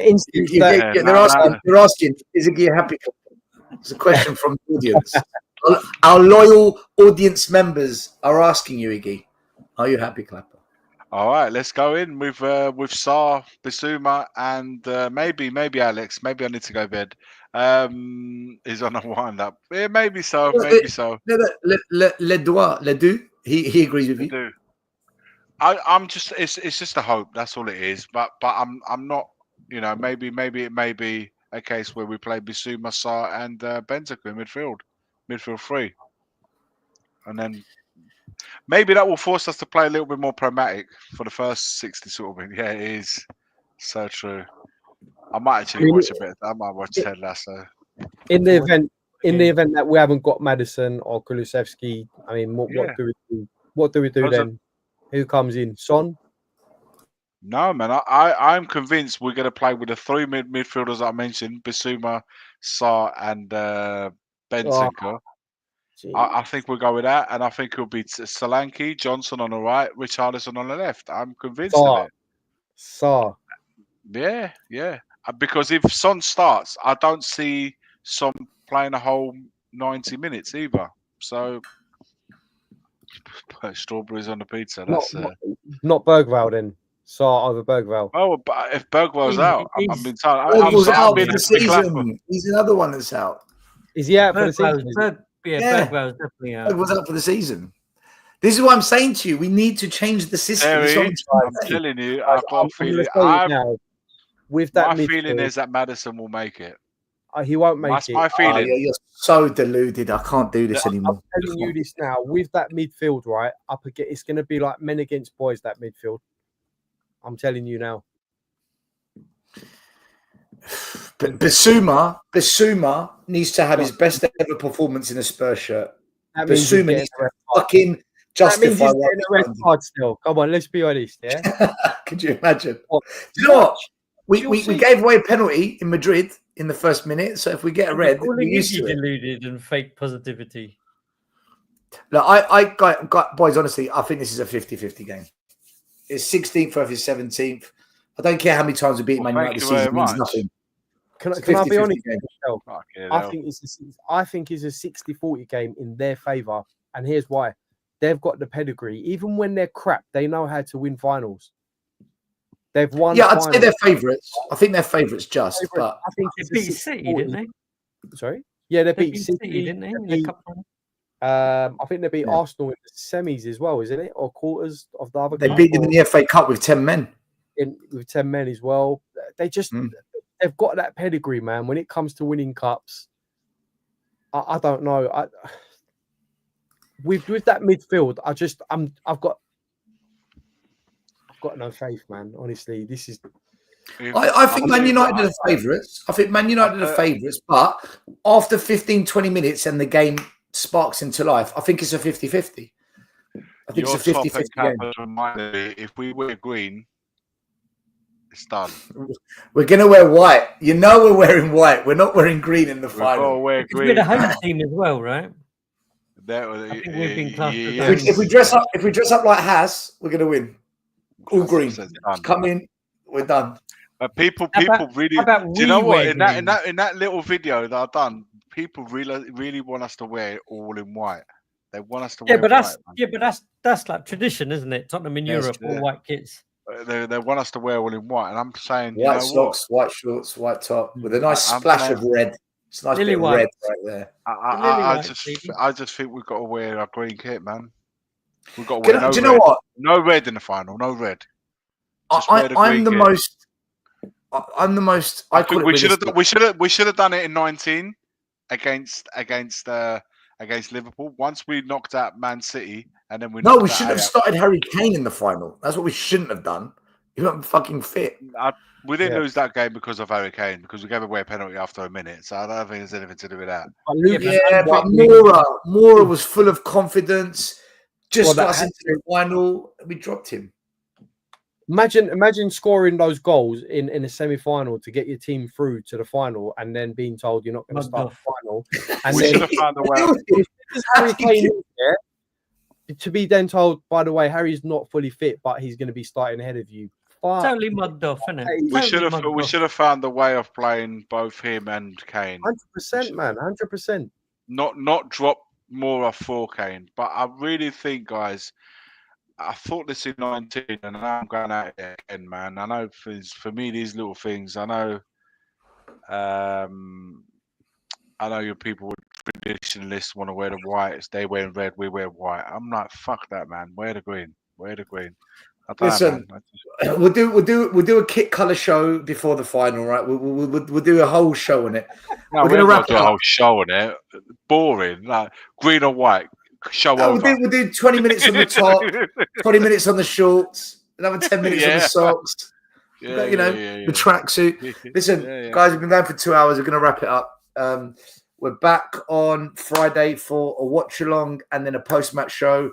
instance that They're asking, is Iggy a happy couple? It's a question from the audience. Our loyal audience members are asking you, Iggy, are you happy, Clapper? All right, let's go in with Saar, Bissouma, and maybe Alex. Maybe I need to go to bed. He's on a wind up. Yeah, maybe so. Maybe so. Les deux. He agrees with I you. do. I'm just. It's just a hope. That's all it is. But I'm not. Maybe it may be a case where we play Bissouma, Saar, and Bentancur in midfield three, and then. Maybe that will force us to play a little bit more pragmatic for the first 60 sort of thing. Yeah, it is. So true. I might actually watch a bit. I might watch Ted Lasso. in the event that we haven't got Madison or Kulusevski, I mean, what do we do? What do we do then? Who comes in? Son? No, man. I'm convinced we're going to play with the three midfielders I mentioned: Bissouma, Saar, and Bentancur. I think we'll go with that, and I think it'll be Solanke, Johnson on the right, Richarlison on the left. I'm convinced of it. Saar. Yeah. Because if Son starts, I don't see Son playing a whole 90 minutes either. So, put strawberries on the pizza. That's Not Bergvall then. Saar over Bergvall. Oh, but if Bergwell's out, I'm being told. Bergwell's out I'm for the season. He's another one that's out. Is he out for the season? Bergwell's definitely out. Bergwell's out for the season. This is what I'm saying to you. We need to change the system. I'm telling you, I've got a feeling. My feeling is that Madison will make it. He won't make That's it. my feeling. You're so deluded. I can't do this anymore. I'm telling you this now. With that midfield, right up again, it's going to be like men against boys. That midfield. I'm telling you now. But Bissouma needs to have his best ever performance in a Spurs shirt. Bissouma needs to fucking justify what he's getting a red card still. Come on, let's be honest. Yeah. Could you imagine? Do you know what? We gave away a penalty in Madrid in the first minute. So if we get a red, we're used to it. Deluded and fake positivity. Look, boys, honestly, I think this is a 50-50 game. It's 16th versus 17th. I don't care how many times we beat Man United this season. It means nothing. Can I be honest? I think it's a 60-40 game in their favour, and here's why: they've got the pedigree. Even when they're crap, they know how to win finals. They've won. Yeah, I'd say they're favourites. I think they're favourites but I think they beat City, didn't they? Sorry, yeah, they beat City, didn't they? In the cup final? I think they beat Arsenal in the semis as well, isn't it, or quarters of the other? They beat them in the FA Cup with 10 men. With 10 men as well. They just they've got that pedigree, man. When it comes to winning cups, I don't know. With that midfield, I've got no faith, man. Honestly, this is. I think Man United are the favourites. But after 15-20 minutes and the game sparks into life, I think it's a 50-50. I think it's a 50-50 game. If we wear green, it's done. We're going to wear white. You know we're wearing white. We're not wearing green in the final. We're the home team as well, right? I think we've been classed if we dress up like Haas, we're going to win. All green. Come in, we're done. But people really. Do you know what? In that little video that I've done, people really want us to wear it all in white. They want us to Yeah, wear but white. that's like tradition, isn't it? Tottenham in Yeah, it's Europe, all true. white kits. They want us to wear all in white, and I'm saying, you white know what? socks, white shorts, white top with a Mm. nice I'm splash saying- of red. It's a nice Lily bit of red white. right there. lily I white, just think we've got to wear our green kit, man. We've got to Can wear I- no do you red. know what? No red in the final. No red. Just wear the I'm green the kit. most. I'm the most. I call think it we should have realistic. we should have done it in 19 against Liverpool. Once we knocked out Man City, and then we No, knocked we out shouldn't have Ajax. started Harry Kane in the final. That's what we shouldn't have done. He wasn't fucking fit. We didn't Yeah. lose that game because of Harry Kane, because we gave away a penalty after a minute. So I don't think there's anything to do with that. But Luke, Yeah, but Mora was full of confidence. Just got us into the final. We dropped him. Imagine scoring those goals in a semi-final to get your team through to the final, and then being told you're not going to start the final. And We then should have found a way. Harry Kane in there, to be then told, by the way, Harry's not fully fit, but he's going to be starting ahead of you. totally mugged off, isn't it? We should have found a way of playing both him and Kane. 100%, man, 100%. Not drop more off for Kane, but I really think, guys, I thought this in 19, and now I'm going out here again, man. I know for me these little things. I know your people traditionalists want to wear the whites. They wear red. We wear white. I'm like, fuck that, man. Wear the green. Wear the green. Listen, we'll do a kit color show before the final, right? We'll do a whole show on it. No, we're going to do a whole show on it. Boring, like green or white. Show over. We'll do 20 minutes on the top, 20 minutes on the shorts, another 10 minutes on the socks. The tracksuit. Listen, guys, we've been going for 2 hours. We're going to wrap it up. We're back on Friday for a watch along and then a post match show.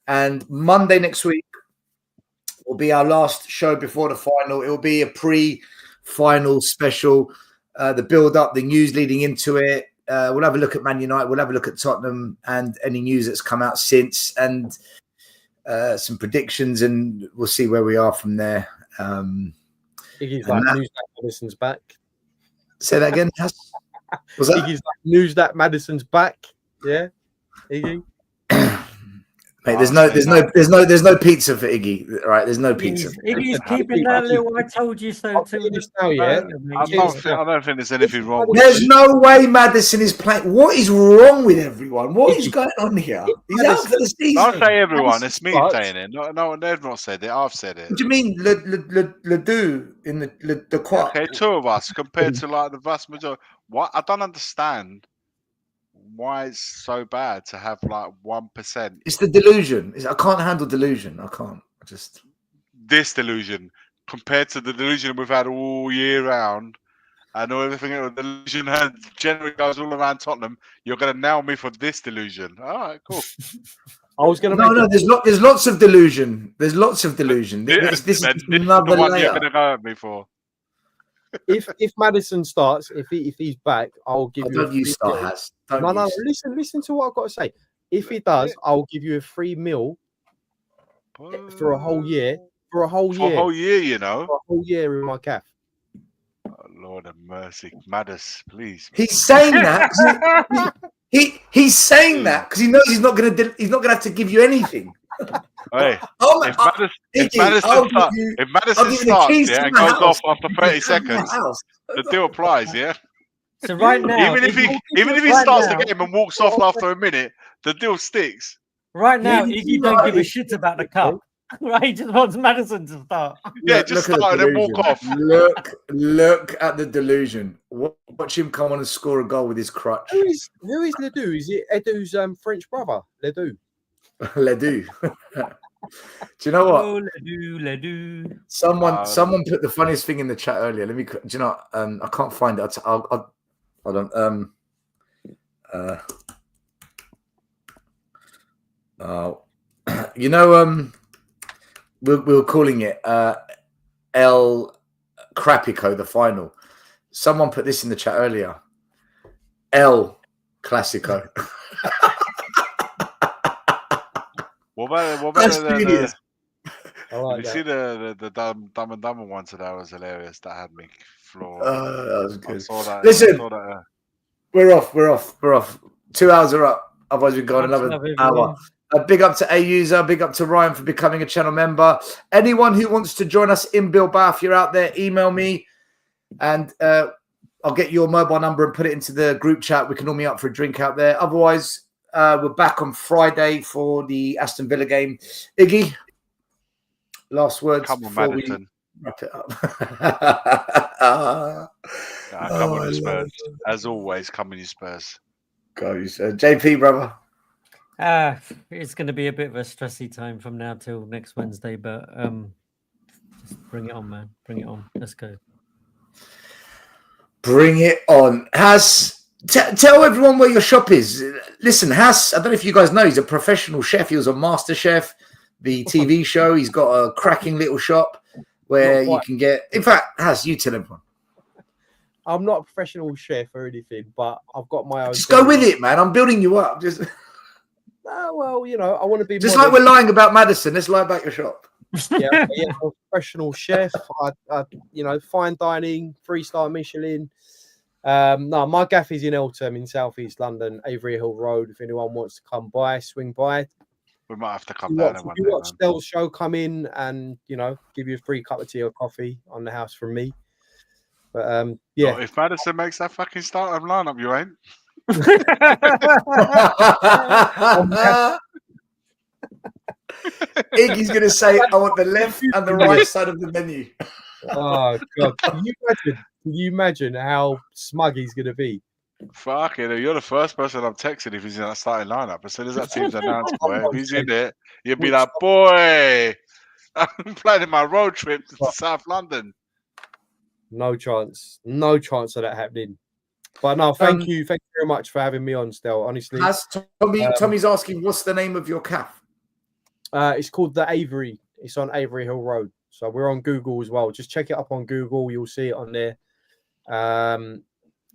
And Monday next week will be our last show before the final. It will be a pre-final special. The build up, the news leading into it. We'll have a look at Man United. We'll have a look at Tottenham and any news that's come out since, and some predictions, and we'll see where we are from there. Iggy's like news that Madison's back. Say that again. Was that? Iggy's like news that Madison's back. Yeah, Iggy. Mate, there's no pizza for Iggy, right? There's no pizza. Iggy's keeping that little "I told you so" to now, yeah. I don't think there's anything wrong with There's no way Maddison is playing. What is wrong with everyone? What is going on here? He's out for the season. I'll say everyone. It's me saying it. No, they've not said it. I've said it. What do you mean, Ledoux in the quad? Okay, two of us compared to like the vast majority. What I don't understand why it's so bad to have like 1%. It's the delusion. I can't handle delusion. I can't. This delusion compared to the delusion we've had all year round. I know everything else. The delusion generally goes all around Tottenham. You're going to nail me for this delusion. All right, cool. I was going to. No. There's lots of delusion. There's lots of delusion. This is another the one layer. you're going to go at me for. If Maddison starts, if he's back, I'll give you. Don't you start, Has? No. Listen to what I've got to say. If he does, I'll give you a free meal for a whole year. For a whole year, you know. For a whole year in my calf. Oh, Lord of mercy, Maddis, please. He's saying that. He's saying that because he knows he's not going to have to give you anything. Hey, if Maddison starts and goes off after 30 seconds, the deal applies, yeah? So right now, even if he starts the game and walks off after a minute, the deal sticks. Right now, Iggy don't give a shit about the cup. Right, he just wants Maddison to start. Yeah, just start and then walk off. Look at the delusion. Watch him come on and score a goal with his crutch. Who is Ledoux? Is it Edu's French brother? Ledoux. Ledoux. Do you know what? Oh, Ledoux. Someone put the funniest thing in the chat earlier. Let me. Do you know? I can't find it. I'll hold on. You know, we were calling it El Crapico, the final. Someone put this in the chat earlier. El Clasico. What about That's genius. You see the Dumb and Dumber one today was hilarious. That had me floored. That was good. I saw that. Listen, we're off. 2 hours are up. Otherwise, we've got Much another love, hour. everyone. Big up to A User, big up to Ryan for becoming a channel member. Anyone who wants to join us in Bilbao, if you're out there, email me and I'll get your mobile number and put it into the group chat. We can all meet up for a drink out there. Otherwise, we're back on Friday for the Aston Villa game. Iggy, last words Come on, before Maddison. we wrap it up. Come on, you Spurs. As always, come on, you Spurs. Goes JP, brother. It's going to be a bit of a stressy time from now till next Wednesday, but just bring it on, man. Bring it on. Let's go. Bring it on. Tell everyone where your shop is. Listen, I don't know if you guys know, he's a professional chef. He was on MasterChef, the TV show. He's got a cracking little shop where you can get... In fact, you tell everyone. I'm not a professional chef or anything, but I've got my own... Just go with it, man. I'm building you up. Just... well, you know, I want to be... Just like we're lying about Madison, let's lie about your shop. Yeah, I'm a professional chef. I fine dining, 3-star Michelin. No, my gaff is in Eltham in southeast London, Avery Hill Road. If anyone wants to come by, swing by. We might have to come down If one you day, watch man. Stell's show, come in and give you a free cup of tea or coffee on the house from me. But yeah, Not if Madison makes that fucking starting lineup, you ain't. Iggy's going to say, I want the left and the right side of the menu. Oh God! Can you imagine how smug he's going to be? Fuck it, you're the first person I'm texting if he's in that starting lineup. As soon as that team's announced, boy, if he's in it, you'll be like, boy, I'm planning my road trip to South London. No chance of that happening. But no, thank you very much for having me on, Stel. Honestly, Tommy's asking, what's the name of your cafe? It's called the Avery. It's on Avery Hill Road. So we're on Google as well. Just check it up on Google. You'll see it on there.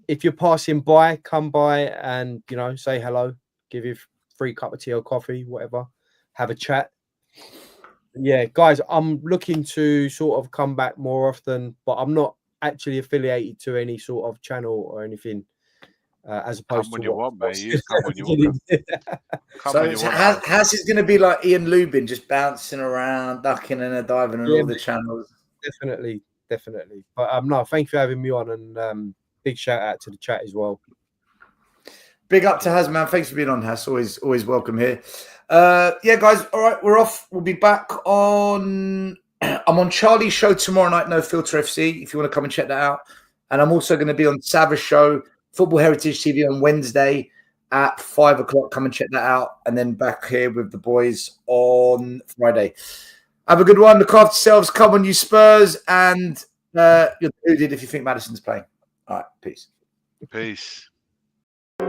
If you're passing by, come by and, say hello. Give you a free cup of tea or coffee, whatever. Have a chat. Yeah, guys, I'm looking to sort of come back more often, but I'm not actually affiliated to any sort of channel or anything. As opposed come when to you want, mate. You come when you want. House is going to be like Ian Lubin, just bouncing around, ducking and diving on all the channels. Definitely. But no, thank you for having me on, and big shout out to the chat as well. Big up to Haz, man. Thanks for being on, Haz. Always welcome here. Yeah, guys. All right, we're off. We'll be back on. I'm on Charlie's show tomorrow night, No Filter FC. If you want to come and check that out, and I'm also going to be on Savage show, Football Heritage TV on Wednesday at 5:00. Come and check that out, and then back here with the boys on Friday. Have a good one. Look after yourselves. Come on, you Spurs, and you're deluded if you think Madison's playing. All right, peace. Peace. The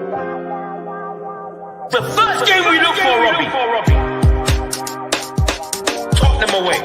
first game we look for, Robbie. Tottenham away.